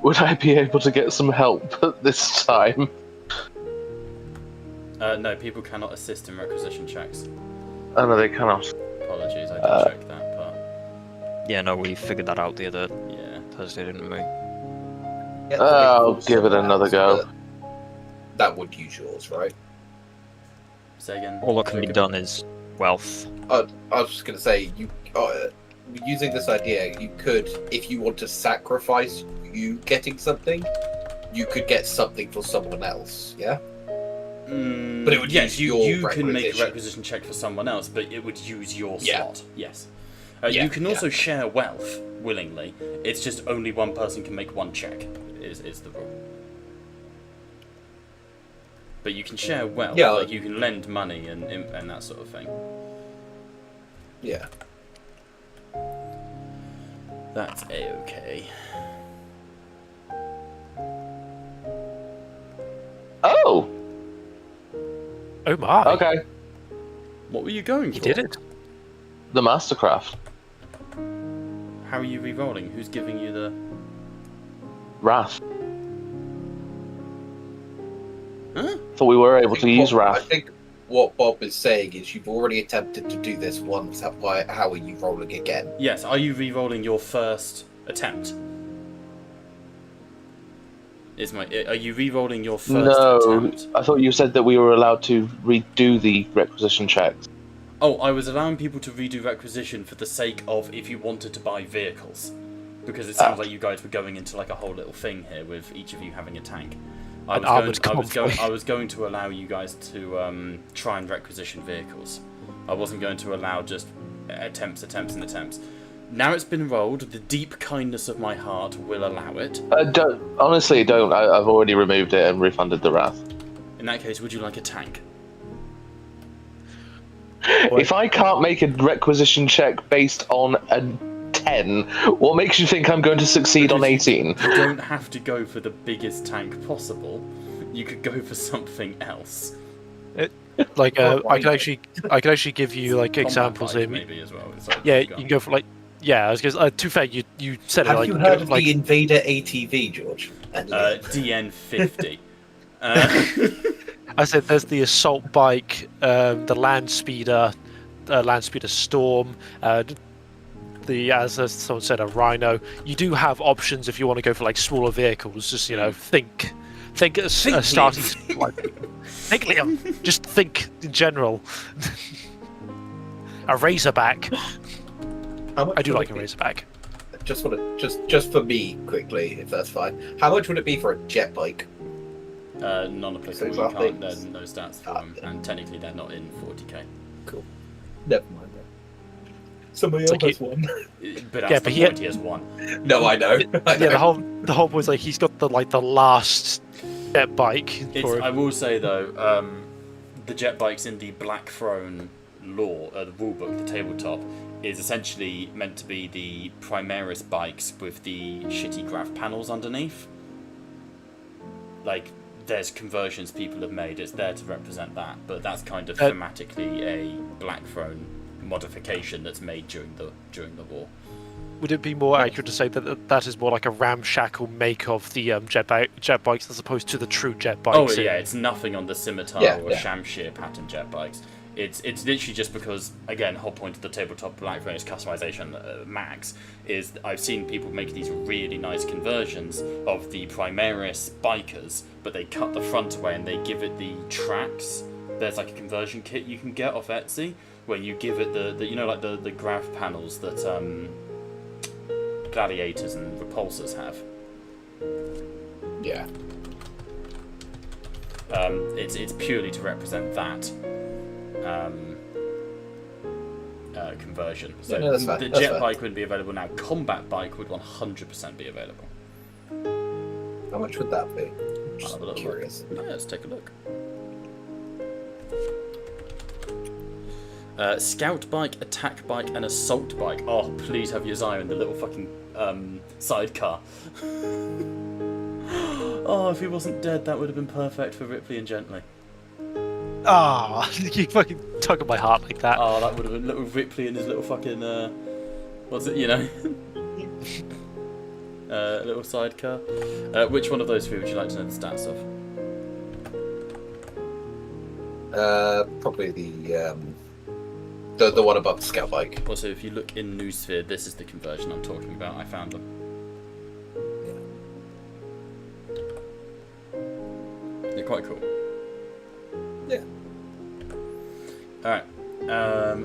Would I be able to get some help at this time? No, people cannot assist in requisition checks. Oh no, they cannot. Apologies, I did check that, but yeah, no, we figured that out the other yeah. Thursday, didn't we? I'll give it another go. That would use yours, right? Say again. All that can be done is wealth. I was just going to say, using this idea, you could, if you want to sacrifice you getting something, you could get something for someone else, yeah? But it would use your you can make a requisition. requisition check for someone else, but it would use your Yeah. slot. Yes. Yeah, You can also yeah. share wealth willingly. It's just only one person can make one check. Is the rule. But you can share wealth. Yeah, like you can lend money and that sort of thing. Yeah. That's a-okay. Oh, Oh my. okay. What were you going for? You did it. The Mastercraft. How are you re-rolling? Who's giving you the... Wrath. Huh? Thought we were able to use I Wrath. think what Bob is saying is you've already attempted to do this once. How are you rolling again? Yes, are you re-rolling your first attempt? Are you re-rolling your first No, attempt? I thought you said that we were allowed to redo the requisition checks. Oh, I was allowing people to redo requisition for the sake of if you wanted to buy vehicles. Because it sounds like you guys were going into like a whole little thing here with each of you having a tank. I was going to allow you guys to try and requisition vehicles. I wasn't going to allow just attempts. Now it's been rolled, the deep kindness of my heart will allow it. Honestly, don't. I've already removed it and refunded the Wrath. In that case, would you like a tank? If I can't make a requisition check based on a 10, what makes you think I'm going to succeed on 18? You don't have to go for the biggest tank possible. You could go for something else. Like I could actually give you like Combat examples bike in. maybe as well. It's like Yeah, you've you got- can go for like. Yeah, I was gonna. To be fair, you said it Have like. you heard of like the Invader ATV, George? DN50. I said there's the assault bike, the land speeder storm, as someone said, a rhino. You do have options if you want to go for like smaller vehicles. Just think starting like think, Liam. Just think in general. A Razorback. I do like a Razorback. Just for me quickly, if that's fine. How much would it be for a jet bike? Non-applicable. So You it's can't. nothing. There's no stats for them, and technically they're not in 40k. Cool. Never mind that. Somebody else like has one. But that's Yeah, the but he- point. He has one. No, I know. I know. Yeah, the whole point is like he's got the last jet bike. For I will say though, the jet bikes in the Blackthrone lore, the rulebook, the tabletop, is essentially meant to be the Primaris bikes with the shitty graph panels underneath. Like, there's conversions people have made. It's there to represent that, but that's kind of thematically a Blackthrone modification that's made during the war. Would it be more accurate to say that is more like a ramshackle make of the jet bikes as opposed to the true jet bikes? Oh yeah, it's nothing on the scimitar or Shamshir pattern jet bikes. It's literally just because, again, the whole point of the tabletop Blackthrone is customization max, is I've seen people make these really nice conversions of the Primaris bikers, but they cut the front away and they give it the tracks. There's like a conversion kit you can get off Etsy, where you give it the graph panels that gladiators and repulsors have. Yeah. It's purely to represent that conversion. So Yeah, no, that's fine. the That's jet fine. bike wouldn't be available now. Combat bike would 100% be available. How much would that be? I'll Just have a little curious. look. Yeah, let's take a look. Scout bike, attack bike, and assault bike. Oh, please have Uzziah in the little fucking sidecar. Oh, if he wasn't dead, that would have been perfect for Ripley and Gently. Ah, you fucking tug at my heart like that. Oh, that would have been little Ripley in his little fucking what's it? You know, little sidecar. Which one of those three would you like to know the stats of? Probably the one above the scout bike. Also, if you look in Newsphere, this is the conversion I'm talking about. I found them. They're quite cool. Yeah. Alright.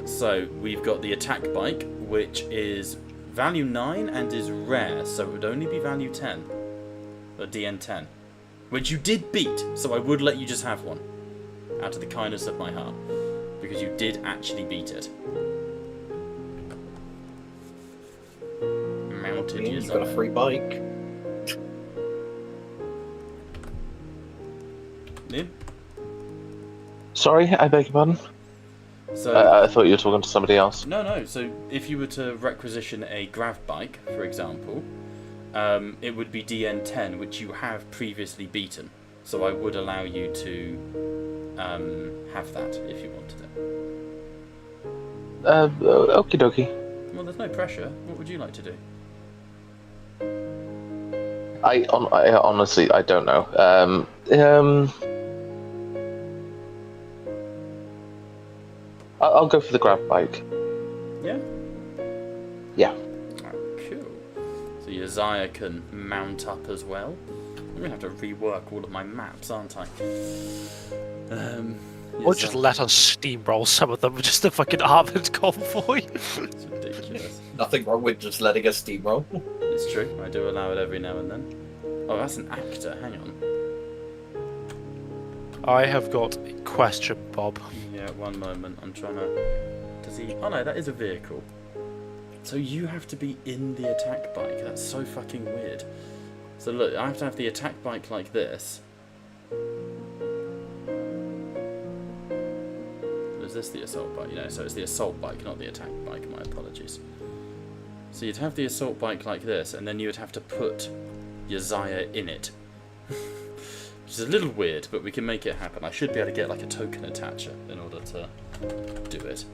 So we've got the attack bike, which is value 9 and is rare, so it would only be value 10. Or DN 10. Which you did beat, so I would let you just have one. Out of the kindness of my heart. Because you did actually beat it. Mounted You've got a free bike. Yeah. Sorry, I beg your pardon. So I thought you were talking to somebody else. no. So if you were to requisition a grav bike, for example, it would be DN 10, which you have previously beaten. So I would allow you to have that if you wanted it. Okie dokie. Well, there's no pressure. What would you like to do? I honestly, I don't know. I'll go for the grab bike. Yeah? Yeah. Alright, cool. So Uzziah can mount up as well. I'm going to have to rework all of my maps, aren't I? Or just let us steamroll some of them with just a fucking armoured convoy. It's ridiculous. Nothing wrong with just letting us steamroll. It's true. I do allow it every now and then. Oh, that's an actor. Hang on. I have got a question, Bob. Yeah, one moment. I'm trying to... Does he... Oh no, that is a vehicle. So you have to be in the attack bike. That's so fucking weird. So look, I have to have the attack bike like this. Is this the assault bike? No, so it's the assault bike, not the attack bike. My apologies. So you'd have the assault bike like this, and then you would have to put Uzziah in it. Which is a little weird, but we can make it happen. I should be able to get like a token attacher in order to do it.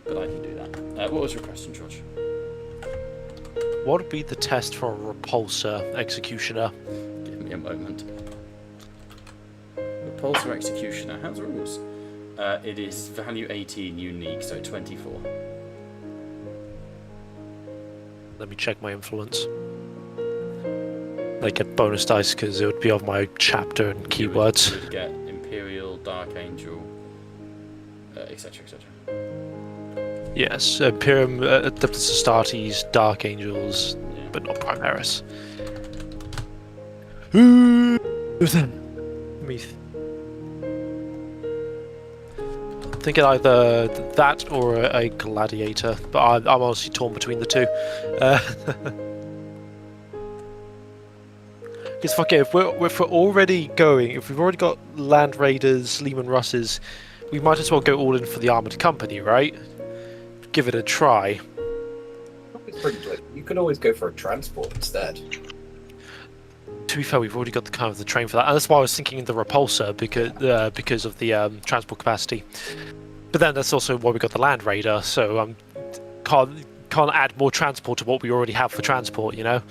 But I can do that. What was your question, George? What would be the test for a repulsor executioner? Give me a moment. Repulsor executioner has rules. It is value 18 unique, so 24. Let me check my influence. I get bonus dice because it would be of my chapter and keywords. You would get Imperial, Dark Angel, etc, etc. Yes, Imperium, Adeptus Astartes, Dark Angels, Yeah. but not Primaris. I'm thinking either that or a Gladiator, but I'm honestly torn between the two. Because fuck it, if we're already going, if we've already got Land Raiders, Lehman Russes, we might as well go all in for the Armoured Company, right? Give it a try. It's pretty good. You could always go for a transport instead. To be fair, we've already got the train for that, and that's why I was thinking the Repulsor because of the transport capacity. But then that's also why we got the Land Raider, so can't add more transport to what we already have for transport, you know.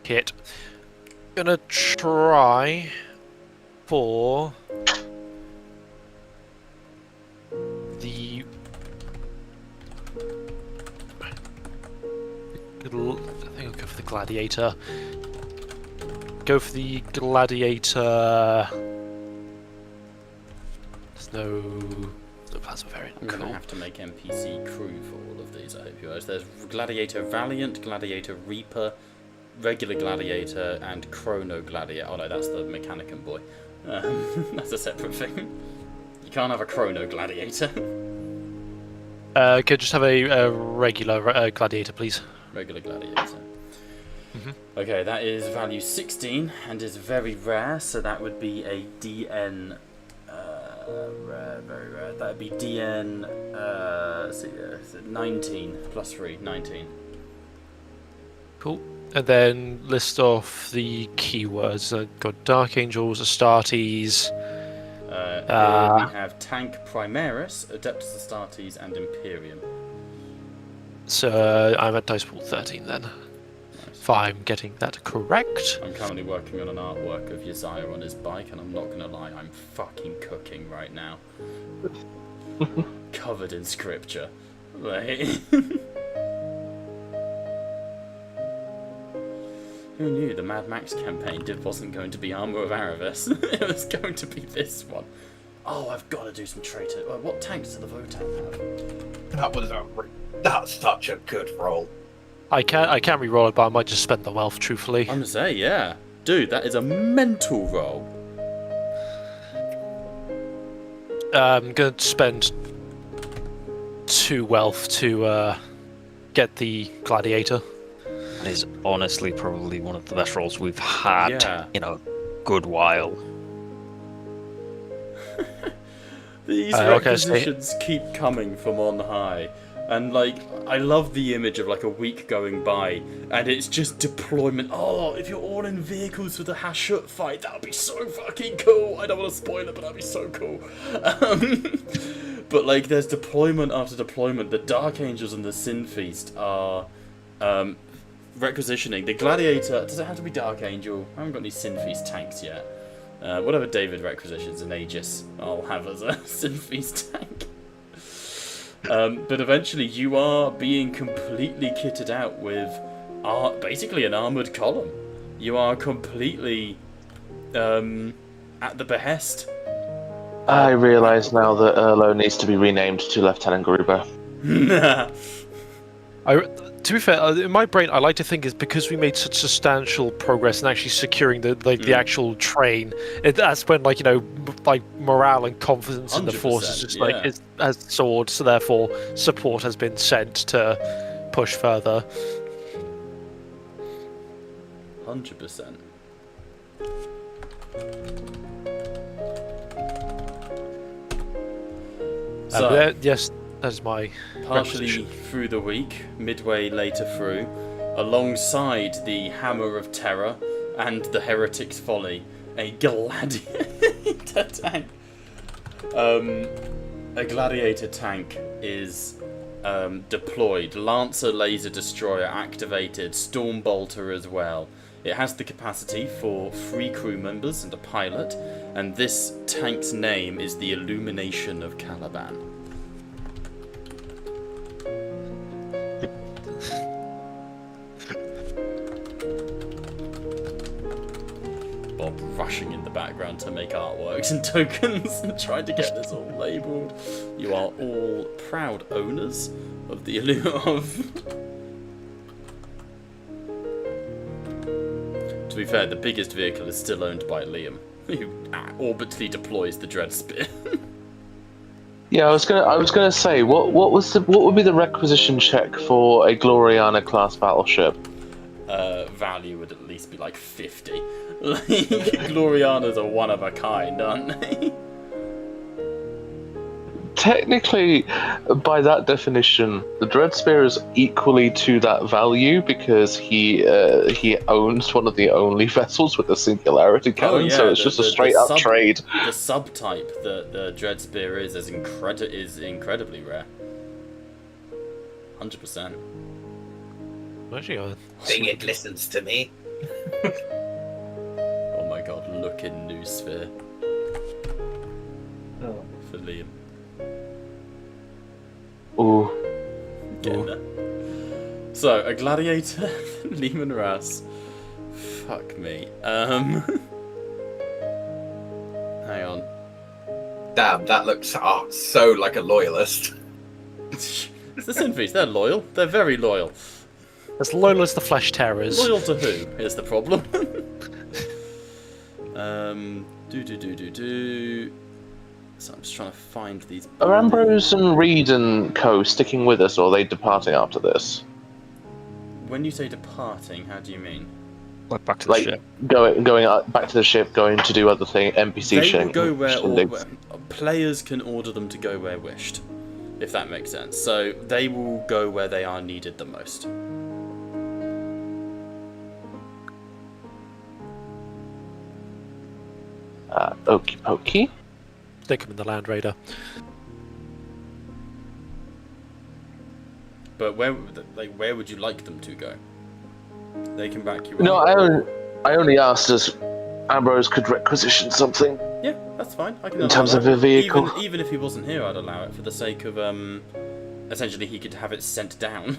Kit. Gonna try for the I think I'll go for the Gladiator. Go for the Gladiator. There's no plasma variant. I'm gonna have to make NPC crew for all of these, I hope you guys. There's Gladiator Valiant, Gladiator Reaper, Regular Gladiator, and Chrono Gladiator. Oh no, that's the Mechanicum boy. That's a separate thing. You can't have a chrono gladiator. Could I just have a regular gladiator, please? Regular gladiator. Mhm. Okay, that is value 16 and is very rare, so that would be a DN. Rare, very rare. That would be DN. 19 plus 3, 19. Cool. And then list off the keywords. Got Dark Angels, Astartes. Here we have Tank Primaris, Adeptus Astartes, and Imperium. So I'm at dice pool 13 then. Nice. If I'm getting that correct. I'm currently working on an artwork of Uzziah on his bike, and I'm not gonna lie, I'm fucking cooking right now. Covered in scripture. Like... Who knew the Mad Max campaign wasn't going to be Armour of Aravis? It was going to be this one. Oh, I've got to do some traitor. What tanks do the Votan have? That's such a good roll. I can re-roll it, but I might just spend the wealth, truthfully. I'm gonna say, yeah. Dude, that is a mental roll. I'm going to spend 2 wealth to get the gladiator. That is honestly probably one of the best rolls we've had in a good while. These Okay, requisitions keep coming from on high. And, like, I love the image of, like, a week going by, and it's just deployment. Oh, if you're all in vehicles for the Hashut fight, that would be so fucking cool. I don't want to spoil it, but that'd be so cool. But, like, there's deployment after deployment. The Dark Angels and the Sin Feast are requisitioning. The Gladiator, does it have to be Dark Angel? I haven't got any Sin Feast tanks yet. Whatever David requisitions an Aegis, I'll have as a Sin Feast tank. But eventually you are being completely kitted out with basically an armoured column. You are completely at the behest. I realise now that Erlo needs to be renamed to Lieutenant Gruber. To be fair, in my brain, I like to think is because we made such substantial progress in actually securing the actual train. That's when, like, you know, like morale and confidence in the force is just like it has soared. So therefore, support has been sent to push further. 100%. So, yes, that is my partially through the week, midway later through, alongside the Hammer of Terror and the Heretic's Folly, a gladiator tank. A gladiator tank is deployed. Lancer Laser Destroyer activated. Stormbolter as well. It has the capacity for 3 crew members and a pilot, and this tank's name is the Illumination of Caliban. Bob rushing in the background to make artworks and tokens and trying to get this all labelled. You are all proud owners of the To be fair, the biggest vehicle is still owned by Liam, who orbitally deploys the Dread Spear. Yeah, I was gonna say, what would be the requisition check for a Gloriana class battleship? Value would at least be like 50. Like, Glorianas are one of a kind, aren't they? Technically, by that definition, the Dread Spear is equally to that value because he owns one of the only vessels with a singularity cannon, so it's just a straight up trade. The subtype that the Dread Spear is incredibly rare. 100%. Think it listens to me. Oh my god, look in New Sphere. Oh. For Liam. Ooh. Getting there. So, a gladiator, Lehman Russ. Fuck me. Hang on. Damn, that looks so like a loyalist. It's the Sin Feast, they're loyal. They're very loyal. As loyal as the Flesh Terrors. Loyal to who is the problem? So I'm just trying to find these. Are Ambrose and Reed and Co. sticking with us, or are they departing after this? When you say departing, how do you mean? Like back to the ship. Going back to the ship, going to do other NPC They shit. will go where players can order them to go where wished, if that makes sense. So they will go where they are needed the most. Okie pokey. Stick them in the Land Raider. But where would you like them to go? They can back you up. No, I only asked as Ambrose could requisition something. Yeah, that's fine. I can In allow terms of that. a vehicle. Even if he wasn't here, I'd allow it for the sake of essentially he could have it sent down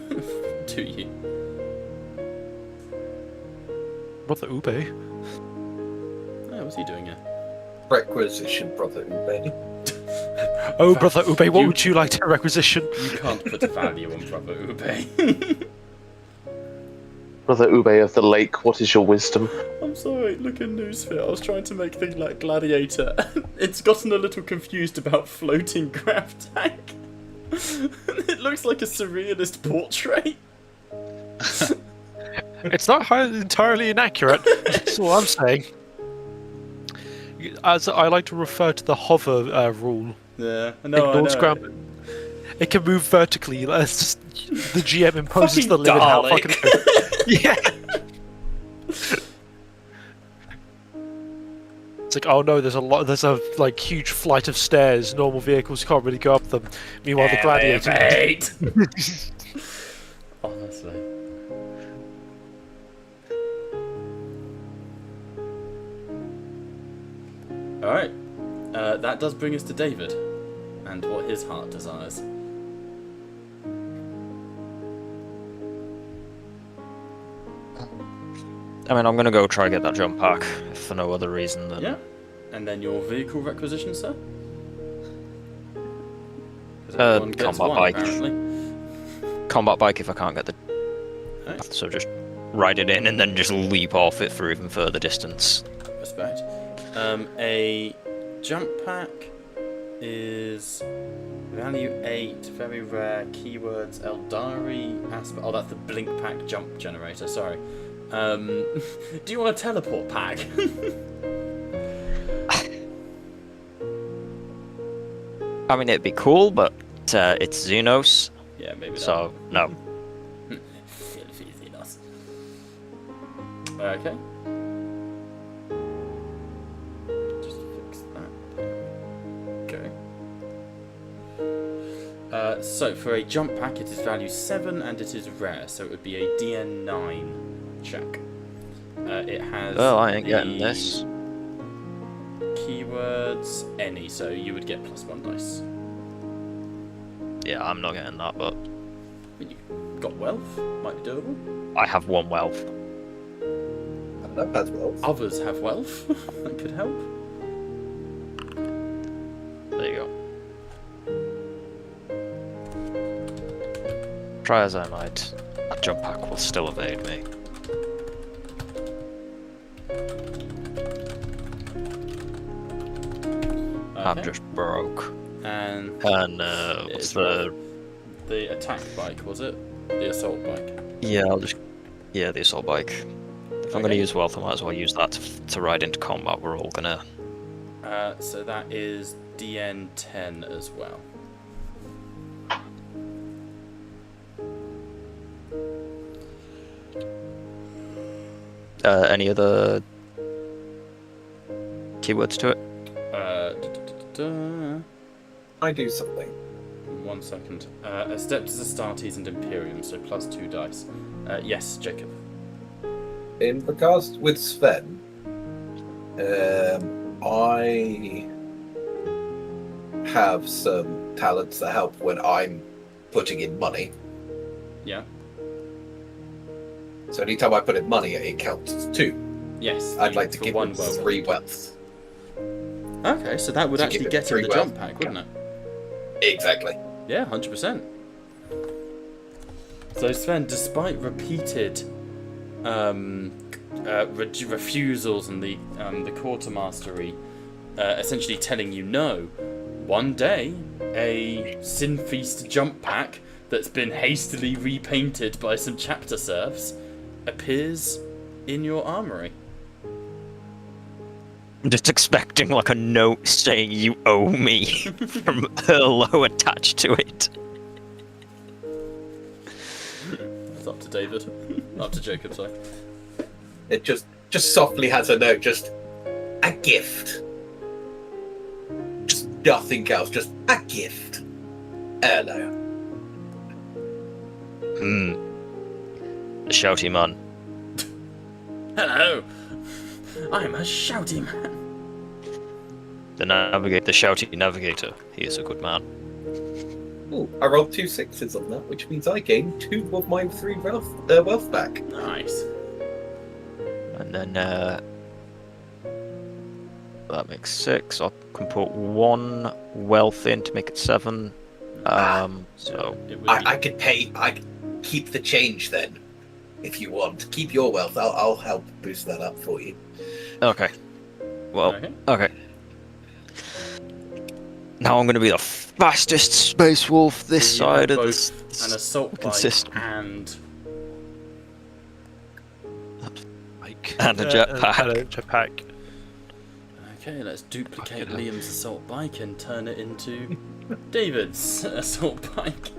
to you. Brother Ube. Oh, what's he doing here? Requisition, Brother Ube. Oh, Brother Ube, what would you like to requisition? You can't put a value on Brother Ube. Brother Ube of the Lake, what is your wisdom? I'm sorry, look at Newsfit. I was trying to make things like Gladiator. It's gotten a little confused about floating grav tank. It looks like a surrealist portrait. It's not entirely inaccurate. That's all I'm saying. As I like to refer to the hover rule. Yeah, no, I know. Scramble. It can move vertically. It's just the GM imposes the limit how fucking. Yeah. It's like, oh no, there's a like huge flight of stairs. Normal vehicles can't really go up them. Meanwhile, the Gladiator. Honestly. Alright, that does bring us to David, and what his heart desires. I mean, I'm gonna go try and get that jump pack, if for no other reason than... Yeah, and then your vehicle requisition, sir? Combat bike. Apparently. Combat bike if I can't get the... Right. So just ride it in and then just leap off it for even further distance. Respect. A jump pack is value 8, very rare, keywords, Eldari, aspect. Oh, that's the blink pack jump generator, sorry. Do you want a teleport pack? I mean, it'd be cool, but it's Xenos. Yeah, maybe so, no. Filthy Xenos. Okay. Just fix that. Okay. So, for a jump pack, it is value 7 and it is rare, so it would be a DN9 check. It has. Oh, I ain't getting this. Keywords, any, so you would get +1 dice. Yeah, I'm not getting that, but... You got wealth, might be doable. I have 1 wealth. I don't know if that's wealth. Others have wealth, that could help. There you go. Try as I might, a jump pack will still evade me. I'm just broke. And what's the attack bike, was it? The assault bike. Yeah, the assault bike. If I'm gonna use wealth, I might as well use that to ride into combat. We're all gonna. So that is DN10 as well. Any other keywords to it? I do something. 1 second. Adeptus Astartes and Imperium, so +2 dice. Yes, Jacob. In regards with Sven, I have some talents that help when I'm putting in money. Yeah. So anytime I put in money, it counts as 2. Yes. I'd like to for give one him wealth. 3 wealth. Okay, so that would To actually give it get him 3 the wealth. jump pack, wouldn't it? Exactly. Yeah, 100%. So Sven, despite repeated refusals and the quartermastery essentially telling you no, one day, a Sinfeast jump pack that's been hastily repainted by some chapter serfs appears in your armory. I'm just expecting like a note saying you owe me from Erlo attached to it. It's up to David. Up to Jacob, sorry. It just softly has a note, just a gift. Just nothing else, just a gift. Hello. The shouty man. Hello! I'm a shouty man. The shouty navigator. He is a good man. Ooh, I rolled 2 6s on that, which means I gained 2 of my 3 wealth back. Nice. And then that makes 6. I can put 1 wealth in to make it 7. So I could pay. I could keep the change then, if you want. Keep your wealth. I'll help boost that up for you. okay. Well, okay. Now I'm going to be the fastest space wolf this So you side have of both this. an assault bike system. and And a jetpack. And a jetpack. okay, let's duplicate Liam's assault bike and turn it into David's assault bike.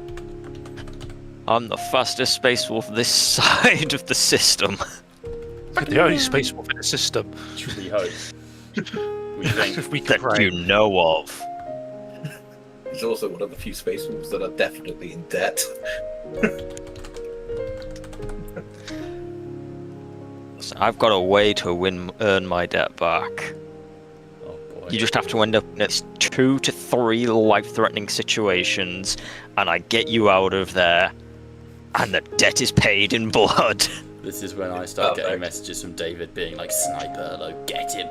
I'm the fastest space wolf this side of the system. The only space wolf in the system. We hope. We think. If we That could you know of. He's also one of the few space wolves that are definitely in debt. So I've got a way to earn my debt back. Oh boy. You just have to end up in 2 to 3 life-threatening situations, and I get you out of there, and the debt is paid in blood. This is when I start getting messages from David being like, "Sniper, like, get him."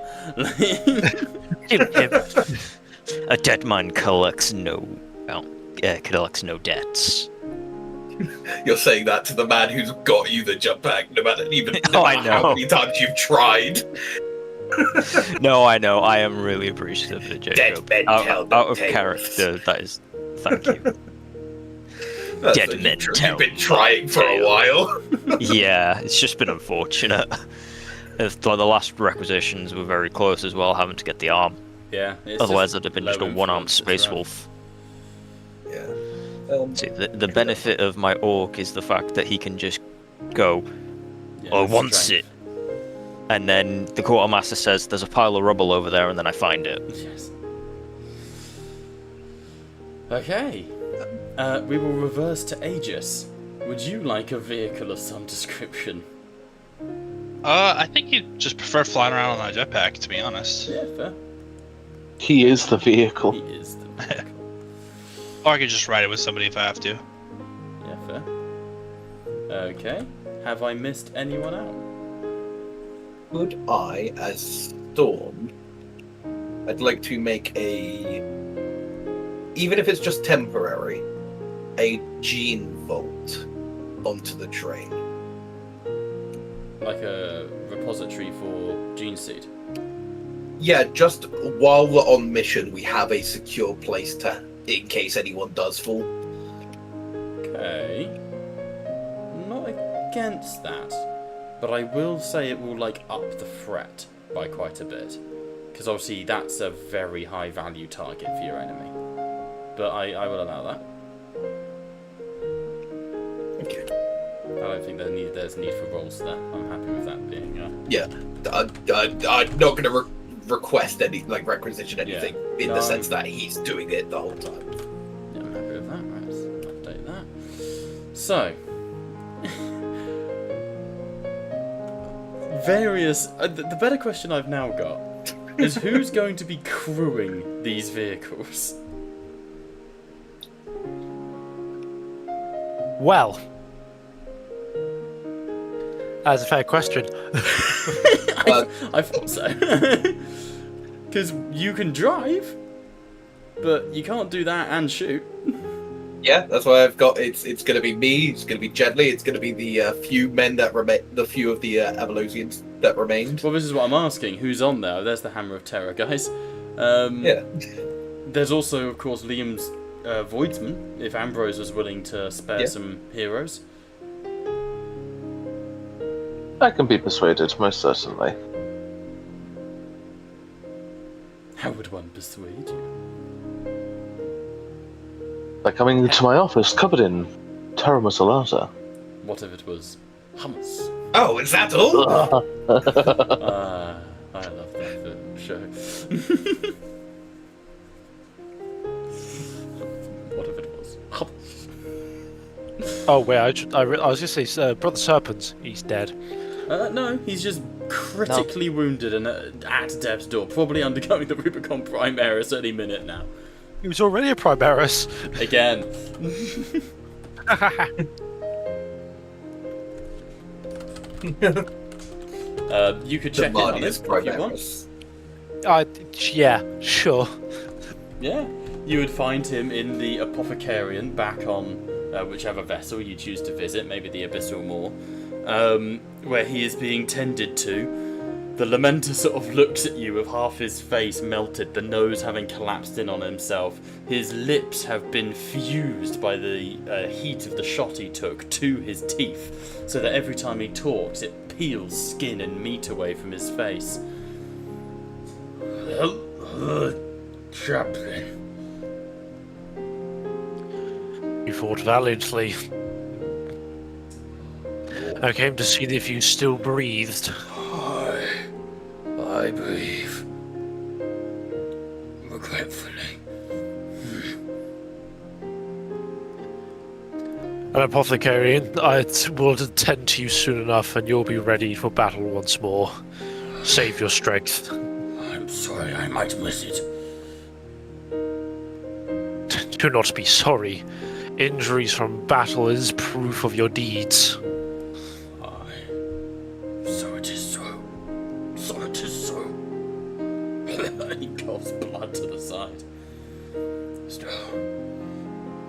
A dead man collects no debts. You're saying that to the man who's got you the jump pack, no matter I how know. many times you've tried. No, I know. I am really appreciative of Jacob. Dead men tell Out of tales. character, that is. Thank you. That's Dead what men tell You've been trying for a while. Yeah, it's just been unfortunate. The last requisitions were very close as well, having to get the arm. Yeah. It's Otherwise, just it'd have been just a low one-armed influence, space it's wolf. Yeah. See, the benefit of my orc is the fact that he can just go, right. I Yeah, want strength. it. And then the quartermaster says, there's a pile of rubble over there, and then I find it. Yes. Okay. We will reverse to Aegis. Would you like a vehicle of some description? I think you just prefer flying around on a jetpack, to be honest. Yeah, fair. He is the He vehicle. is the vehicle. Or I could just ride it with somebody if I have to. Yeah, fair. Okay. Have I missed anyone out? Could I, as Storm, I'd like to make a, even if it's just temporary, a gene vault onto the train. Like a repository for gene seed? Yeah, just while we're on mission, we have a secure place to, in case anyone does fall. Okay. Not against that. But I will say it will, like, up the threat by quite a bit. Because obviously that's a very high value target for your enemy. But I will allow that. Okay. I don't think there's need for rolls there. I'm happy with that being... Yeah, I'm not going to request any, like, requisition anything in the sense that he's doing it the whole time. Yeah, I'm happy with that. Right, let's update that. So... various... the better question I've now got is who's going to be crewing these vehicles? Well, that's a fair question. I thought so. Because you can drive, but you can't do that and shoot. Yeah, that's why I've got it's going to be me. It's going to be Jedley. It's going to be the few men that remain, the few of the Avalosians that remained. Well, this is what I'm asking. Who's on there? There's the Hammer of Terror, guys. Yeah. There's also, of course, Liam's Voidsman, if Ambrose was willing to spare some heroes. I can be persuaded, most certainly. How would one persuade you? By coming into my office covered in terra salata. What if it was hummus? Oh, is that all? I love that for sure. What if it was hummus? Oh wait, I was just say, Brother Serpent, he's dead. No, he's just critically wounded and at death's door, probably undergoing the Rubicon Primaris any minute now. He was already a Primaris. Again. You could check in on it if you want. Yeah, sure. Yeah, you would find him in the Apothecarian back on whichever vessel you choose to visit, maybe the Abyssal Moor, where he is being tended to. The Lamenter sort of looks at you with half his face melted, the nose having collapsed in on himself. His lips have been fused by the heat of the shot he took to his teeth, so that every time he talks it peels skin and meat away from his face. Chaplain. You fought valiantly. I came to see if you still breathed. I breathe. Regretfully. An Apothecarian, I will attend to you soon enough and you'll be ready for battle once more. Save your strength. I'm sorry, I might miss it. Do not be sorry. Injuries from battle is proof of your deeds. So it is so. So it is so. He coughs blood to the side. Still,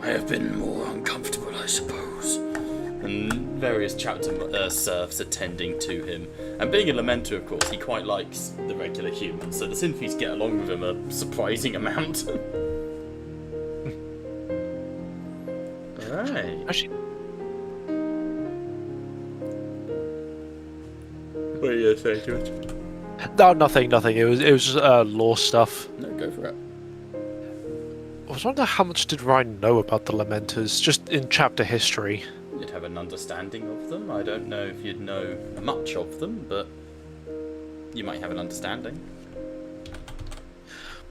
I have been more uncomfortable, I suppose. And various chapter serfs attending to him. And being a Lamenter, of course, he quite likes the regular humans, so the Synthese get along with him a surprising amount. Alright. Actually, What are you going to say, George? no, nothing. It was just law stuff. No, go for it. I was wondering how much did Ryan know about the Lamenters, just in chapter history. You'd have an understanding of them. I don't know if you'd know much of them, but you might have an understanding.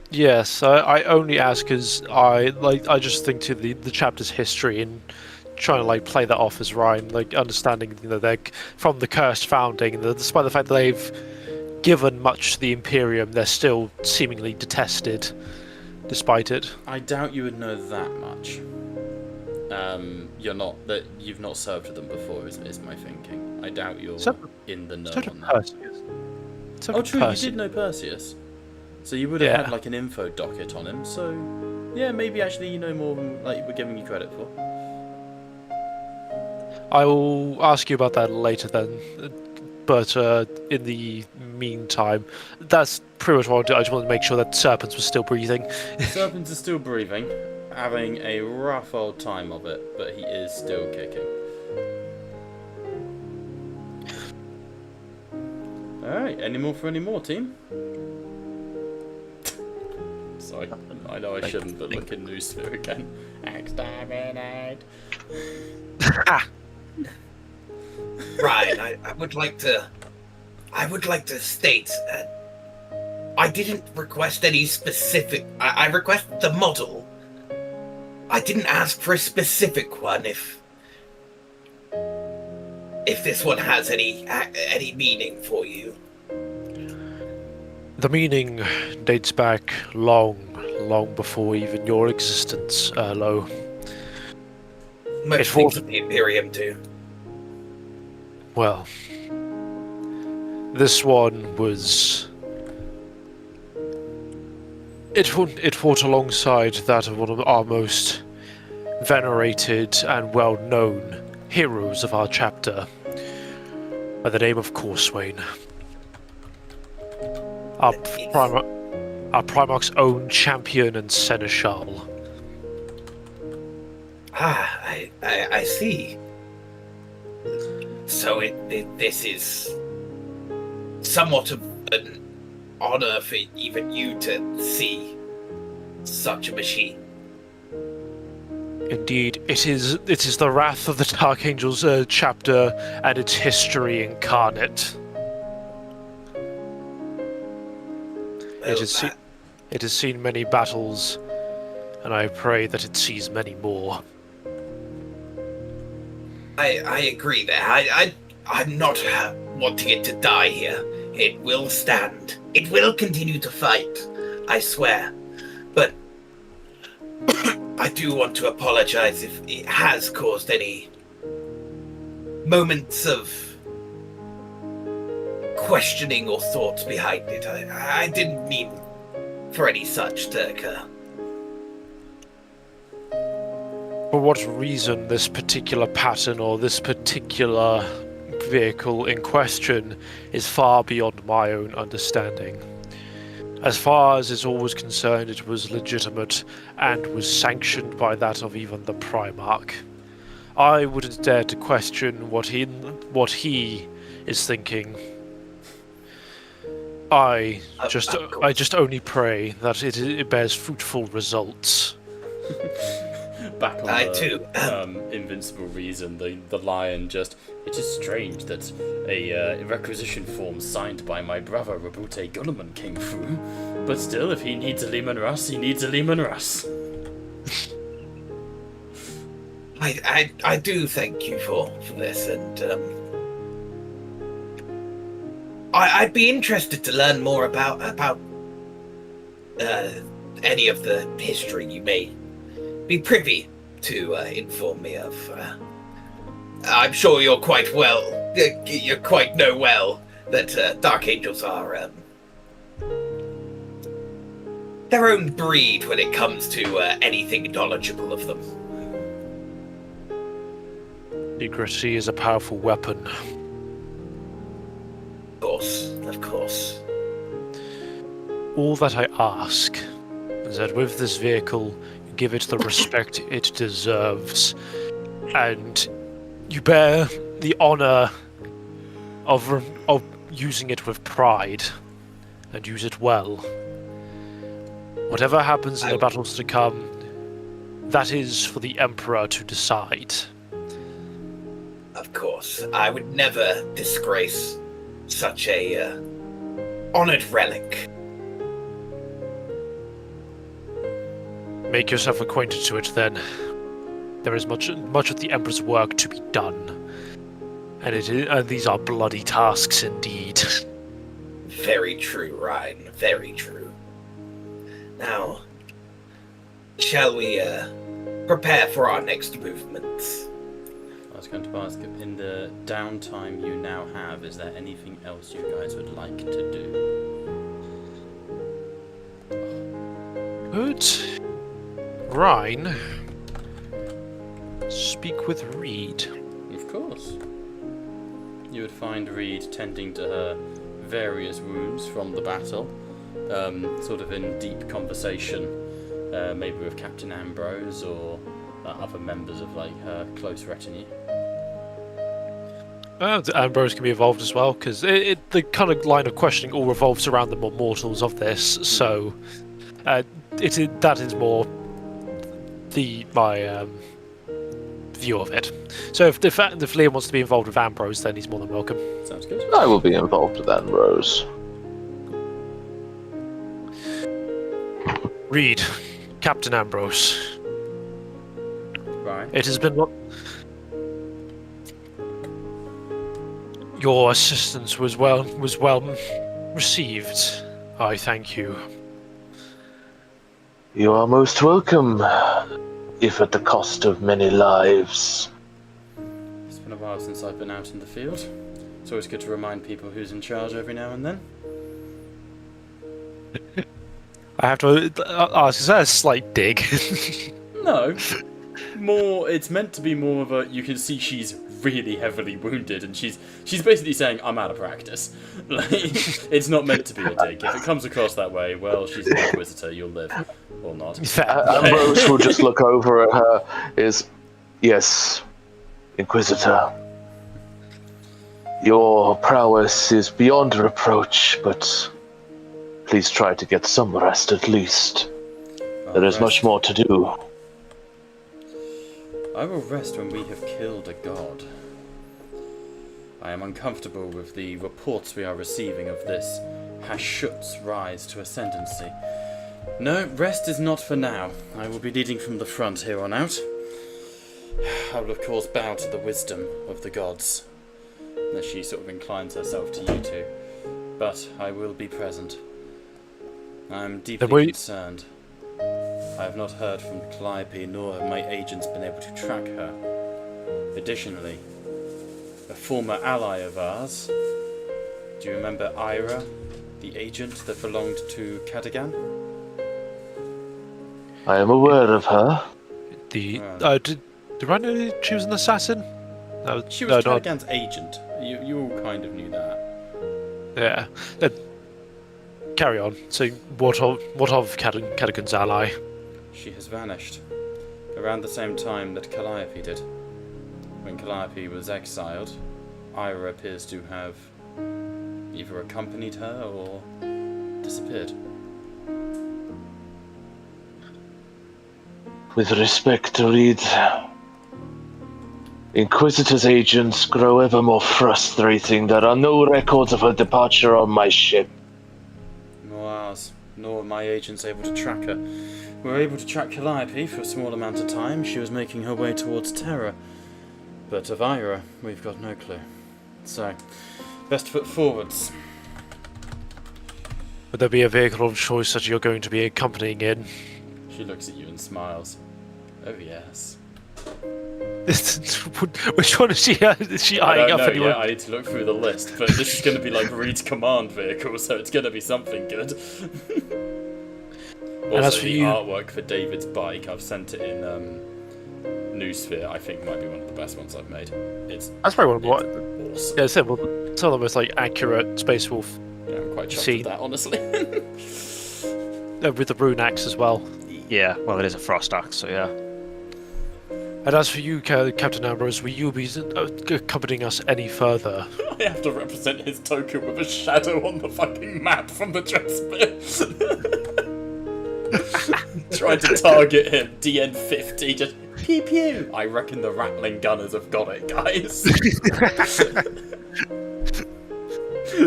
Yes, I only ask because I just think to the chapter's history and trying to play that off as Ryan, understanding they're from the cursed founding, and despite the fact that they've given much to the Imperium, they're still seemingly detested, despite it. I doubt you would know that much. You've not served with them before, is my thinking. I doubt you're in the know on that. Oh, true, you did know Perseus. So you would have had an info docket on him, so yeah, maybe actually you know more than we're giving you credit for. I will ask you about that later then, but in the meantime, that's pretty much what I'll do. I just want to make sure that Serpents was still breathing. Serpents is still breathing, having a rough old time of it, but he is still kicking. Alright, any more, team? Sorry, I know I shouldn't, but look at Noosphere again. Exterminate! Ryan, I would like to state that I didn't request any specific. I requested the model. I didn't ask for a specific one. If this one has any meaning for you. The meaning dates back long before even your existence, Erlo. Most things of the Imperium do. Well, this one was... It fought alongside that of one of our most venerated and well-known heroes of our chapter, by the name of Corswain. Our our Primarch's own champion and seneschal. I see. So this is somewhat of an honor for even you to see such a machine. Indeed, it is the wrath of the Dark Angels chapter and its history incarnate. It has seen many battles, and I pray that it sees many more. I agree there. I'm not wanting it to die here. It will stand. It will continue to fight. I swear. But I do want to apologize if it has caused any moments of questioning or thoughts behind it. I didn't mean for any such to occur. For what reason this particular pattern or this particular vehicle in question is far beyond my own understanding. As far as it's always concerned, it was legitimate and was sanctioned by that of even the Primarch. I wouldn't dare to question what he is thinking. I just only pray that it bears fruitful results. Back on too. Invincible Reason, the lion just... It is strange that a requisition form signed by my brother Rabute Gulliman came through, but still, if he needs a Leman Russ, he needs a Leman Russ. I do thank you for this, and I'd be interested to learn more about any of the history you may be privy to inform me of. I'm sure you're quite know well that Dark Angels are their own breed when it comes to anything knowledgeable of them. Secrecy is a powerful weapon. Of course. All that I ask is that with this vehicle, you give it the respect it deserves, and you bear the honor of using it with pride, and use it well. Whatever happens in the battles to come, that is for the Emperor to decide. Of course, I would never disgrace such a honored relic. Make yourself acquainted to it, then. There is much of the Emperor's work to be done, and these are bloody tasks indeed. Very true, Ryan. Very true. Now, shall we prepare for our next movements? I was going to ask, in the downtime you now have, is there anything else you guys would like to do? Good. Rhine, speak with Reed. Of course. You would find Reed tending to her various wounds from the battle, sort of in deep conversation, maybe with Captain Ambrose or other members of her close retinue. Ambrose can be involved as well, because the kind of line of questioning all revolves around the mortals of this, so that is more my view of it. So if Liam wants to be involved with Ambrose, then he's more than welcome. Sounds good. I will be involved with Ambrose. Reed, Captain Ambrose. Right. It has been your assistance was well received. I thank you. You are most welcome, if at the cost of many lives. It's been a while since I've been out in the field. It's always good to remind people who's in charge every now and then. I have to ask, is that a slight dig? No. It's meant to be more of a, you can see she's really heavily wounded, and she's basically saying, I'm out of practice. Like, it's not meant to be a dig. If it comes across that way, well, she's an Inquisitor, you'll live. Or not. Ambrose will just look over at her. Yes, Inquisitor. Your prowess is beyond reproach, but please try to get some rest at least. There is much more to do. I will rest when we have killed a god. I am uncomfortable with the reports we are receiving of this Hashut's rise to ascendancy. No, rest is not for now. I will be leading from the front here on out. I will of course bow to the wisdom of the gods. As she sort of inclines herself to you two. But I will be present. I am deeply concerned. I have not heard from Calliope, nor have my agents been able to track her. Additionally, a former ally of ours, do you remember Ira, the agent that belonged to Cadagan? I am aware of her. Did I know she was an assassin? No, she was Cadagan's agent. You all kind of knew that. Yeah. Carry on. So, what of Cadagan's ally? She has vanished. Around the same time that Calliope did. When Calliope was exiled, Ira appears to have either accompanied her or disappeared. With respect to Reed, Inquisitor's agents grow ever more frustrating. There are no records of her departure on my ship. Nor ours, nor were my agents able to track her. We were able to track Calliope for a small amount of time. She was making her way towards Terra. But of Ira, we've got no clue. So, best foot forwards. Would there be a vehicle of choice that you're going to be accompanying in? She looks at you and smiles. Oh yes. Which one is she eyeing up anyway? Yeah, I need to look through the list, but this is going to be like Reed's command vehicle, so it's going to be something good. Also, the artwork for David's bike, I've sent it in Newsphere. I think might be one of the best ones I've made. That's probably one of what. Awesome. Yeah, it's one of the most like accurate Space Wolf. Yeah, I'm quite chuffed with that, honestly. With the rune axe as well. Yeah, well, it is a frost axe, so yeah. And as for you, Captain Ambrose, will you be accompanying us any further? I have to represent his token with a shadow on the fucking map from the dress bit. Trying to target him, DN50, just pew pew. I reckon the rattling gunners have got it, guys.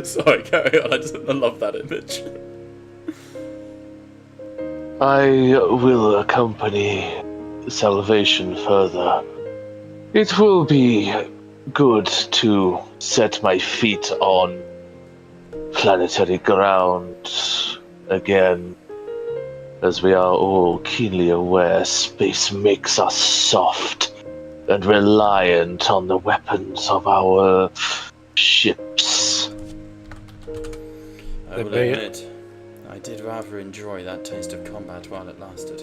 Sorry, carry on. I love that image. I will accompany Salvation further. It will be good to set my feet on planetary ground again. As we are all keenly aware, space makes us soft and reliant on the weapons of our ships. I will admit, I did rather enjoy that taste of combat while it lasted.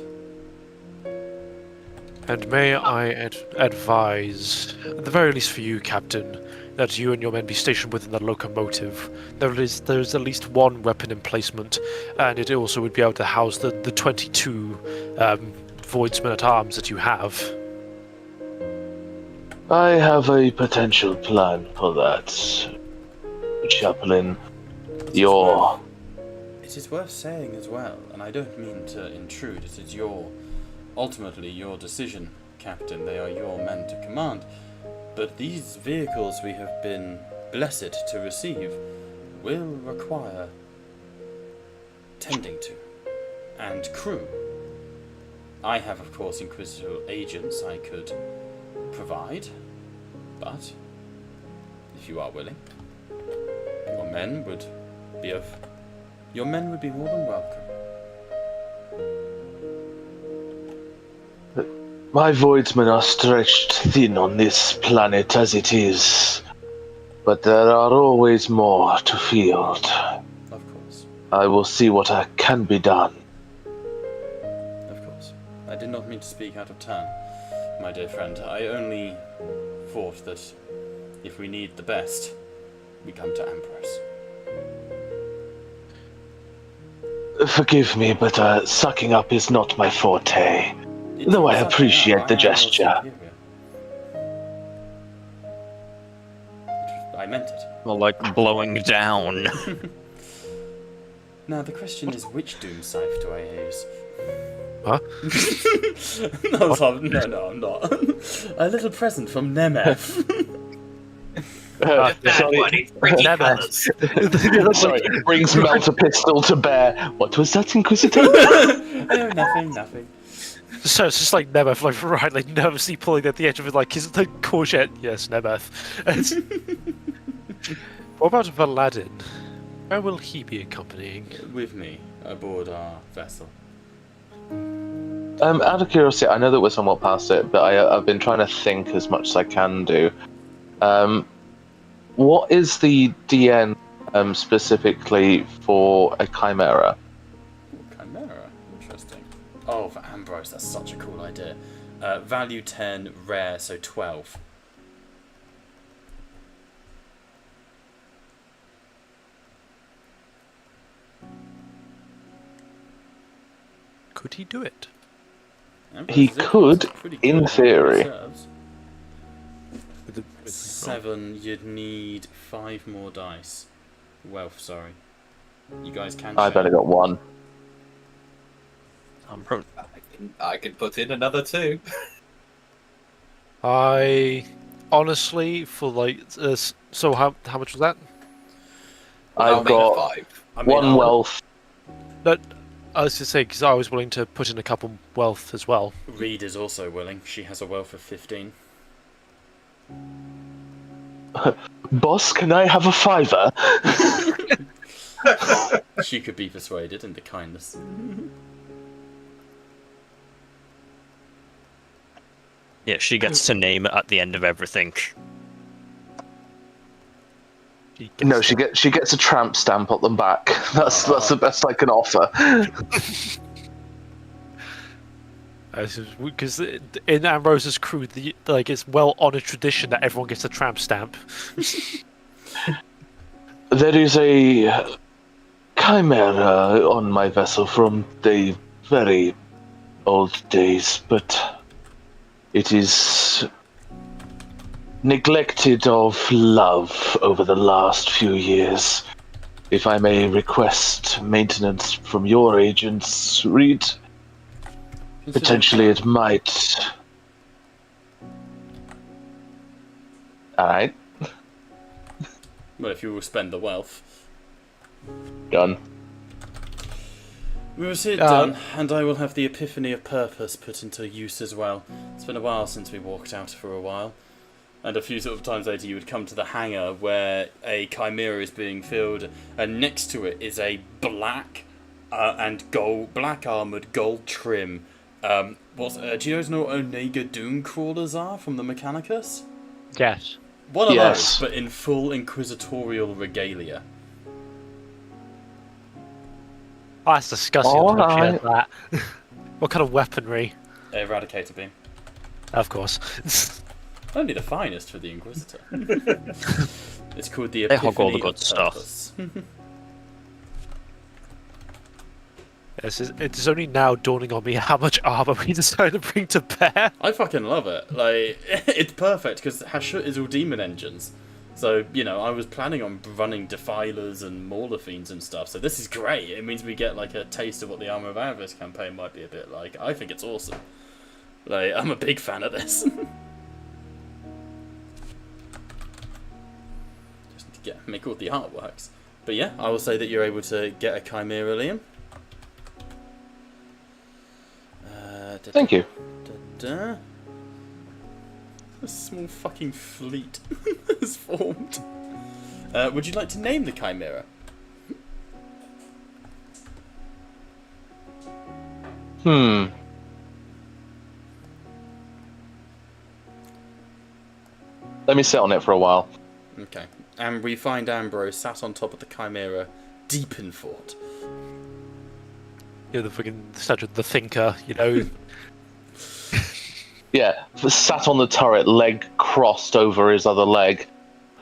And may I advise, at the very least for you, Captain, that you and your men be stationed within the locomotive. There's at least one weapon emplacement, and it also would be able to house the 22 Voidsmen at arms that you have. I have a potential plan for that. Chaplain, It is worth saying as well, and I don't mean to intrude, it is ultimately your decision, Captain. They are your men to command. But these vehicles we have been blessed to receive will require tending to, and crew. I have, of course, Inquisitorial agents I could provide, but if you are willing, your men would be more than welcome. My Voidsmen are stretched thin on this planet as it is, but there are always more to field. Of course. I will see what can be done. Of course. I did not mean to speak out of turn, my dear friend. I only thought that If we need the best, we come to Ambrose. Forgive me, but sucking up is not my forte. Though I appreciate the gesture. I meant it. Well, like blowing down. Now the question is, which doom scythe do I use? Huh? No, I'm not. A little present from Nemeth. Sorry, brings Melt a pistol to bear. What was that, Inquisitor? Oh, nothing. So it's just like Nemeth, like nervously pulling at the edge of it, like, is it the courgette? Yes, Nemeth. What about Valadin? Where will he be accompanying? With me, aboard our vessel. Out of curiosity, I know that we're somewhat past it, but I've been trying to think as much as I can do. What is the DN specifically for a Chimera? Chimera? Interesting. Oh, for Ambrose, that's such a cool idea. Value 10, rare, so 12. Could he do it? Ambrose He is could, pretty in good theory. reserves. 7, you'd need 5 more dice. Wealth, sorry. You guys can I've share. only got one. I can put in another 2. I honestly, for like, so how much was that? I'll I've make got 5. I mean, one wealth. No, I was to say because I was willing to put in a couple wealth as well. Reed is also willing. She has a wealth of 15. Boss, can I have a 5-er? She could be persuaded into kindness. Yeah, she gets to name it at the end of everything. No, she gets a tramp stamp on the back. That's the best I can offer. Because in Ambrose's crew, it's well-honored tradition that everyone gets a tramp stamp. There is a chimera on my vessel from the very old days, but it is neglected of love over the last few years. If I may request maintenance from your agents, Reed, potentially it might. Alright, Well, if you will spend the wealth. done. We will see it done, and I will have the epiphany of purpose put into use as well. It's been a while since we walked out for a while. And a few sort of times later you would come to the hangar where a chimera is being filled, and next to it is a black armoured gold trim. Do you guys know what Onega Doom crawlers are from the Mechanicus? Yes. One of Yes. those, but in full inquisitorial regalia. Oh, that's disgusting. All I'm not right. sure of that. What kind of weaponry? Eradicator beam. Of course. Only the finest for the Inquisitor. It's called the They Epiphany hog all the of good stuff. Purpose. It's only now dawning on me how much armor we decided to bring to bear. I fucking love it. Like, it's perfect because Hashut is all demon engines. So, I was planning on running Defilers and Mauler Fiends and stuff, so this is great. It means we get, like, a taste of what the Armour of Avarice campaign might be a bit like. I think it's awesome. Like, I'm a big fan of this. Just need to make all the artworks. But yeah, I will say that you're able to get a Chimera, Liam. Thank you. A small fucking fleet has formed. Would you like to name the Chimera? Let me sit on it for a while. Okay. And we find Ambrose sat on top of the Chimera, deep in thought. The fucking statue of the thinker, Yeah, sat on the turret, leg crossed over his other leg,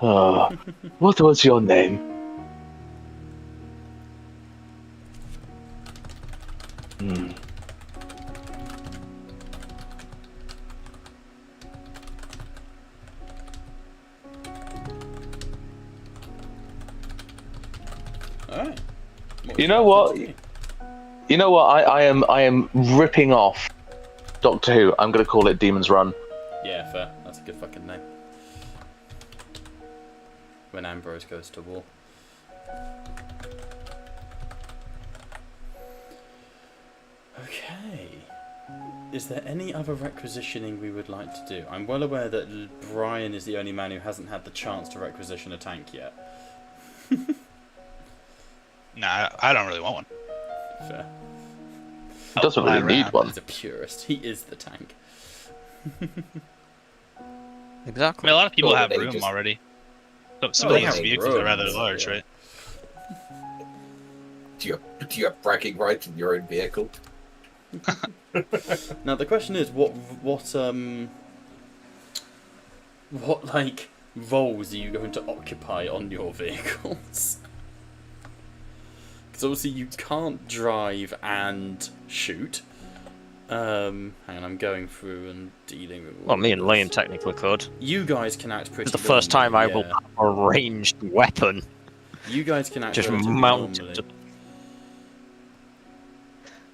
What was your name? Alright. You know what? You know what? I am ripping off Doctor Who. I'm gonna call it Demon's Run. Yeah, fair. That's a good fucking name. When Ambrose goes to war. Okay. Is there any other requisitioning we would like to do? I'm well aware that Brian is the only man who hasn't had the chance to requisition a tank yet. Nah, I don't really want one. Fair. He doesn't really need one. He's a purist. He is the tank. I Exactly. mean, a lot of people Sure, have they room just- already. Some of these have vehicles are rather roads, large, yeah. right? Do you have bragging rights in your own vehicle? Now the question is, what like roles are you going to occupy on your vehicles? Because obviously you can't drive and shoot. Hang on, I'm going through and dealing with. Well, me and Liam technically could. You guys can act pretty. It's the first time I normally, will have a ranged weapon. You guys can act Just relatively mounted. normally.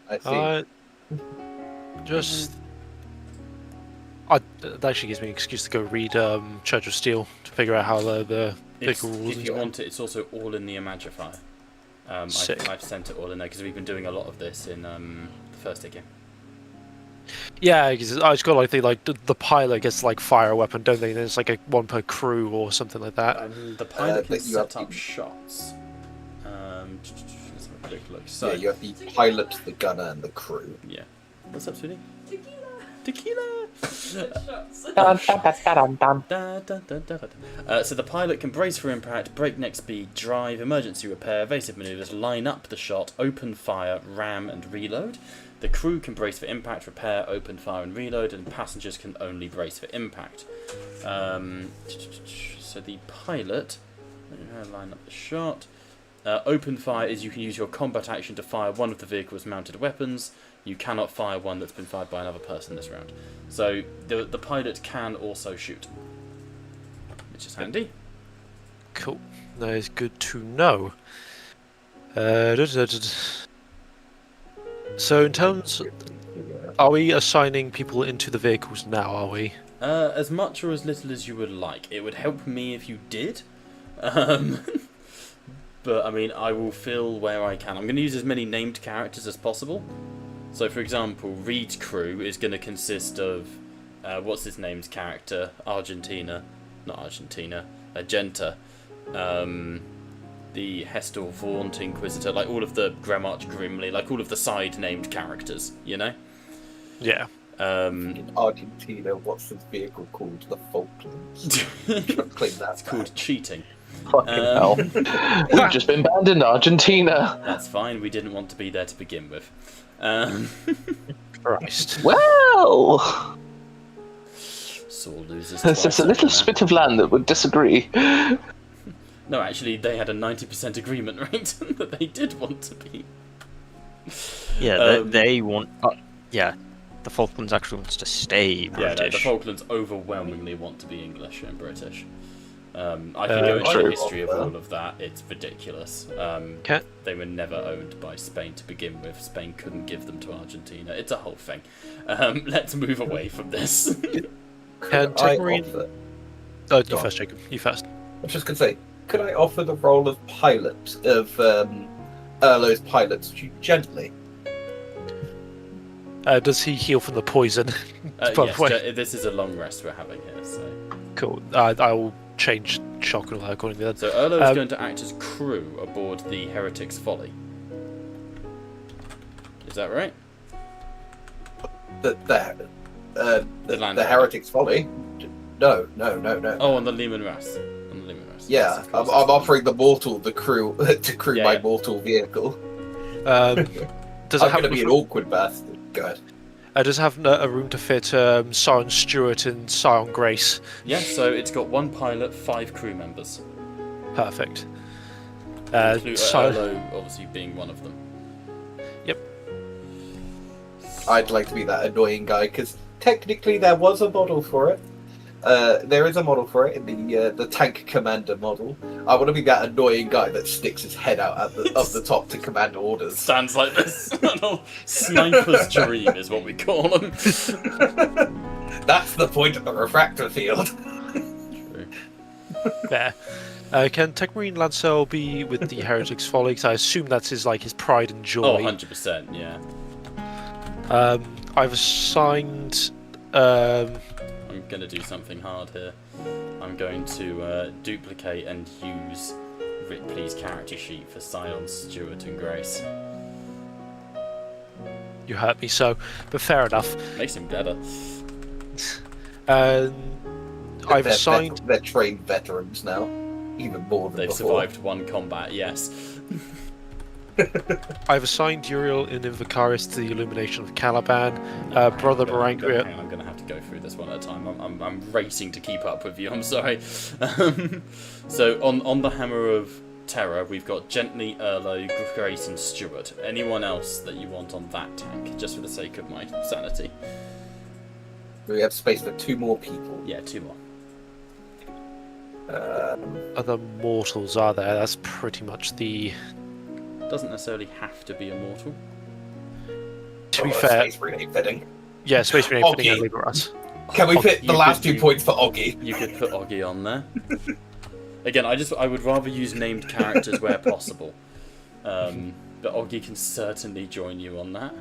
I see. That actually gives me an excuse to go read Church of Steel to figure out how the vehicle rules. If you want it, it's also all in the Imagifier. Sick. I've sent it all in there because we've been doing a lot of this in the first game. Yeah, because I just got like the pilot gets like fire weapon, don't they? And it's like one per crew or something like that. The pilot can but you have set up to- shots. Let's have a quick look. So, Yeah, you have the pilot, the gunner, and the crew. yeah. What's up, sweetie? Tequila! So the pilot can brace for impact, breakneck speed, drive, emergency repair, evasive maneuvers, line up the shot, open fire, ram, and reload. The crew can brace for impact, repair, open fire, and reload, and passengers can only brace for impact. So the pilot, line up the shot. Open fire is you can use your combat action to fire one of the vehicle's mounted weapons. You cannot fire one that's been fired by another person this round. So the pilot can also shoot, which is handy. Cool. That is good to know. So in terms, are we assigning people into the vehicles now? Are we? As much or as little as you would like. It would help me if you did. But I mean, I will fill where I can. I'm going to use as many named characters as possible. So, for example, Reed's crew is going to consist of what's his name's character? Argentina, Genta, the Hestel Vaunt Inquisitor, like all of the Gramarch Grimly, like all of the side named characters, you know? Yeah. In Argentina, what's this vehicle called? The Falklands. Claim that. It's called cheating. Fucking hell. We've just been banned in Argentina. That's fine. We didn't want to be there to begin with. Christ. Well, Saul loses. there's just a little spit of land that would disagree. No, actually, they had a 90% agreement rate that they did want to be. Yeah, they want. Yeah, the Falklands actually wants to stay Yeah, no, the British. Falklands overwhelmingly want to be English and British. I can go into the true. history of all of that. It's ridiculous. Okay. They were never owned by Spain to begin with. Spain couldn't give them to Argentina. It's a whole thing. Let's move away from this. Can I Marine? offer- You Go on. first, Jacob. You first. I was just going to say, could I offer the role of pilot, of Erlo's pilot, gently? Does he heal from the poison? By the Yes, way. this is a long rest we're having here. So, Cool. I will change shock and all that according to that. so Erlo is going to act as crew aboard the Heretic's Folly. Is that right? The Land Heretic's Folly? No. Oh, on the Lehman Russ. Yeah, Yes, of course. I'm offering the mortal, the crew, to crew Yeah. my mortal vehicle. Does it I'm have going to be an awkward bastard. Go ahead. Does it have a room to fit Sion Stewart and Sion Grace? Yeah, so it's got 1 pilot, 5 crew members. Perfect. Erlo obviously being one of them. Yep. I'd like to be that annoying guy, because technically there was a model for it. There is a model for it in the tank commander model. I want to be that annoying guy that sticks his head out of the top to command orders. Stands like this. Sniper's dream is what we call them. That's the point of the refractor field. True. There. Can Techmarine Lancel be with the Heretics Folly? 'Cause I assume that's his pride and joy. Oh, 100%, yeah. I've assigned. I'm going to do something hard here. I'm going to duplicate and use Ripley's character sheet for Sion, Stewart and Grace. You hurt me so, but fair enough. Makes him better. I've assigned. They're trained veterans now, even more than They've before. survived 1 combat, yes. I've assigned Uriel and Invicarius to the Illumination of Caliban. Brother Barangria. I'm going to have to go through this one at a time. I'm racing to keep up with you. I'm sorry. So on the Hammer of Terror, we've got Gently, Erlo, Grace, and Stewart. Anyone else that you want on that tank, just for the sake of my sanity? We have space for 2 more people. Yeah, 2 more. Other mortals are there? That's pretty much the. Doesn't necessarily have to be a mortal. To be fair, Space Marine fitting. yeah, Space Marine Oggy. fitting and Liberas. Can we fit the You last could 2 points for Oggy? You could put Oggy on there. Again, I would rather use named characters where possible. But Oggy can certainly join you on that.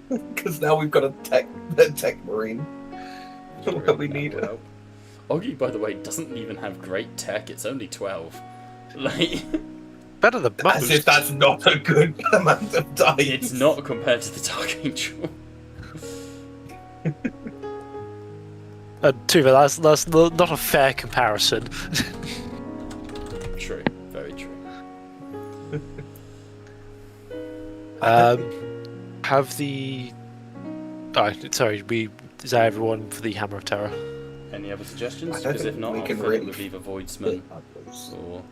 Because now we've got a tech Marine. What we need. Well, Oggy, by the way, doesn't even have great tech. It's only 12. Like, Better than As most. if that's not a good amount of dice. it's not compared to the Dark Angel. To be fair, that's not a fair comparison. True, very true. Have the. Sorry, is that everyone for the Hammer of Terror? Any other suggestions? I don't Because if think not, we I'll can fill it really with either Voidsman or.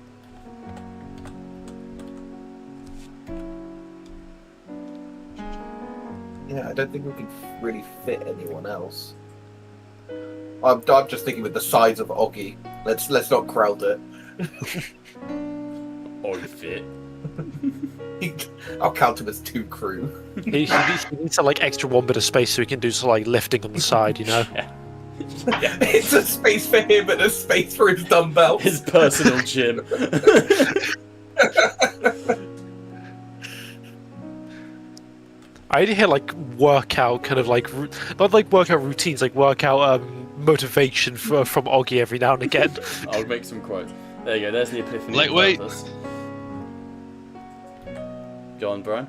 Yeah, I don't think we can really fit anyone else. I'm just thinking with the size of Oggy. Let's not crowd it. Or fit. I'll count him as 2 crew. He needs extra 1 bit of space so he can do lifting on the side, you know? Yeah. It's a space for him and a space for his dumbbells. His personal gym. I need to hear workout kind of not workout routines, workout motivation from Oggy every now and again. I'll make some quotes. There you go, there's the epiphany. Lightweight. Of purpose. Go on, Brian.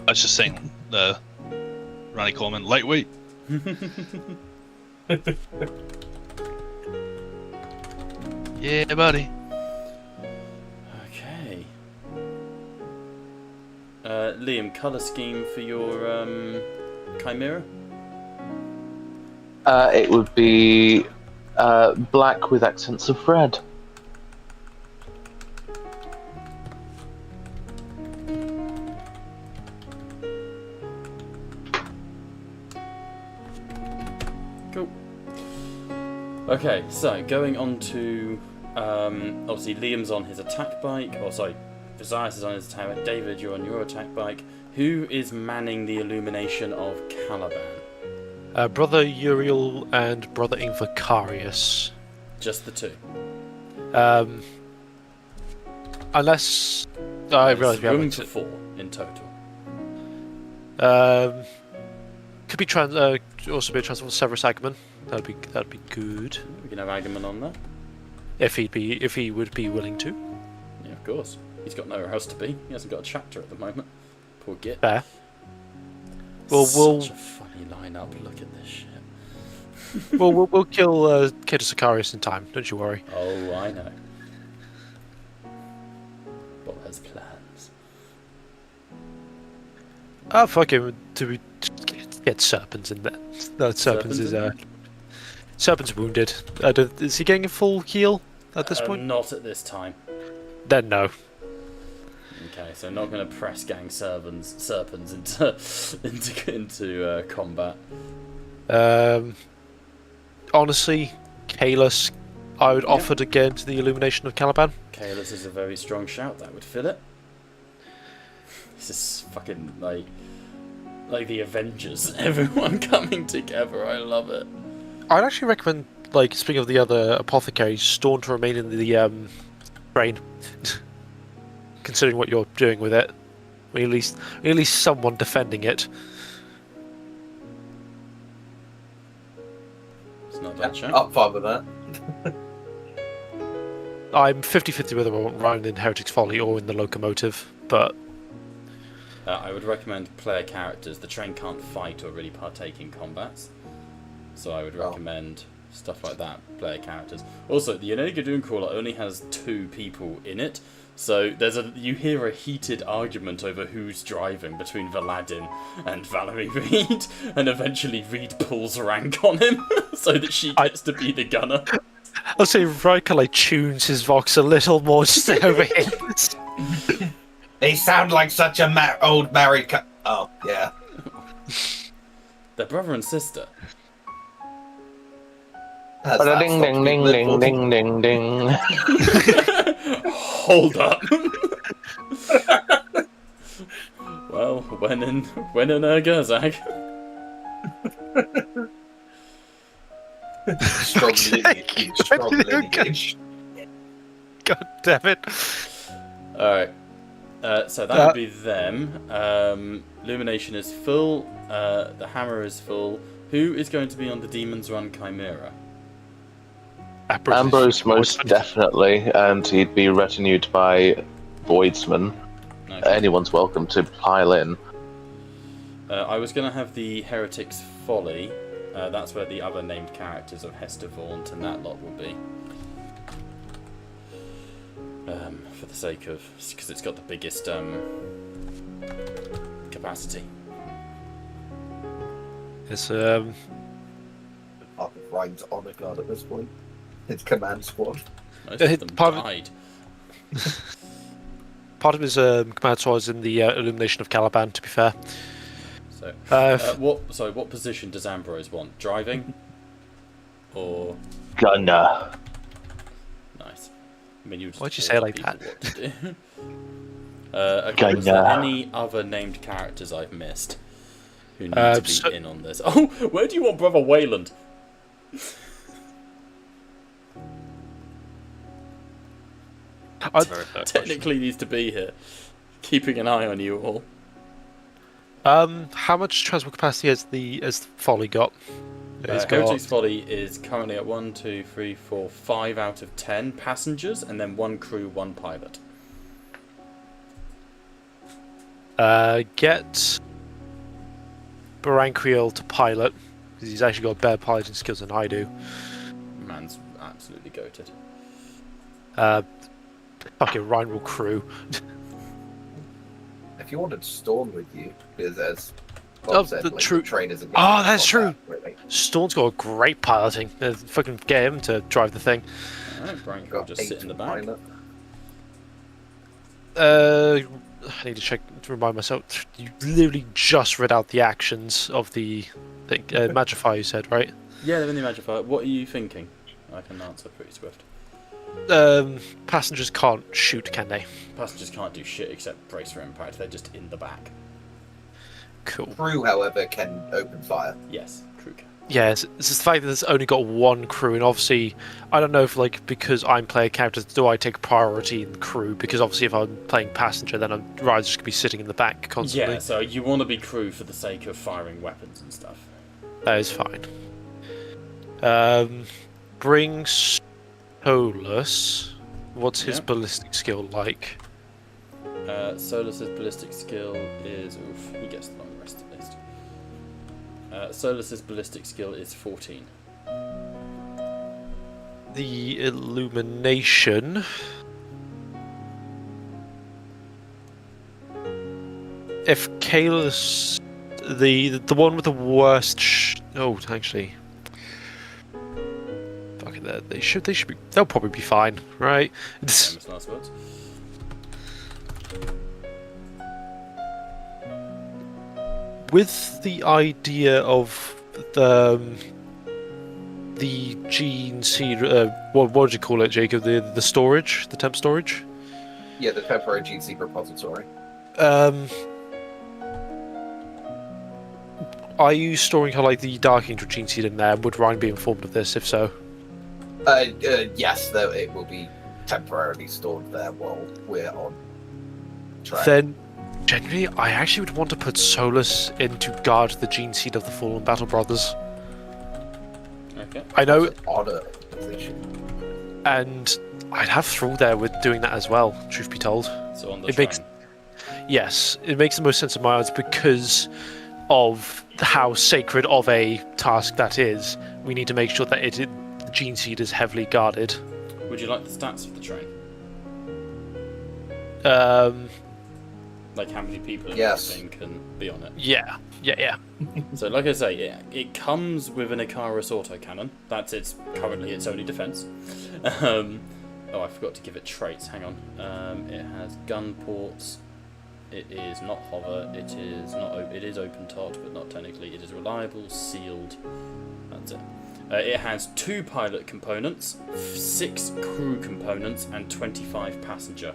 I was just saying, Ronnie Coleman, lightweight. Yeah, buddy. Okay. Liam, colour scheme for your Chimera? It would be black with accents of red. Cool. Okay, so going on to obviously Liam's on his attack bike, or sorry, Visayas is on his attack bike. David, you're on your attack bike. Who is manning the illumination of Caliban? Brother Uriel and Brother Invicarius. Just the 2. Unless I There's realise we room haven't. for 4 in total. Could be also be a transfer for Severus Agman. That'd be good We can have Agaman on there. if he would be willing to. Yeah, of course. He's got nowhere else to be. He hasn't got a chapter at the moment. Poor Git. Fair. Well, Such a funny lineup. Look at this shit. we'll kill Kid Sicarius in time. Don't you worry. Oh, I know. Bob has plans. Oh fuck him! Get Serpent's in there. No, Serpent's wounded. Is he getting a full heal at this point? Not at this time. Then no. Okay, so not going to press gang serpents into combat. Honestly, Kalis, I would offer to get into the Illumination of Caliban. Kalis is a very strong shout. That would fill it. This is fucking like the Avengers. Everyone coming together. I love it. I'd actually recommend, like, speaking of the other apothecaries, Storm to remain in the train. Considering what you're doing with it, at least someone defending it. It's not that shout. I'm fine with that. I'm 50-50 whether I want Ryan in Heretic's Folly or in the locomotive, but I would recommend player characters. The train can't fight or really partake in combats, so I would recommend stuff like that. Player characters. Also, the Onega Dooncrawler only has 2 people in it. So you hear a heated argument over who's driving between Valadin and Valerie Reed, and eventually Reed pulls rank on him so that she gets to be the gunner. I'll say Riker like tunes his vox a little more just to overhit. They sound like such a old married Oh, yeah. They're brother and sister. Ding ding ding ding ding ding ding. Hold up. Well, when in Gerzag. Strong lineage. God damn it. Alright. So that would be them. Illumination is full. The hammer is full. Who is going to be on the Demon's Run Chimera? Ambrose most definitely, and he'd be retinued by Voidsman. Okay. Anyone's welcome to pile in. I was going to have the Heretic's Folly. That's where the other named characters of Hester Vaunt and that lot will be. For the sake of... because it's got the biggest capacity. It's Ryan's honor guard at this point. It's command squad. Most of them died. Part of his command squad is in the Illumination of Caliban, to be fair. So, what position does Ambrose want? Driving? Or... Gunner. Nice. I mean, you just Why'd you say it like people that? what to do. Okay, is there any other named characters I've missed who need to be in on this? Oh, where do you want Brother Wayland? Technically needs to be here, keeping an eye on you all. How much transport capacity has the Folly got? Heretic's Folly is currently at 1, 2, 3, 4, 5 out of 10 passengers, and then 1 crew, 1 pilot. Get Barancriel to pilot, because he's actually got better piloting skills than I do. Man's absolutely goated. Fucking Ryan will crew. If you wanted Storm with you, because as the train isn't. Oh, that's true. Really. Storm's got great piloting. Fucking get him to drive the thing. Frank will just sit in the back. I need to check to remind myself. You literally just read out the actions of the Magify, you said, right? Yeah, they're in the Magify. What are you thinking? I can answer pretty swift. Passengers can't shoot, can they? Passengers can't do shit except brace for impact. They're just in the back. Cool. Crew, however, can open fire. Yes, crew can. Yeah, it's the fact that there's only got 1 crew, and obviously, I don't know if, like, because I'm playing characters, do I take priority in crew? Because obviously, if I'm playing passenger, then I'm just going to be sitting in the back constantly. Yeah, so you want to be crew for the sake of firing weapons and stuff. That is fine. Bring Solus. What's his ballistic skill like? Solus's ballistic skill is... Oof, he gets the long rest at least. Solus's ballistic skill is 14. The Illumination... If Kalis the one with the worst. Oh, actually, fuck it. They should be. They'll probably be fine, right? Famous last words. With the idea of the gene seed, what would you call it, Jacob? The storage, the temp storage. Yeah, the temporary gene seed repository. Are you storing her like the Dark Angel gene seed in there? Would Ryan be informed of this? If so, Yes, though it will be temporarily stored there while we're on track. then generally, I actually would want to put Solus in to guard the gene seed of the fallen Battle Brothers. Okay. I know, That's an odd position. and I'd have Thrall there with doing that as well. Truth be told, So on the It train. makes- yes, it makes the most sense in my eyes because of how sacred of a task that is. We need to make sure that the gene seed is heavily guarded. Would you like the stats of the train? Like how many people and Yes. everything can be on it? Yeah. So, like I say, it comes with an Icarus autocannon. That's currently its only defense. Oh, I forgot to give it traits. Hang on. It has gun ports. It is not hover. It is not. It is open tot, but not technically. It is reliable, sealed. That's it. It has 2 pilot components, 6 crew components, and 25 passenger.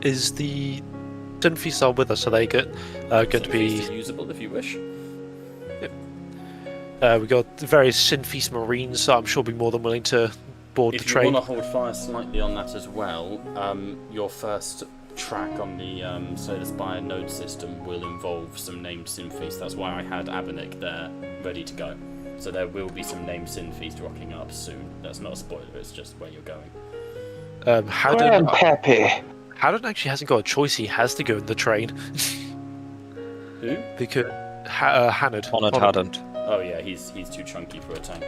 Is the Synphy still with us? Are they going to be? Still usable if you wish. We got the various Synfeast Marines, so I'm sure will be more than willing to board the If you train. want to hold fire slightly on that as well, your first track on the Slay the Spire node system will involve some named Synfeast. That's why I had Abanik there ready to go. So there will be some named Synfeast rocking up soon. That's not a spoiler, it's just where you're going. Peppy. Howden actually hasn't got a choice. He has to go in the train Who? because Hannard. Honoured hadn't. Oh yeah, he's too chunky for a tank.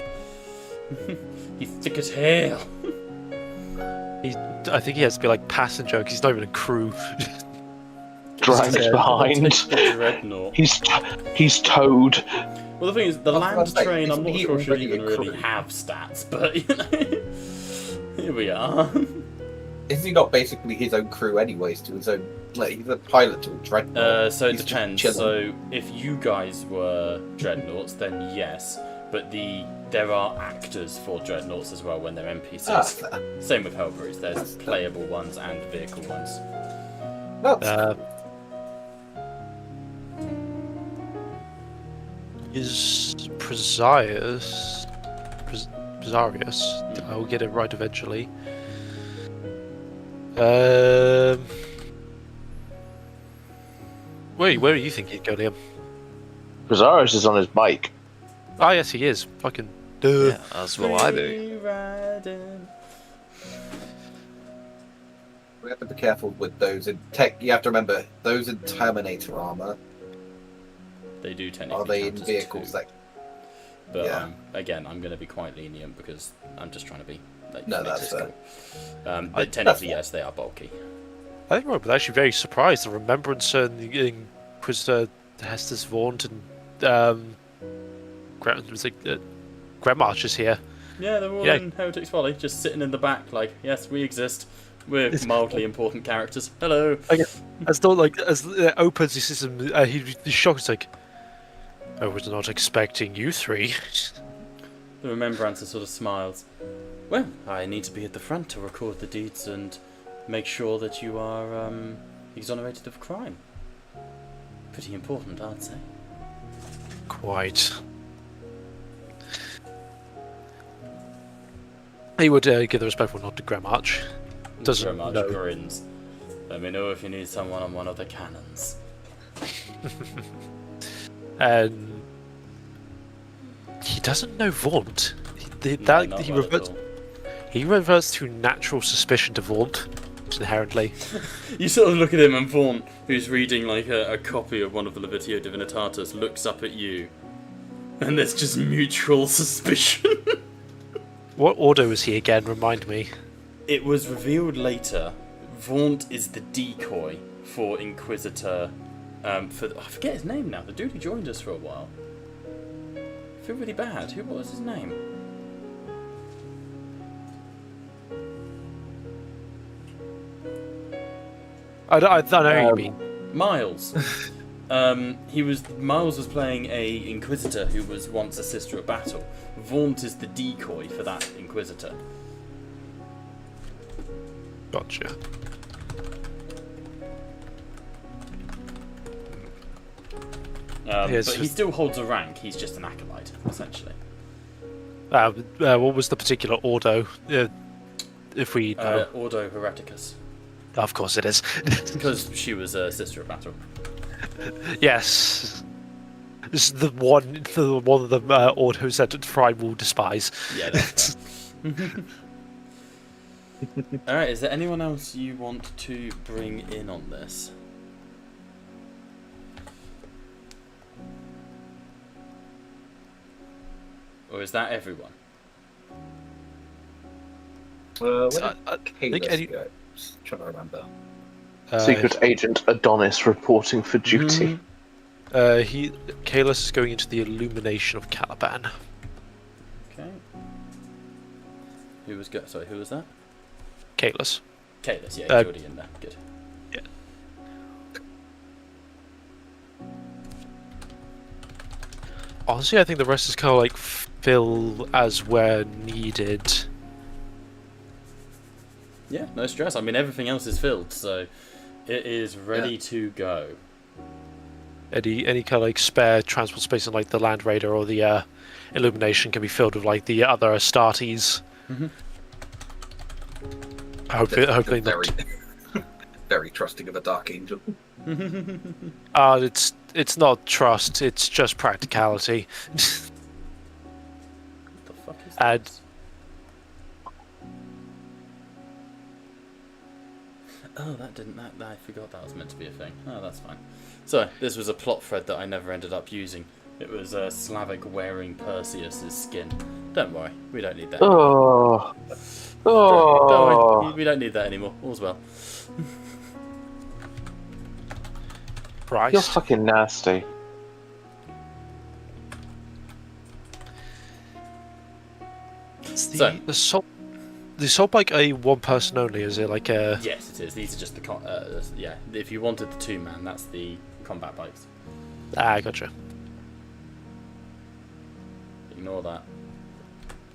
He's thick as hell. I think he has to be like passenger because he's not even a crew. Dragged Yeah, behind. the Dreadnought. He's towed. Well, the thing is, the I was land gonna say, train, I'm isn't not he sure should already even a really crew? have stats, but you know, here we are. Is he not basically his own crew anyways, to his own... Like, he's a pilot to a dreadnought. So it He's just depends. chilling. So if you guys were dreadnoughts, then yes. But there are actors for dreadnoughts as well when they're NPCs. Fair. Same with Hellberries. There's That's fair. playable ones and vehicle ones. That's Is Prezarius? I will get it right eventually. Where do you think he'd go, Liam? Brazaris is on his bike. Ah, yes, he is. Fucking duh. Yeah, as will I be. we have to be careful with those in tech. You have to remember, those in Terminator armor, They do technically are they in count as vehicles 2. that... But yeah. again, I'm going to be quite lenient because I'm just trying to be like, No, that's political. fair. But technically, yes, they are bulky. I think I was actually very surprised. The Remembrancer and the Inquisitor Hestus Vaunt and Grandmarch is here. Yeah, they're all Yeah. in Heretic's Folly, just sitting in the back, like, yes, we exist. We're mildly important characters. Hello. As though, like, as it opens, he sees him. He's shocked. He's like, "I was not expecting you three." The Remembrancer sort of smiles. Well, I need to be at the front to record the deeds and make sure that you are exonerated of crime. Pretty important, I'd say. Quite. He would give the respectful nod to Grandmarch. Doesn't Grandmarch know. grins. Let me know if you need someone on one of the cannons. And he doesn't know Vaunt. No, not He well at reverts. all. He reverts to natural suspicion to Vaunt, inherently. You sort of look at him and Vaughn, who's reading like a copy of one of the Levitio Divinitatus, looks up at you. And there's just mutual suspicion. What order is he again? Remind me. It was revealed later. Vaunt is the decoy for Inquisitor. I forget his name now. The dude who joined us for a while. I feel really bad. What was his name? I don't know who you mean. Miles. Miles was playing a Inquisitor who was once a Sister of Battle. Vaunt is the decoy for that Inquisitor. Gotcha. But he still holds a rank. He's just an acolyte, essentially. What was the particular ordo? If we know. Ordo Hereticus. Of course it is. Because she was a Sister of Battle. Yes. This is the one of the ordos that Prime will despise. Yeah, that's right. Alright, is there anyone else you want to bring in on this? Or is that everyone? I think trying to remember. Secret Agent Adonis reporting for duty. Kalis is going into the illumination of Caliban. Okay. Who was that? Kalis. Kalis, yeah, he's already in there. Good. Yeah. Honestly, I think the rest is kind of like fill as where needed. Yeah, no stress. I mean, everything else is filled, so it is ready to go. Any kind of like spare transport space in like the Land Raider or the Illumination can be filled with like the other Astartes. Mm-hmm. Hopefully very, not. very trusting of a Dark Angel. It's not trust. It's just practicality. What the fuck is And this? Oh, I forgot that was meant to be a thing. Oh, that's fine. So, this was a plot thread that I never ended up using. It was Slavic wearing Perseus's skin. Don't worry, we don't need that. Oh. Don't worry, we don't need that anymore. All's well. Price. You're fucking nasty. So, The assault bike a one person only? Is it like a? yes, it is. These are just the yeah. If you wanted the 2-man, that's the combat bikes. Gotcha. Ignore that.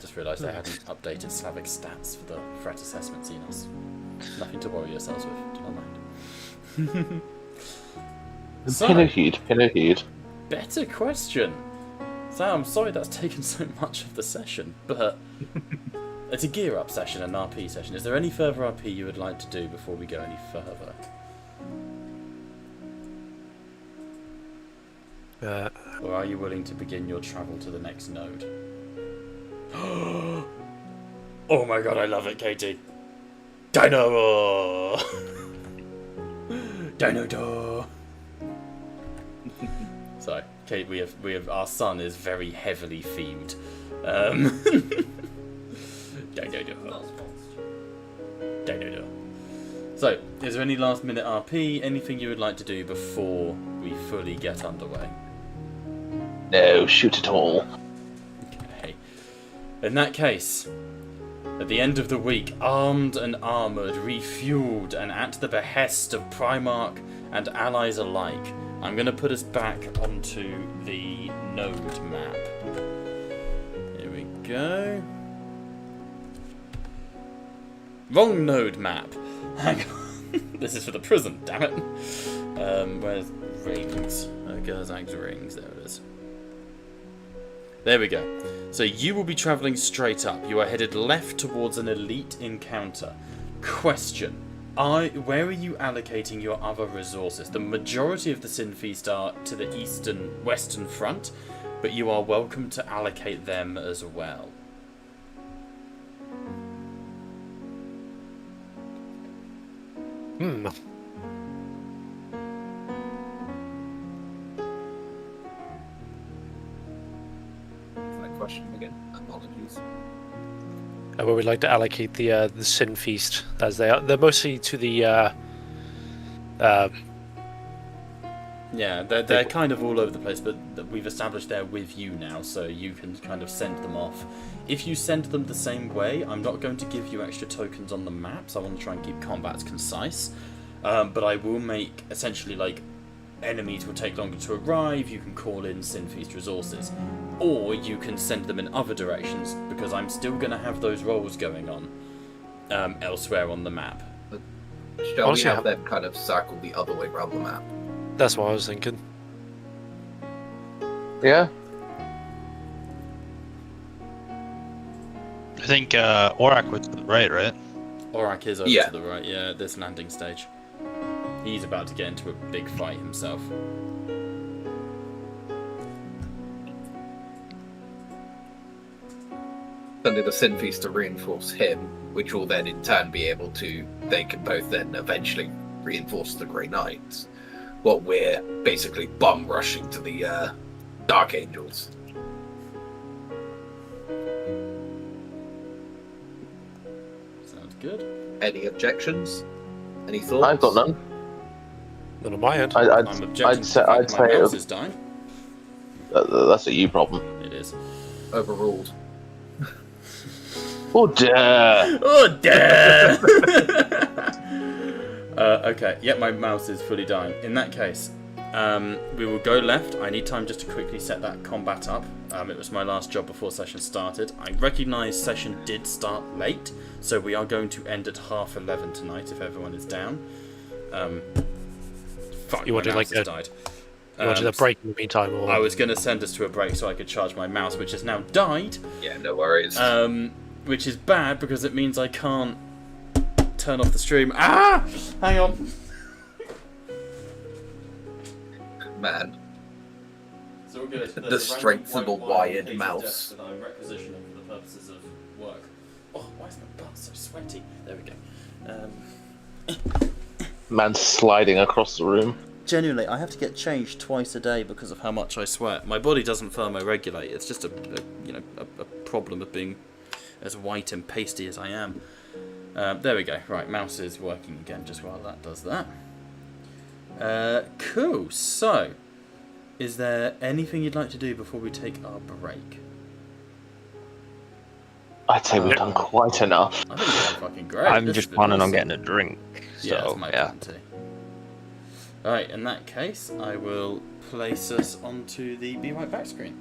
Just realised they hadn't updated Slavic stats for the threat assessment Xenos. Nothing to worry yourselves with. Do not mind. Pinohued. Better question. Sam, I'm sorry that's taken so much of the session, but it's a gear up session, an RP session. Is there any further RP you would like to do before we go any further? Or are you willing to begin your travel to the next node? Oh my god, I love it, Katie. Dino! Dino door! Sorry, Kate, we have our son is very heavily themed. Dino. So, is there any last minute RP? Anything you would like to do before we fully get underway? No, shoot it all. Okay. In that case, at the end of the week, armed and armoured, refueled, and at the behest of Primarch and allies alike, I'm going to put us back onto the node map. Here we go. Wrong node map. Hang on. This is for the prison, damn it. Where's rings? Gerzag's rings. There it is. There we go. So you will be travelling straight up. You are headed left towards an elite encounter. Question. Where are you allocating your other resources? The majority of the Sin Feast are to the western front, but you are welcome to allocate them as well. That question again. Apologies. where we'd like to allocate the Sin Feast, as they're mostly to the Yeah, they're kind of all over the place, but we've established they're with you now, so you can kind of send them off. If you send them the same way, I'm not going to give you extra tokens on the maps. I want to try and keep combats concise, but I will make essentially like enemies will take longer to arrive. You can call in Sin Feast resources, or you can send them in other directions because I'm still going to have those rolls going on elsewhere on the map. Shall Honestly, we have them kind of circle the other way around the map? That's what I was thinking. Yeah. I think Aurak was to the right? Aurak is over Yeah. to the right, yeah, this landing stage. He's about to get into a big fight himself. Sending the Sin Feast to reinforce him, which will then in turn be able to. They can both then eventually reinforce the Grey Knights. While we're basically bum rushing to the Dark Angels. Sounds good. Any objections? Any thoughts? I've got none. None on my end. I'm objecting I'd to say, the fact I'd that my say mouse is dying. that's a you problem. It is. Overruled. Oh dear. Oh, damn! Okay, yep, my mouse is fully dying. In that case, we will go left. I need time just to quickly set that combat up. It was my last job before session started. I recognise session did start late, so we are going to end at 11:30 tonight if everyone is down. Fuck, You want my to, mouse like, has died. You wanted a break in the meantime, or I was going to send us to a break so I could charge my mouse, which has now died. Yeah, no worries. Which is bad because it means I can't turn off the stream. Ah! Hang on. Man. It's all good. The strength of a wired mouse. That I'm requisitioning for the purposes of work. Oh, why is my butt so sweaty? There we go. Man sliding across the room. Genuinely, I have to get changed twice a day because of how much I sweat. My body doesn't thermoregulate. It's just a problem of being as white and pasty as I am. There we go. Right, mouse is working again just while that does that. Cool. So, is there anything you'd like to do before we take our break? I'd say we've done quite enough. I think we're fucking great. I'm This just has been planning on awesome. getting a drink. So, Yeah, that's my yeah. plan too. Alright, in that case, I will place us onto the Be Right Back screen.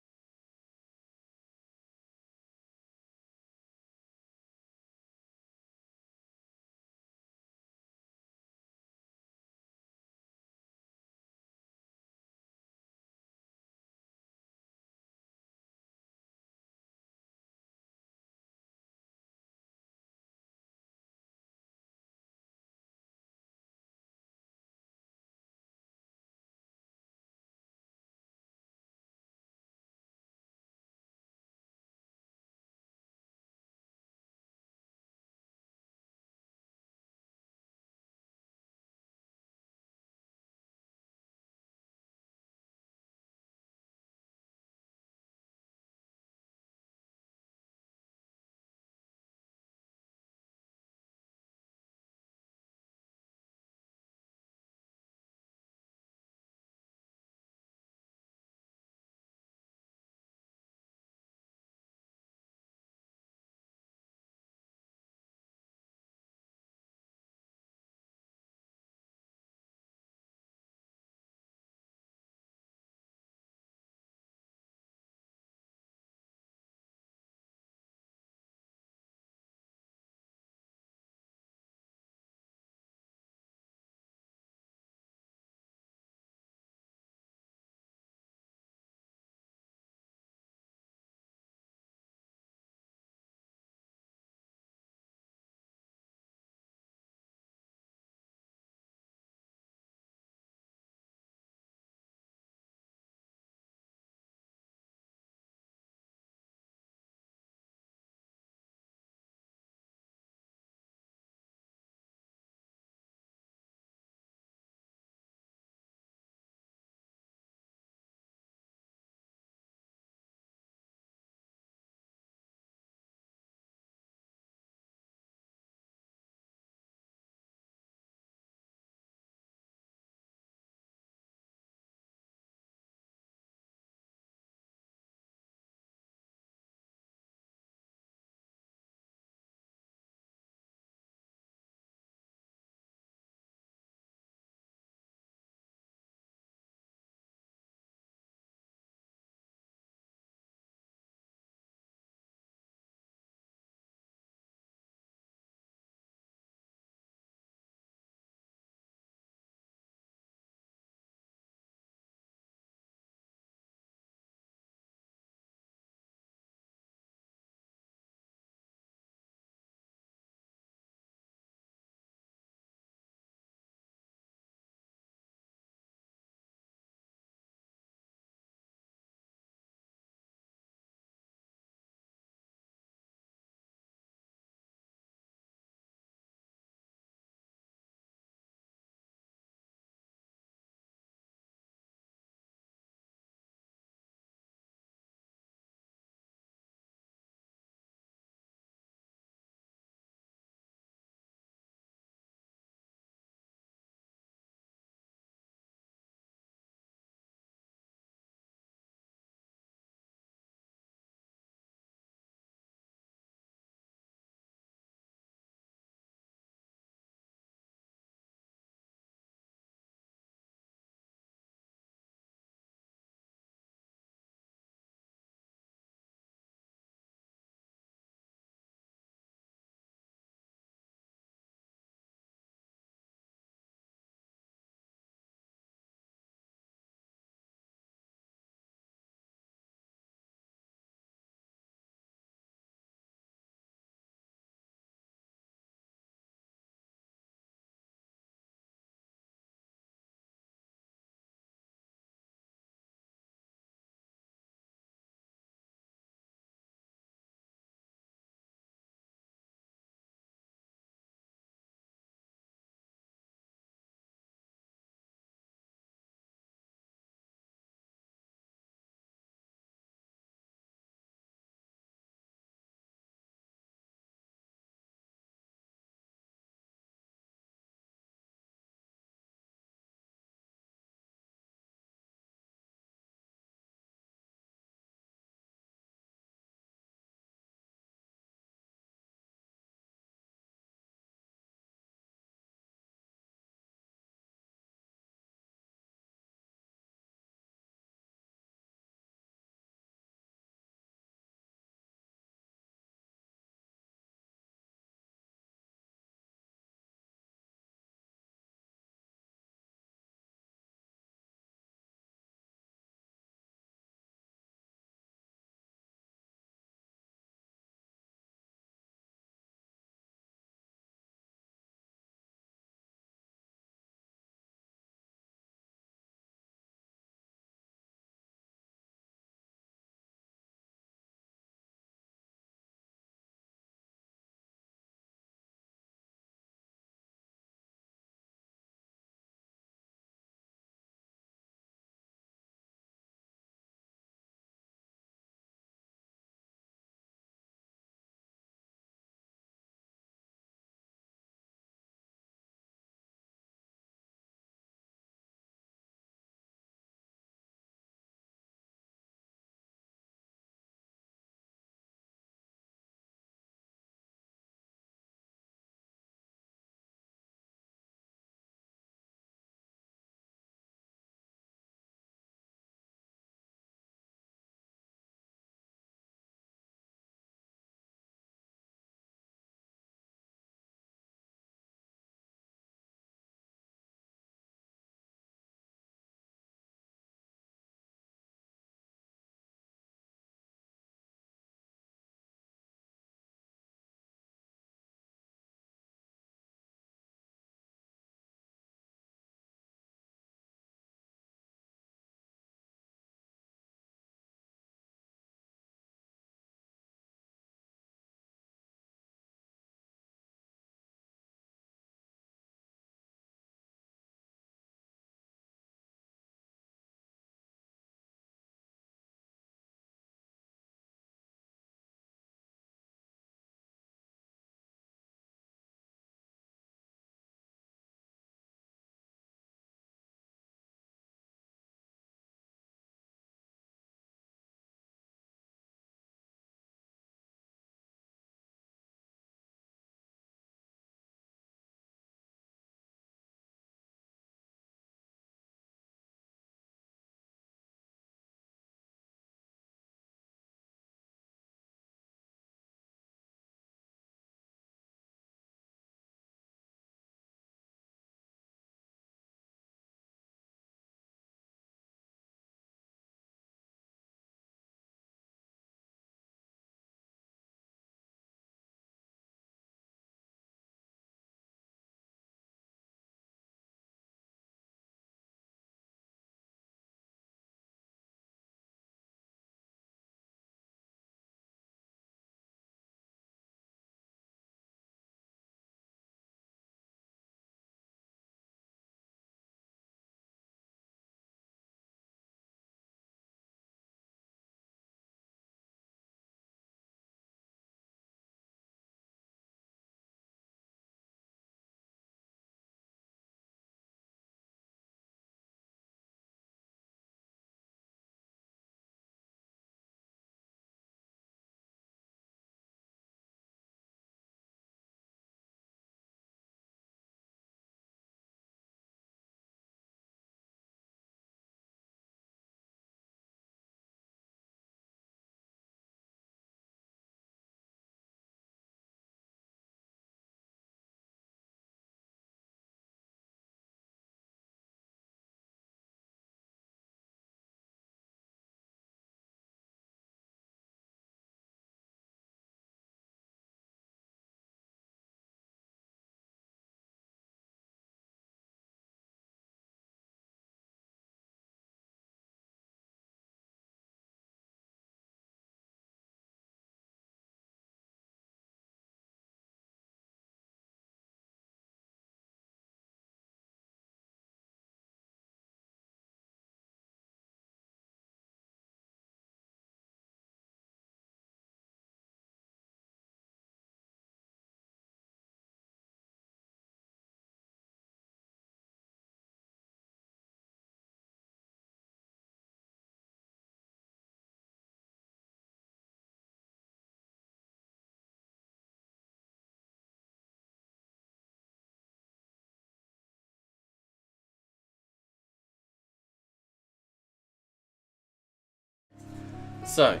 So,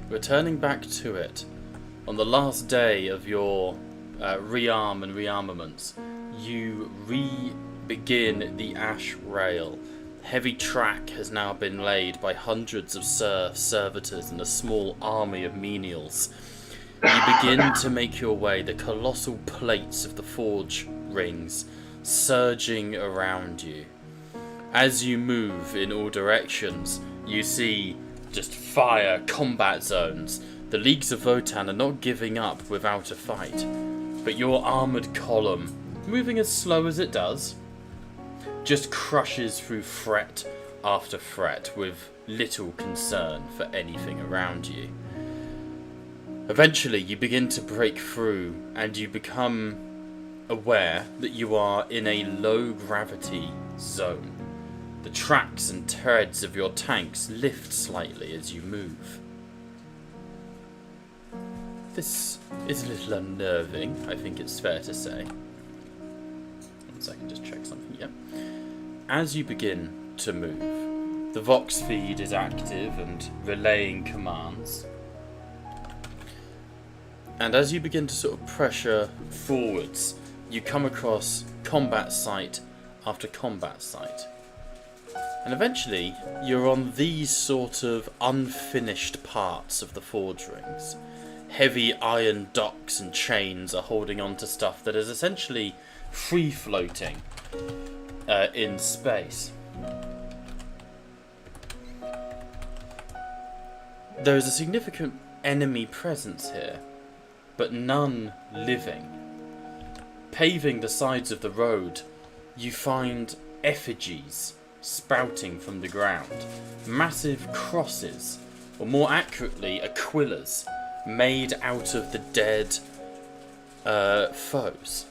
returning back to it, on the last day of your rearm and rearmaments, you begin the ash rail. Heavy track has now been laid by hundreds of serfs, servitors, and a small army of menials. You begin to make your way, the colossal plates of the forge rings surging around you. As you move in all directions, you see just fire combat zones. The leagues of Votan are not giving up without a fight, but your armoured column, moving as slow as it does, just crushes through threat after threat with little concern for anything around you. Eventually you begin to break through and you become aware that you are in a low gravity zone. The tracks and treads of your tanks lift slightly as you move. This is a little unnerving, I think it's fair to say. 1 second, just check something, yep. As you begin to move, the Vox feed is active and relaying commands. And as you begin to sort of pressure forwards, you come across combat site after combat site. And eventually, you're on these sort of unfinished parts of the forge rings. Heavy iron docks and chains are holding on to stuff that is essentially free-floating in space. There is a significant enemy presence here, but none living. Paving the sides of the road, you find effigies sprouting from the ground. Massive crosses, or more accurately, aquillas, made out of the dead foes.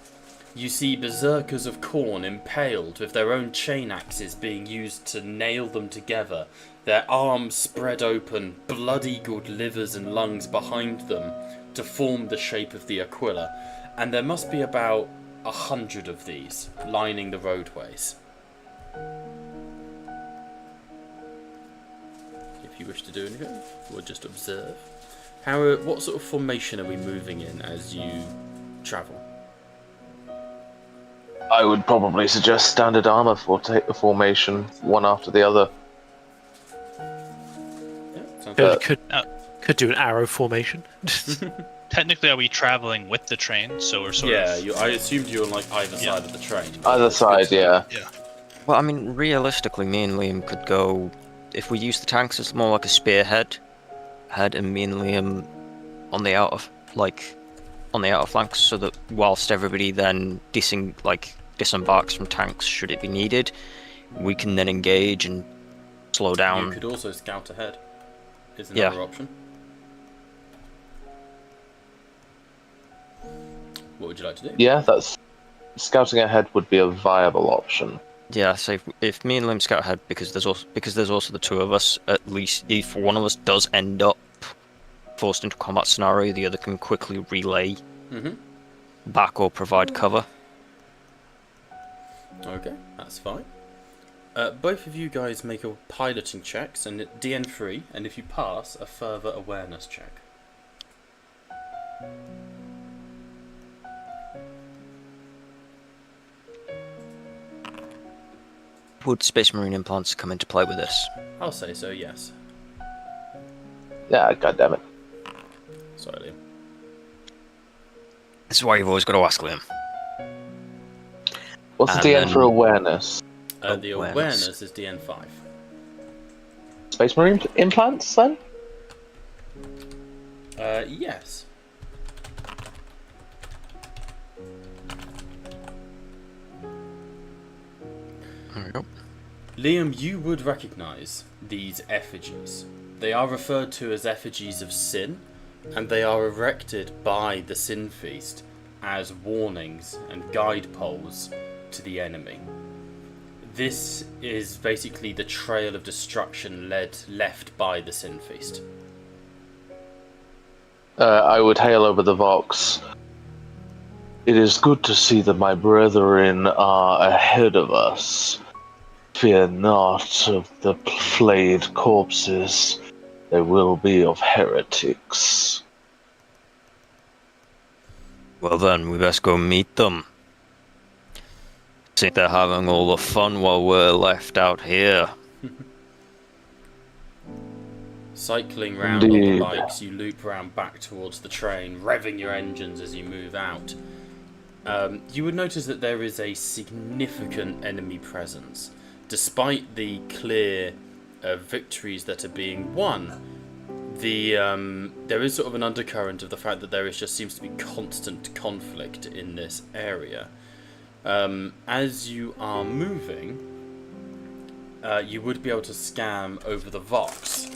You see berserkers of Khorne impaled with their own chain axes being used to nail them together, their arms spread open, blood-eagled livers and lungs behind them to form the shape of the aquila, and there must be about 100 of these lining the roadways. If you wish to do anything, or just observe. What sort of formation are we moving in as you travel? I would probably suggest standard armor formation, one after the other. Yeah, sounds Bill good. could do an arrow formation. Technically, are we traveling with the train? So we're sort Yeah, of... I assumed you were on like either side of the train. Either side, yeah. Well, I mean, realistically, me and Liam could go. If we use the tanks, it's more like a spearhead, and me and Liam on the outer flanks, so that whilst everybody then disembarks from tanks, should it be needed, we can then engage and slow down. You could also scout ahead. Is another option. What would you like to do? Yeah, scouting ahead would be a viable option. Yeah, so if me and Liam scout ahead, because there's also the two of us, at least if one of us does end up forced into a combat scenario, the other can quickly relay back or provide cover. Okay, that's fine. Both of you guys make a piloting checks, and DN3, and if you pass, a further awareness check. Would Space Marine implants come into play with this? I'll say so, yes. Yeah, goddammit. Sorry, Liam. This is why you've always got to ask Liam. What's the And DN for awareness? The awareness is DN5. Space Marine implants, then? Yes. There we go. Liam, you would recognise these effigies. They are referred to as effigies of sin, and they are erected by the Sin Feast as warnings and guide poles to the enemy. This is basically the trail of destruction left by the Sin Feast. I would hail over the Vox. It is good to see that my brethren are ahead of us. Fear not of the flayed corpses. There will be of heretics. Well then, we best go meet them. See, they're having all the fun while we're left out here. Cycling round on the Indeed. bikes, you loop round back towards the train, revving your engines as you move out. You would notice that there is a significant enemy presence. Despite the clear victories that are being won, there is sort of an undercurrent of the fact that there just seems to be constant conflict in this area. As you are moving, you would be able to scan over the Vox.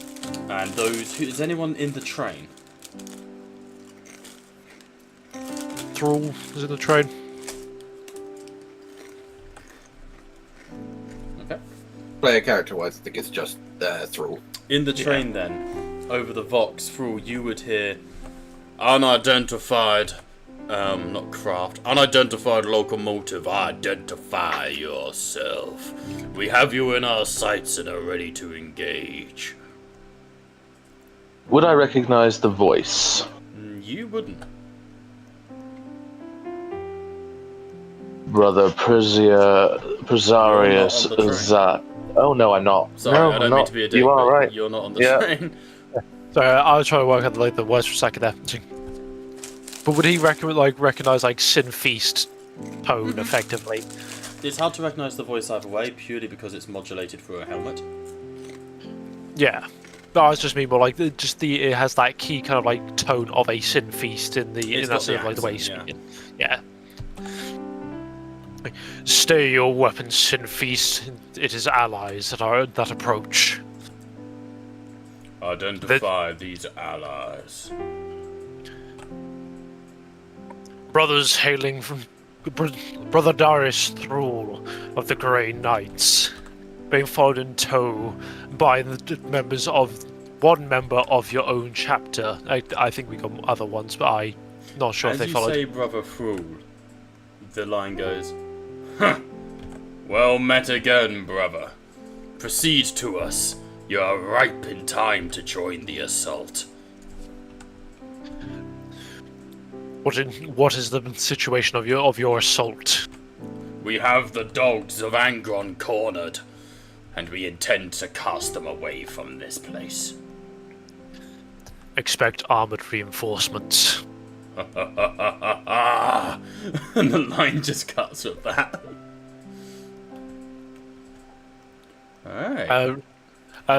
And those... Is anyone in the train? Thrall is in the train. Okay. Player character-wise, I think it's just Thrall. In the train then, over the Vox, Thrall, you would hear unidentified, not craft, unidentified locomotive, identify yourself. We have you in our sights and are ready to engage. Would I recognize the voice? You wouldn't. Brother Prezarius You're not on the train. Zat. Oh no, I'm not. Sorry, no, I don't I'm mean not. to be a dick, You are but right. you're not on the Yeah. train. Sorry, I was trying to work out the words for a second there. But would he recognize Sin Feast tone effectively? It's hard to recognise the voice either way, purely because it's modulated through a helmet. Yeah. But I was just mean more it has that key kind of tone of a Sin Feast in It's that got sort the of the way he's accent, speaking. Yeah. Stay your weapons, Sin Feast. It is allies that approach. Identify these allies. Brothers hailing from Brother Darius Thrall of the Grey Knights, being followed in tow by the members of one member of your own chapter. I think we got other ones, but I'm not sure if they followed. As you say, Brother Thrall, the line goes, "Huh. Well met again, brother. Proceed to us. You are ripe in time to join the assault." What is the situation of your assault? We have the dogs of Angron cornered, and we intend to cast them away from this place. Expect armored reinforcements. And the line just cuts with that. Alright.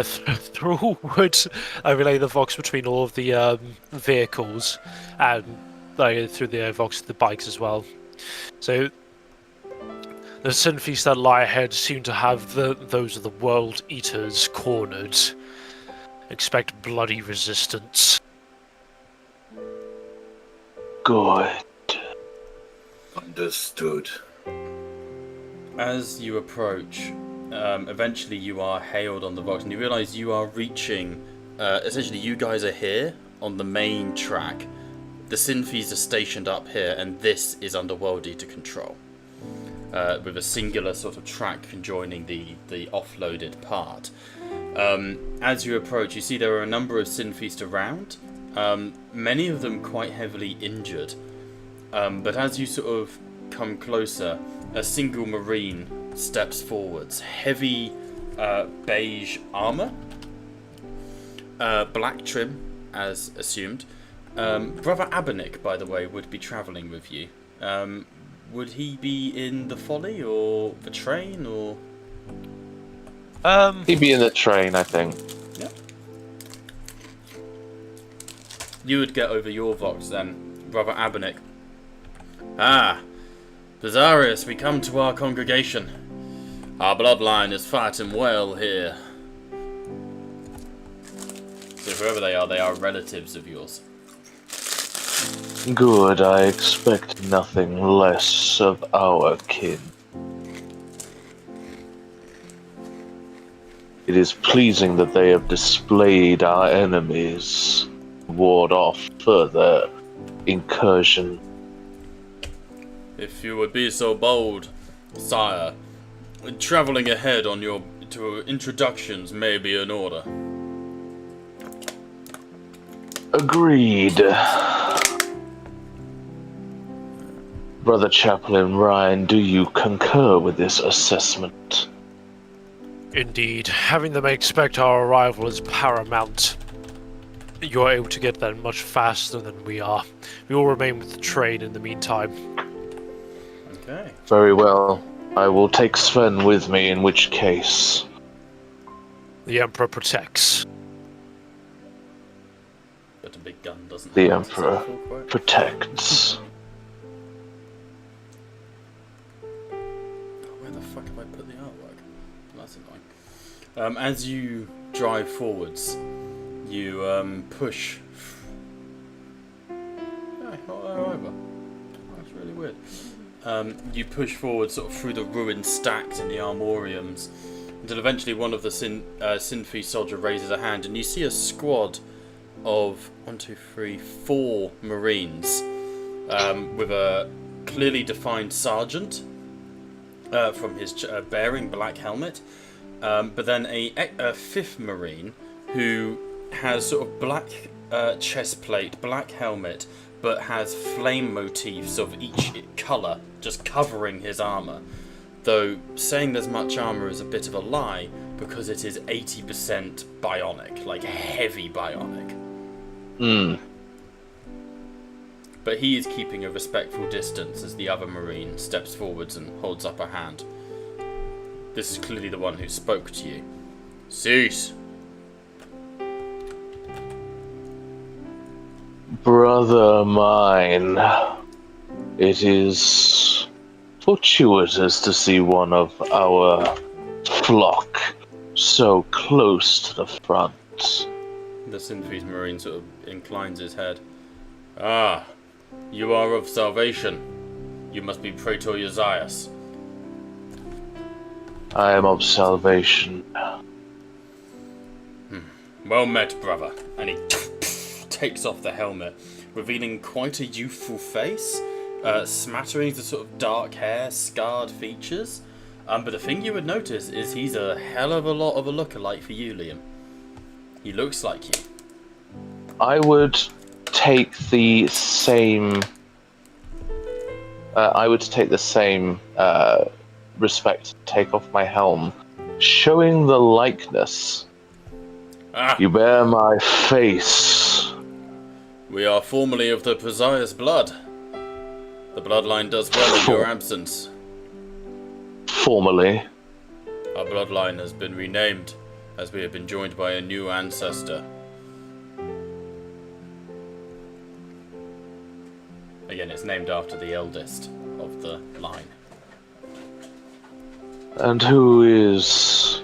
Thrall would relay the Vox between all of the vehicles and through the Vox the bikes as well. So the Sin Feast that lie ahead seem to have those of the World Eaters cornered. Expect bloody resistance. Good. Understood. As you approach, eventually you are hailed on the Vox, and you realise you are reaching. Essentially, you guys are here on the main track. The Sinfees are stationed up here, and this is under World Eater control, with a singular sort of track conjoining the offloaded part. As you approach, you see there are a number of Sinfeast around, many of them quite heavily injured. But as you sort of come closer, a single Marine steps forwards. Heavy beige armour, black trim, as assumed. Brother Abanik, by the way, would be travelling with you. Would he be in the Folly or the train, or...? He'd be in the train, I think. Yeah. You would get over your Vox then, Brother Abanik. Ah, Bezarius, we come to our congregation. Our bloodline is fighting well here. So whoever they are relatives of yours. Good, I expect nothing less of our kin. It is pleasing that they have displayed our enemies, ward off further incursion. If you would be so bold, sire, travelling ahead on your to introductions may be in order. Agreed. Brother Chaplain Ryan, do you concur with this assessment? Indeed, having them expect our arrival is paramount. You're able to get there much faster than we are. We will remain with the train in the meantime. Okay. Very well. I will take Sven with me, in which case... The Emperor protects. But a big gun doesn't. The hurt, Emperor is that a full quote? protects. Where the fuck have I put the artwork? That's annoying. As you drive forwards, you push. However, that's really weird. You push forward sort of through the ruined stacks in the armoriums until eventually one of the Sinfi soldier raises a hand and you see a squad of 4 Marines with a clearly defined sergeant from his bearing black helmet, but then a 5th Marine who has sort of black chest plate, black helmet, but has flame motifs of each colour just covering his armour. Though saying there's much armour is a bit of a lie, because it is 80% bionic, like heavy bionic. But he is keeping a respectful distance as the other Marine steps forwards and holds up a hand. This is clearly the one who spoke to you. Cease! Brother mine, it is fortuitous to see one of our flock so close to the front. The Sinfi's Marine sort of inclines his head. Ah, you are of salvation. You must be Praetor Uzzias. I am of salvation. Well met, brother. And he takes off the helmet, revealing quite a youthful face, smatterings of sort of dark hair, scarred features. But the thing you would notice is he's a hell of a lot of a lookalike for you, Liam. He looks like you. I would take the same. Respect. Take off my helm, showing the likeness. Ah, You bear my face. we are formerly of the Pisias blood. The bloodline does well in your absence. Formerly. Our bloodline has been renamed, as we have been joined by a new ancestor. Again, it's named after the eldest of the line. And who is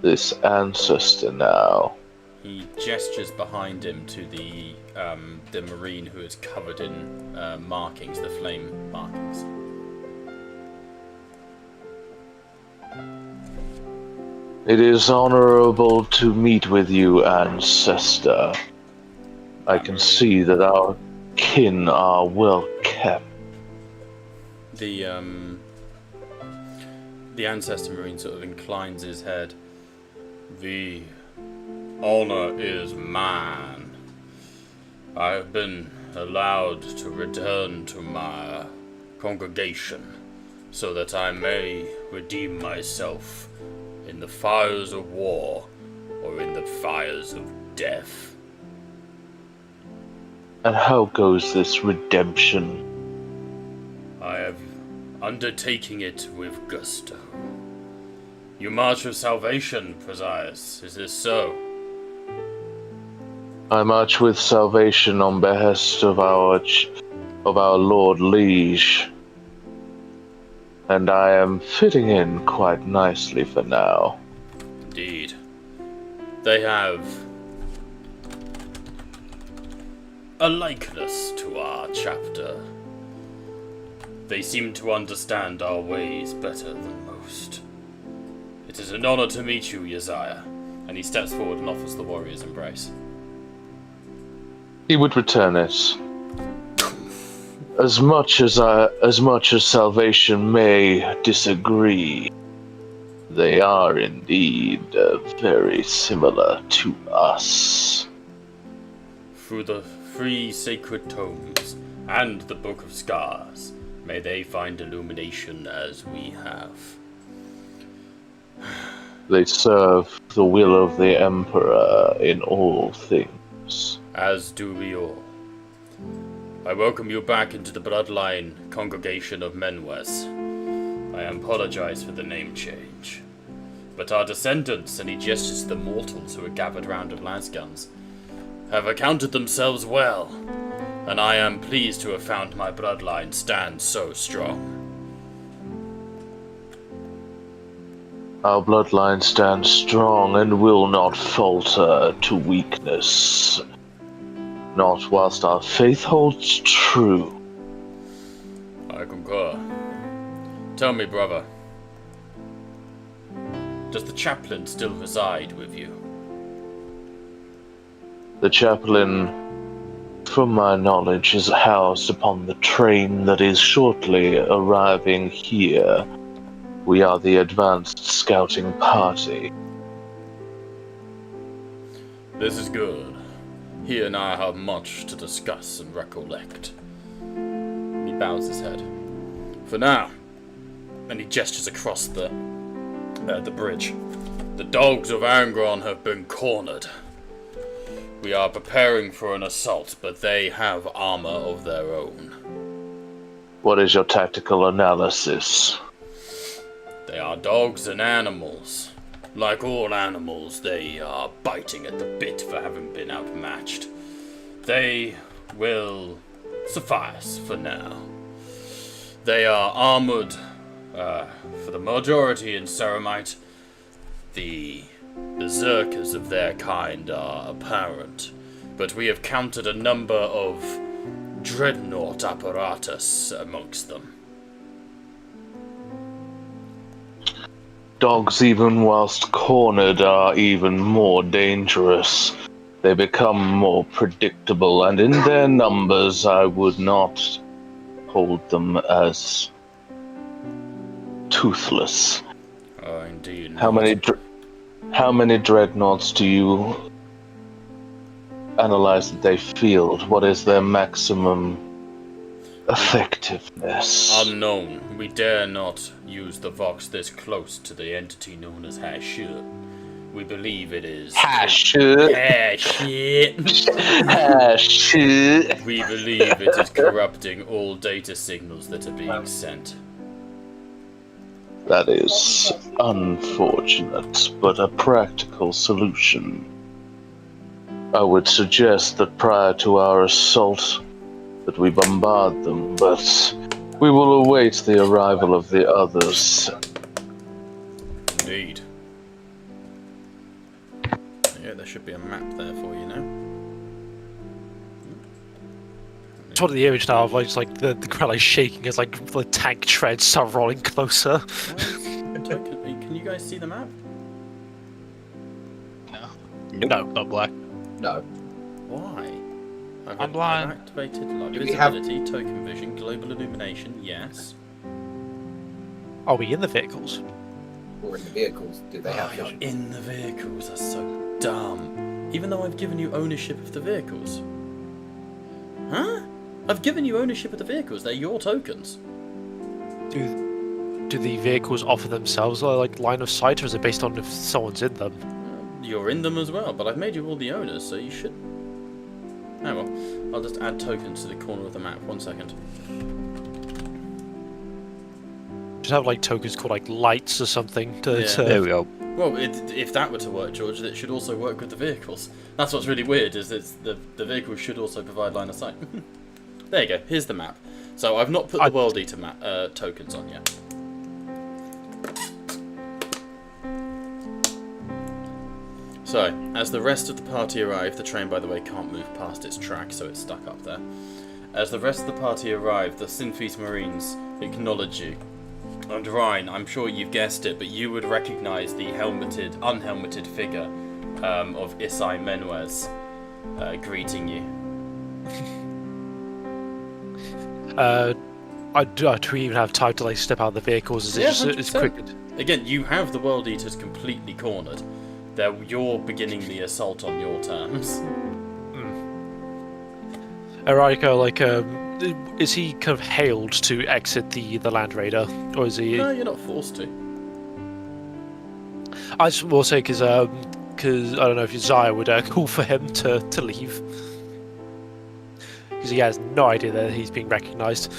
this ancestor now? He gestures behind him to the Marine who is covered in markings, the flame markings. It is honorable to meet with you, ancestor. I can see that our kin are well kept. The ancestor Marine sort of inclines his head. The honor is mine. I have been allowed to return to my congregation so that I may redeem myself in the fires of war or in the fires of death. And how goes this redemption? I have undertaking it with gusto. You march with salvation, Pisias. Is this so? I march with salvation on behest of our Lord Liege, and I am fitting in quite nicely for now. Indeed. They have a likeness to our chapter. They seem to understand our ways better than most. It is an honor to meet you, Uzziah. And he steps forward and offers the warrior's embrace. He would return it. As much as salvation may disagree, they are indeed very similar to us. through the 3 sacred tomes and the Book of Scars. May they find illumination as we have. They serve the will of the Emperor in all things. As do we all. I welcome you back into the bloodline congregation of Menwes. I apologize for the name change. But our descendants, and he gestures to the mortals who are gathered round at Lasguns, have accounted themselves well, and I am pleased to have found my bloodline stand so strong. Our bloodline stands strong and will not falter to weakness. Not whilst our faith holds true. I concur. Tell me, brother, does the chaplain still reside with you? The chaplain, from my knowledge, is housed upon the train that is shortly arriving here. We are the advanced scouting party. This is good. He and I have much to discuss and recollect. He bows his head. For now, and he gestures across the bridge. The dogs of Angron have been cornered. We are preparing for an assault, but they have armor of their own. What is your tactical analysis? They are dogs and animals. Like all animals, they are biting at the bit for having been outmatched. They will suffice for now. They are armored, for the majority in Ceramite. The berserkers of their kind are apparent, but we have counted a number of dreadnought apparatus amongst them. Dogs, even whilst cornered, are even more dangerous. They become more predictable, and in their numbers, I would not hold them as toothless. Oh, indeed. How many dreadnoughts do you analyze that they field? What is their maximum effectiveness? Unknown. We dare not use the Vox this close to the entity known as Hashut. We believe it is... Hashut. Hashut. We believe it is corrupting all data signals that are being sent. That is unfortunate, but a practical solution. I would suggest that prior to our assault, that we bombard them, but we will await the arrival of the others. Indeed. Yeah, there should be a map there for you now. It's one of the image now of like the ground like shaking as like the tank treads start rolling closer. Can you guys see the map? No. No. Not black. No. Why? I'm blind. I've activated like, Do we have- visibility, token vision, global illumination, yes. Are we in the vehicles? Or in the vehicles, do they have You're vision? in the vehicles, that's so dumb. Even though I've given you ownership of the vehicles. Huh? I've given you ownership of the vehicles, they're your tokens. Do the vehicles offer themselves like line of sight, or is it based on if someone's in them? You're in them as well, but I've made you all the owners, so you should... Oh well, I'll just add tokens to the corner of the map, 1 second. Just have like tokens called like lights or something to. Yeah. to... There we go. Well, if that were to work, George, it should also work with the vehicles. That's what's really weird, is the vehicles should also provide line of sight. There you go, here's the map. So I've not put the World Eater tokens on yet. So, as the rest of the party arrive, the train, by the way, can't move past its track, so it's stuck up there. As the rest of the party arrive, the Sinfis Marines acknowledge you. And Ryan, I'm sure you've guessed it, but you would recognise the unhelmeted figure of Isai Menwes greeting you. Do we even have time to like step out of the vehicles? Is it just it's 100%. quick? Again, you have the World Eaters completely cornered. You're beginning the assault on your terms. Erika, is he kind of hailed to exit the Land Raider, or is he? No, you're not forced to. I just will say because I don't know if Zaya would call for him to leave, because he has no idea that he's being recognised.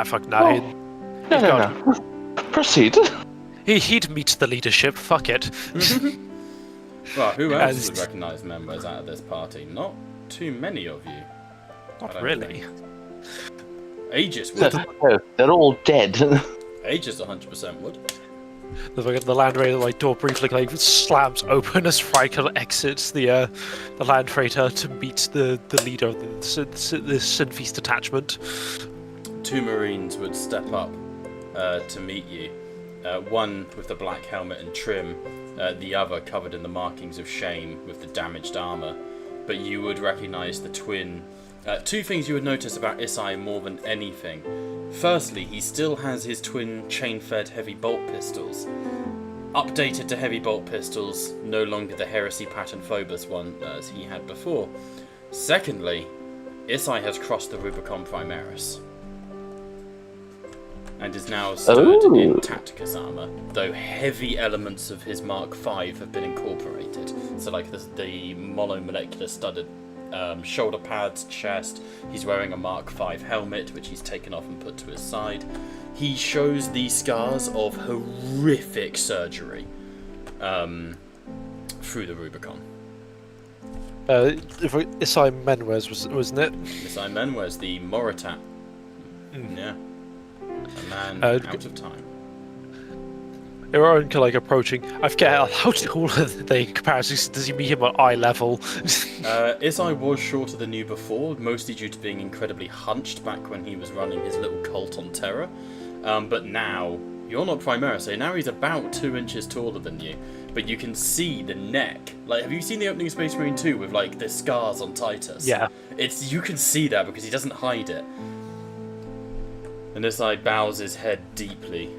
Fuck no. No. Proceed. He'd meet the leadership. Fuck it. Well, who else would recognise members out of this party? Not too many of you. Not really. Aegis would. They're all dead. Aegis 100% would. The Land Raider door briefly slams open as Riker exits the Land Raider to meet the leader of the Sinfeast detachment. 2 Marines would step up to meet you. One with the black helmet and trim, the other covered in the markings of shame with the damaged armour. But you would recognise the twin. 2 things you would notice about Isai more than anything. Firstly, he still has his twin chain-fed heavy bolt pistols. Updated to heavy bolt pistols, no longer the Heresy Pattern Phobos one as he had before. Secondly, Isai has crossed the Rubicon Primaris and is now stood in Tacticus armour, though heavy elements of his Mark V have been incorporated. So like the monomolecular studded shoulder pads, chest. He's wearing a Mark V helmet, which he's taken off and put to his side. He shows these scars of horrific surgery through the Rubicon. Isai Menwes, wasn't it? Isai Menwes, the Moritat. Yeah. A man out of time. Ironically, approaching. I forget how tall are they in comparison. Does he meet him at eye level? Isai was shorter than you before, mostly due to being incredibly hunched back when he was running his little cult on Terra. But now, you're not Primaris, so now he's about 2 inches taller than you. But you can see the neck. Like, have you seen the opening of Space Marine 2 with, the scars on Titus? Yeah. You can see that because he doesn't hide it. And Isai bows his head deeply.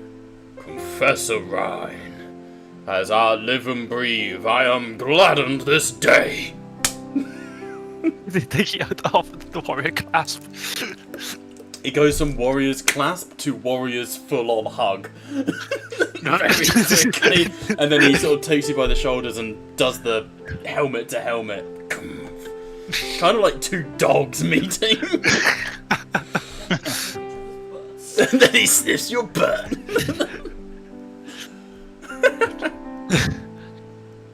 Confessor Rhine, as I live and breathe, I am gladdened this day. The warrior clasp. It goes from warrior's clasp to warrior's full-on hug. Very quickly. And then he sort of takes you by the shoulders and does the helmet to helmet. Kind of like 2 dogs meeting. And then he sniffs your butt.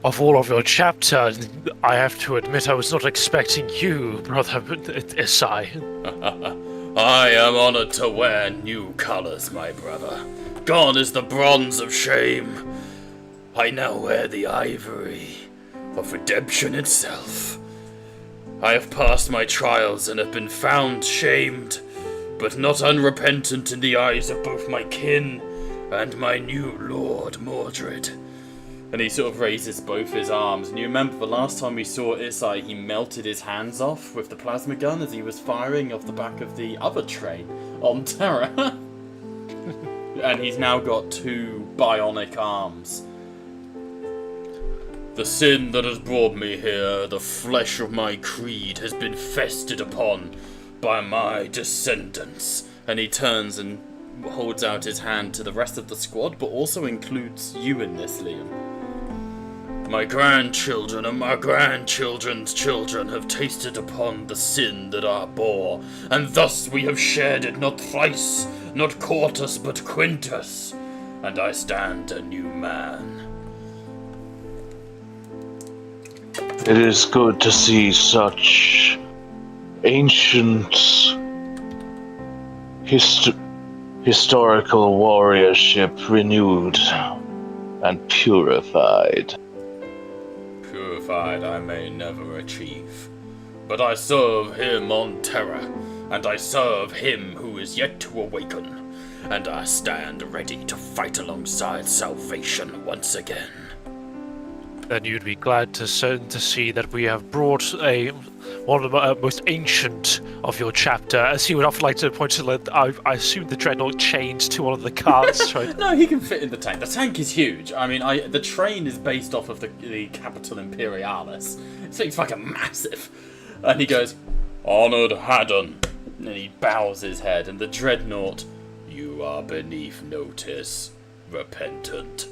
Of all of your chapter, I have to admit I was not expecting you, brother Isai. I am honoured to wear new colours, my brother. Gone is the bronze of shame. I now wear the ivory of redemption itself. I have passed my trials and have been found shamed, but not unrepentant in the eyes of both my kin and my new Lord Mordred. And he sort of raises both his arms. And you remember the last time we saw Isai, he melted his hands off with the plasma gun as he was firing off the back of the other train on Terra. And he's now got 2 bionic arms. The sin that has brought me here, the flesh of my creed, has been feasted upon by my descendants. And he turns and holds out his hand to the rest of the squad, but also includes you in this, Liam. My grandchildren and my grandchildren's children have tasted upon the sin that I bore, and thus we have shared it not thrice, not quartus, but quintus, and I stand a new man. It is good to see such ancient historical warriorship renewed and purified. Purified I may never achieve, but I serve him on Terra, and I serve him who is yet to awaken, and I stand ready to fight alongside salvation once again. Then you'd be glad to see that we have brought one of the most ancient of your chapter, as he would often like to point to, I assume the dreadnought chained to one of the carts, right? No, he can fit in the tank. The tank is huge. I mean, the train is based off of the Capital Imperialis. So it's fucking massive. And he goes, "Honored Haddon." And he bows his head, and the dreadnought, "You are beneath notice, repentant."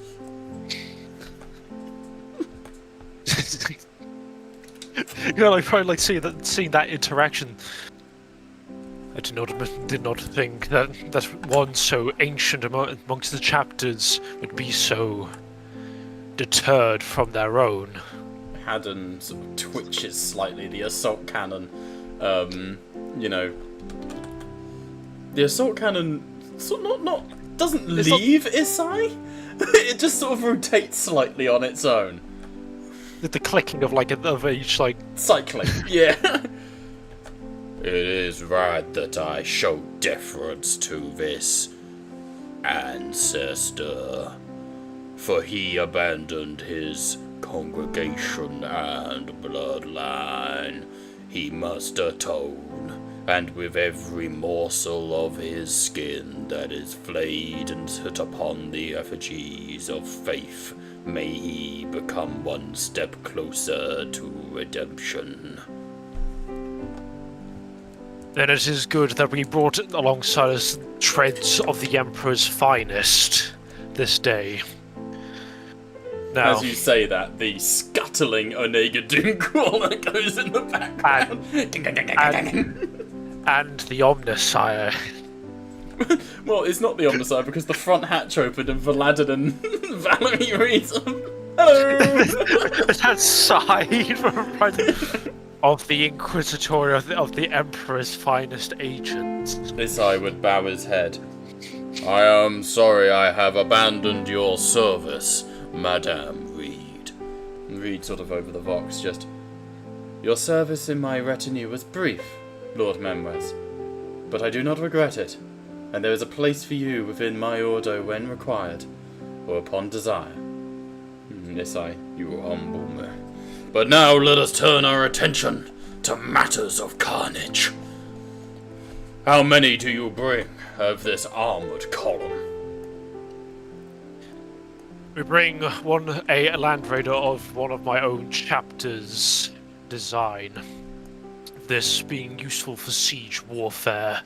Probably seeing that interaction. I did not think that one so ancient amongst the chapters would be so deterred from their own. Haddon sort of twitches slightly. The assault cannon, the assault cannon doesn't leave Isai. It just sort of rotates slightly on its own. The clicking of each cycling, yeah. It is right that I show deference to this ancestor, for he abandoned his congregation and bloodline. He must atone, and with every morsel of his skin that is flayed and set upon the effigies of faith, may he become one step closer to redemption. Then it is good that we brought alongside us treads of the Emperor's finest this day. Now, as you say that, the scuttling Onega Doomcrawler that goes in the background. And the Omnissiah. Well, it's not the Omnissiah because the front hatch opened and Vlad and Valerie reads them. Hello! That side of the Inquisitor of the Emperor's finest agents. Isai would bow his head. I am sorry I have abandoned your service, Madame Reed. Reed sort of over the vox, just... Your service in my retinue was brief, Lord Memwes, but I do not regret it, and there is a place for you within my order when required, or upon desire. Isai, you humble me. But now let us turn our attention to matters of carnage. How many do you bring of this armoured column? We bring a Land Raider of one of my own chapter's design. This being useful for siege warfare.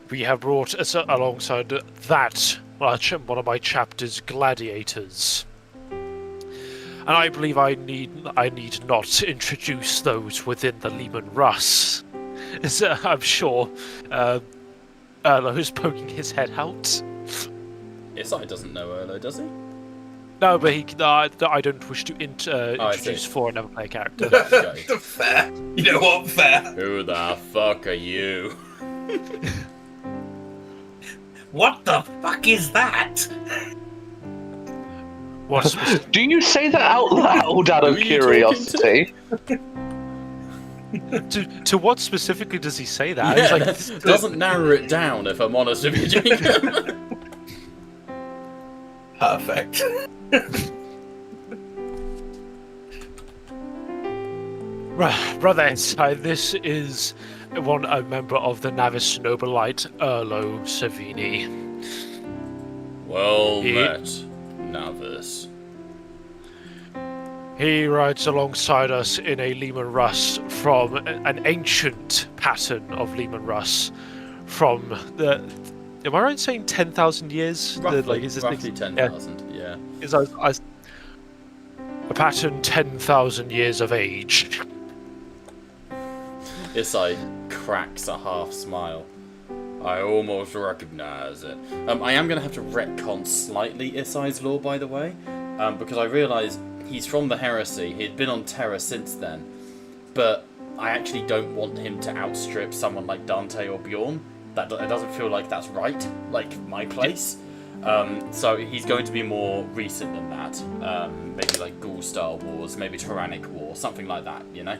We have brought alongside that one of my chapter's gladiators. And I believe I need not introduce those within the Lehman Russ. I'm sure Erlo is poking his head out. Isai doesn't know Erlo, does he? No, but I don't wish to introduce for another player character. Fair. You know what? Fair. Who the fuck are you? What the fuck is that? Do you say that out loud out of curiosity? To what specifically does he say that? Yeah, doesn't narrow it down, if I'm honest with you, Jacob. Perfect. Brother Isai, this is a member of the Navis Nobilite, Erlo Savini. Well met, Navis. He rides alongside us in a Lehman Russ from an ancient pattern of Lehman Russ from the... Am I right in saying 10,000 years? Roughly 10,000, yeah. Is a pattern 10,000 years of age. Isai cracks a half smile. I almost recognize it. I am going to have to retcon slightly Isai's lore, by the way, because I realise he's from the Heresy. He'd been on Terra since then, but I actually don't want him to outstrip someone like Dante or Bjorn. It doesn't feel like that's right, like my place. So he's going to be more recent than that. Maybe like Ghoul Star Wars, maybe Tyrannic War, something like that, you know?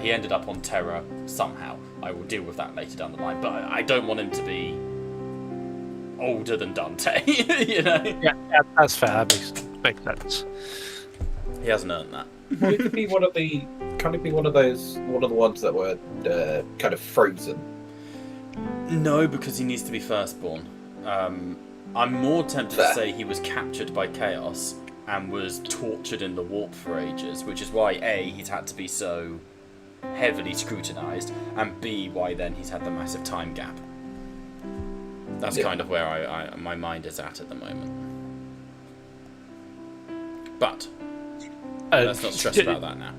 He ended up on Terra somehow. I will deal with that later down the line, but I don't want him to be older than Dante, you know? Yeah, that's fair. That makes sense. He hasn't earned that. Well, it could be one of the. Can it be one of the ones that were kind of frozen? No, because he needs to be firstborn. I'm more tempted to say he was captured by Chaos and was tortured in the warp for ages, which is why A, he's had to be so heavily scrutinised, and B, why then he's had the massive time gap. That's kind of where my mind is at the moment. But let's not stress about that now.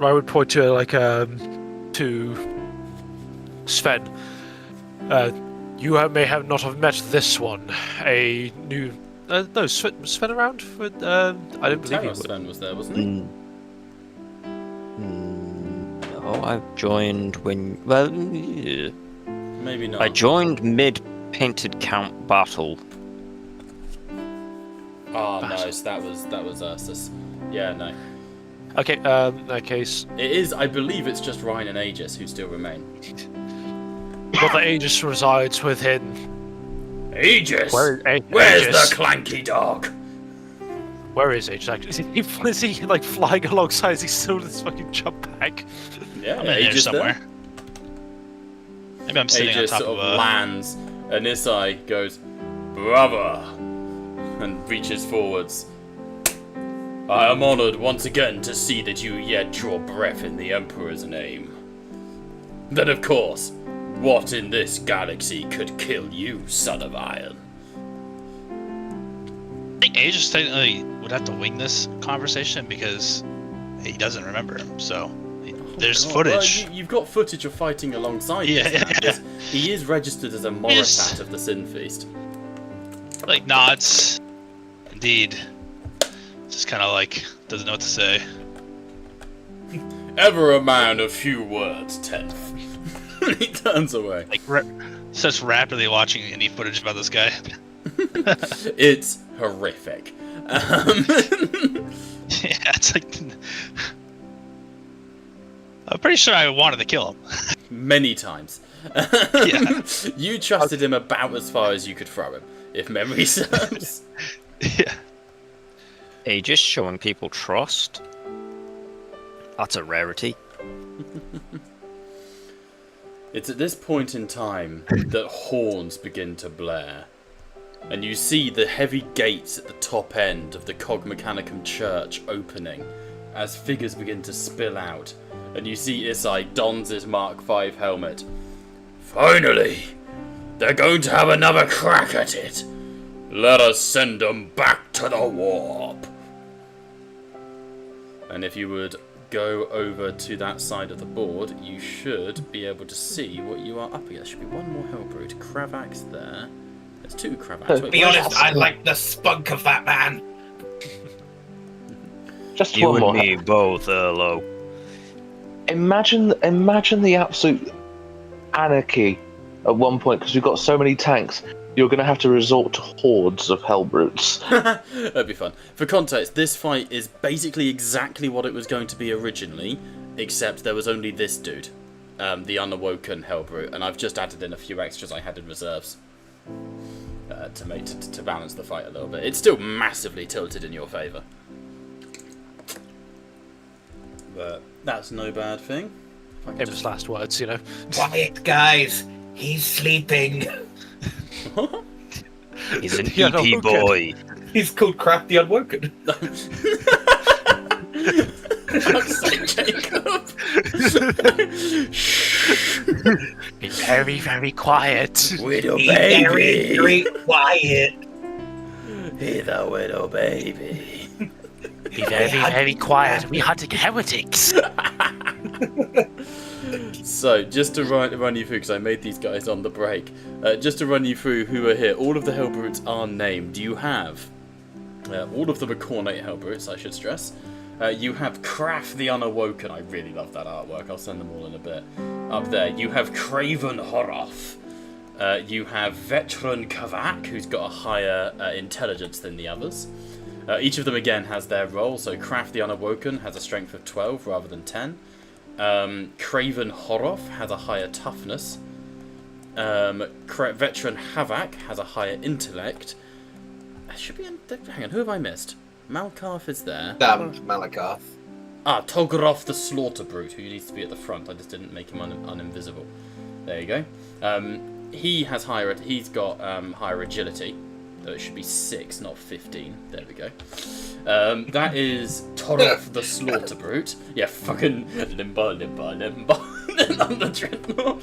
I would point to to Sven. You may have not have met this one. A new. No, Sven around? I don't believe he would. Sven was there, wasn't he? No, I joined when. Well, maybe not. I joined mid painted count battle. Oh no, so that was Ursus. Yeah, no. Okay, in that case. It is, I believe it's just Ryan and Aegis who still remain. Brother Aegis resides within. Aegis! Where's Aegis? the clanky dog? Where is Aegis? Is he like flying alongside? Is he still in this fucking jump pack? Yeah, I'm in there somewhere. Maybe I'm sitting Aegis on top sort of of lands, and Isai goes, "Brother," and reaches forwards. I am honoured once again to see that you yet draw breath in the Emperor's name. Then, of course, what in this galaxy could kill you, son of iron? I think Aegis technically would have to wing this conversation because he doesn't remember him. So there's footage. Well, you've got footage of fighting alongside. He is registered as a Moratat of the Sin Feast. Like nods. Indeed. Just kind of like doesn't know what to say. Ever a man of few words, Tenth. He turns away. Like starts rapidly watching any footage about this guy. It's horrific. Yeah, it's like I'm pretty sure I wanted to kill him. Many times. Yeah. You trusted him about as far as you could throw him, if memory serves. Yeah. Aegis showing people trust. That's a rarity. It's at this point in time that horns begin to blare, and you see the heavy gates at the top end of the Cog Mechanicum Church opening as figures begin to spill out, and you see Isai dons his Mark V helmet. Finally! They're going to have another crack at it! Let us send them back to the warp! And if you would go over to that side of the board, you should be able to see what you are up against. There should be one more Hellbrute. Kravak's there. There's two Kravaks. To be honest, I like the spunk of that man. Just You one and more. me both, Erlo. Imagine the absolute anarchy at one point because we've got so many tanks. You're going to have to resort to hordes of Hellbrutes. That'd be fun. For context, this fight is basically exactly what it was going to be originally, except there was only this dude, the unawoken Hellbrute, and I've just added in a few extras I had in reserves to balance the fight a little bit. It's still massively tilted in your favour, but that's no bad thing. Famous last words, you know. Quiet, guys. He's sleeping. He's an The EP unwoken. boy. He's called Crap the Unwoken. Fuck's sake, Jacob. Be very, very quiet. Widow Be very, baby. very quiet. Hey, the widow baby. Be very, very quiet. We hunting heretics. So, just to run you through, because I made these guys on the break, just to run you through who are here. All of the Hellbrutes are named. You have, all of them are Cornate Hellbrutes, I should stress. You have Kraft the Unawoken. I really love that artwork. I'll send them all in a bit. Up there. You have Craven Horoth. You have Veteran Kavak, who's got a higher intelligence than the others. Each of them, again, has their role. So, Kraft the Unawoken has a strength of 12 rather than 10. Craven Horoth has a higher toughness. Veteran Havoc has a higher intellect. Should be. Hang on, who have I missed? Malkarth is there. Damned Malakarth. Ah, Togaroth the Slaughter Brute, who needs to be at the front. I just didn't make him uninvisible. There you go. He has higher. He's got higher agility. Though it should be 6, not 15. There we go. That is Toroth the Slaughter Brute. Yeah, fucking limba. On the dreadnought.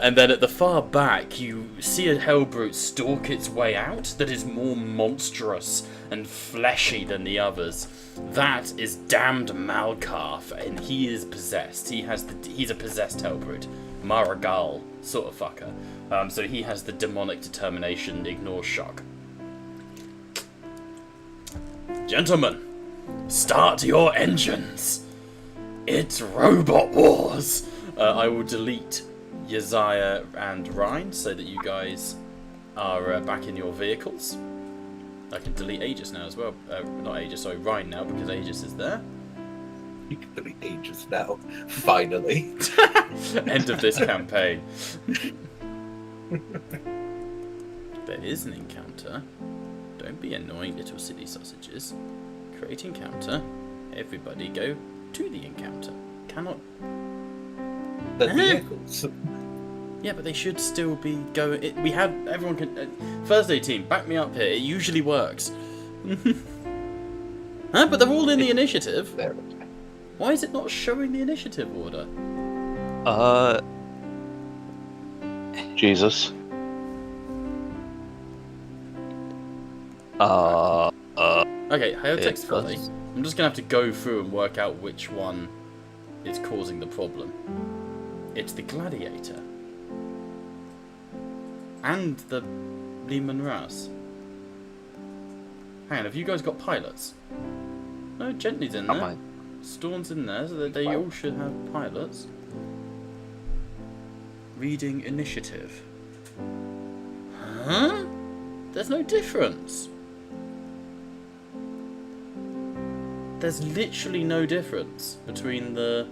And then at the far back, you see a Hellbrute stalk its way out that is more monstrous and fleshy than the others. That is damned Malkarth, and he is possessed. He's a possessed Hellbrute. Maragal sort of fucker. So he has the demonic determination, ignore shock. Gentlemen, start your engines. It's Robot Wars. I will delete Yaziah and Rhine so that you guys are back in your vehicles. I can delete Aegis now as well. Not Aegis, sorry, Rhine now, because Aegis is there. You can delete Aegis now. Finally. End of this campaign. There is an encounter. Don't be annoying little silly sausages. Create encounter. Everybody go to the encounter. Cannot... The vehicles. Yeah, but they should still be going... We have... Everyone can... Thursday team, back me up here. It usually works. Huh? But they're all in the initiative. Why is it not showing the initiative order? Jesus. Okay, Hailtex Folly. I'm just gonna have to go through and work out which one is causing the problem. It's the Gladiator. And the Lehman Russ. Hang on, have you guys got pilots? No, Gently's in there. Storm's in there, so that they all should have pilots. Reading initiative. Huh? There's no difference. There's literally no difference between the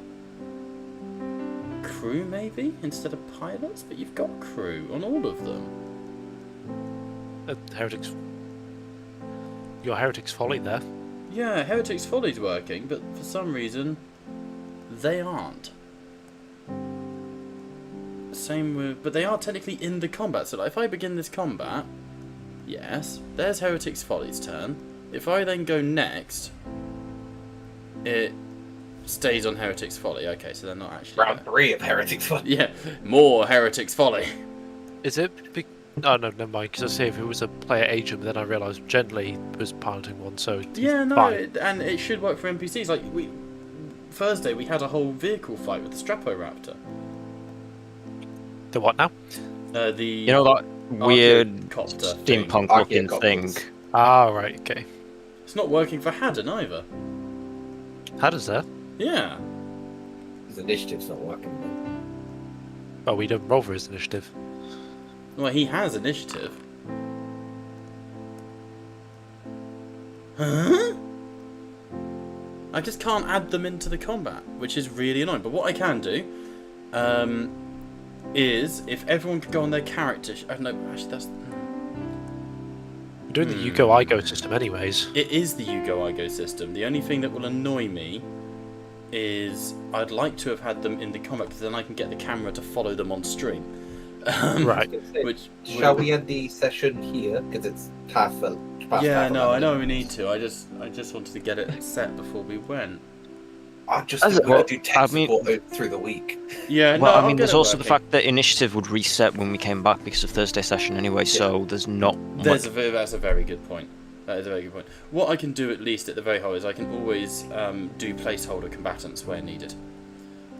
crew, maybe, instead of pilots, but you've got crew on all of them. Heretics. Your Heretics Folly there. Yeah, Heretic's Folly's working, but for some reason, they aren't. Same with... But they are technically in the combat, so like, if I begin this combat, yes, there's Heretic's Folly's turn. If I then go next, it stays on Heretic's Folly. Okay, so they're not actually... Round 3 of Heretic's Folly. Yeah, more Heretic's Folly. Is it... Oh, no, never mind, because I say if it was a player agent, but then I realised Gently was piloting one, so... Yeah, no, fine. and it should work for NPCs. Like, Thursday, we had a whole vehicle fight with the Straporaptor. The what now? The... You know that weird copter steampunk looking thing? Ah, right, okay. It's not working for Haddon either. How does that? Yeah. His initiative's not working though. Oh, we don't roll for his initiative. Well, he has initiative. Huh? I just can't add them into the combat, which is really annoying. But what I can do, is if everyone could go on their character. No, actually, that's. We're doing the Yugo-Igo system, anyways. It is the Yugo-Igo system. The only thing that will annoy me is I'd like to have had them in the combat, because then I can get the camera to follow them on stream. Right. Shall we end the session here? Because it's past yeah, no, I know we need to. I just wanted to get it set before we went. I just want to do tech support through the week. Yeah, well, no, I mean, there's also the fact that initiative would reset when we came back because of Thursday session anyway, so there's not that's a very good point. That is a very good point. What I can do, at least at the very high, is I can always do placeholder combatants where needed.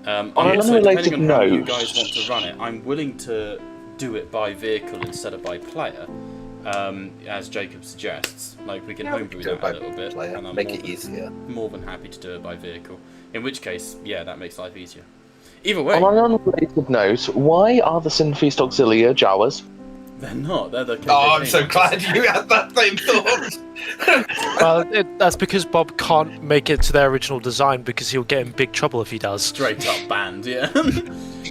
Also, depending on how you guys want to run it, I'm willing to do it by vehicle instead of by player, as Jacob suggests. Like, we can homebrew that a little bit, and I'm make it easier. More than happy to do it by vehicle. In which case, yeah, that makes life easier. Either way. On an unrelated note, why are the Sinfeast Auxilia Jawas? They're not. They're the. Oh, I'm so glad you had that same thought. That's because Bob can't make it to their original design because he'll get in big trouble if he does. Straight up banned, yeah.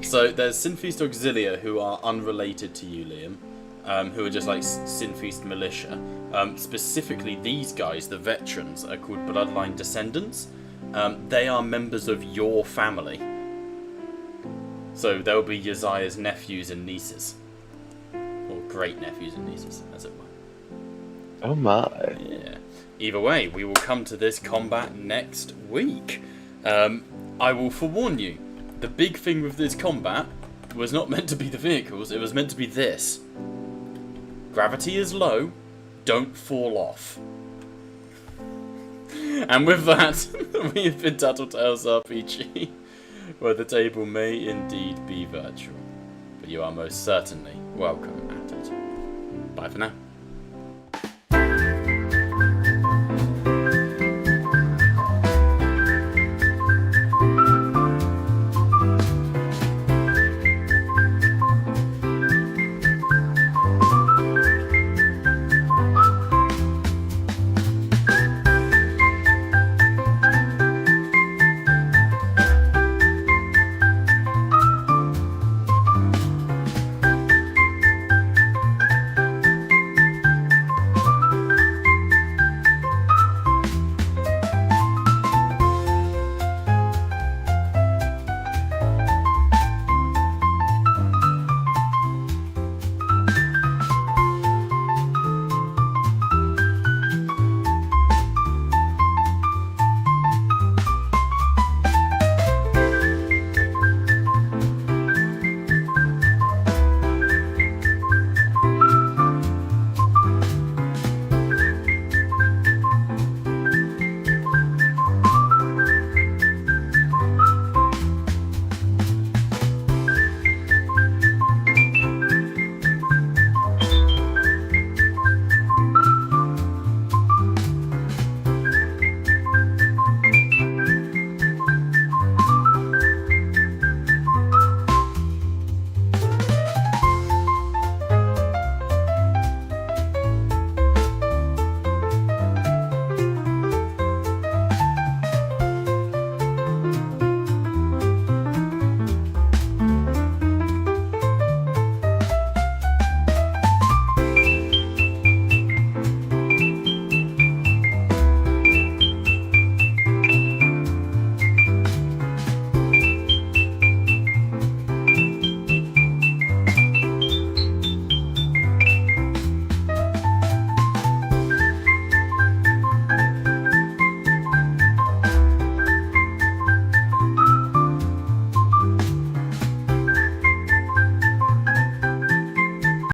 So there's Sinfeast Auxilia, who are unrelated to you, Liam. who are just like Sinfeast militia. Specifically, these guys, the veterans, are called Bloodline Descendants. They are members of your family. So they'll be Yazire's nephews and nieces. Or great nephews and nieces, as it were. Oh my. Yeah. Either way, we will come to this combat next week. I will forewarn you, the big thing with this combat was not meant to be the vehicles, it was meant to be this. Gravity is low, don't fall off. And with that, we have been Tattletales RPG, where the table may indeed be virtual, but you are most certainly welcome at it. Bye for now.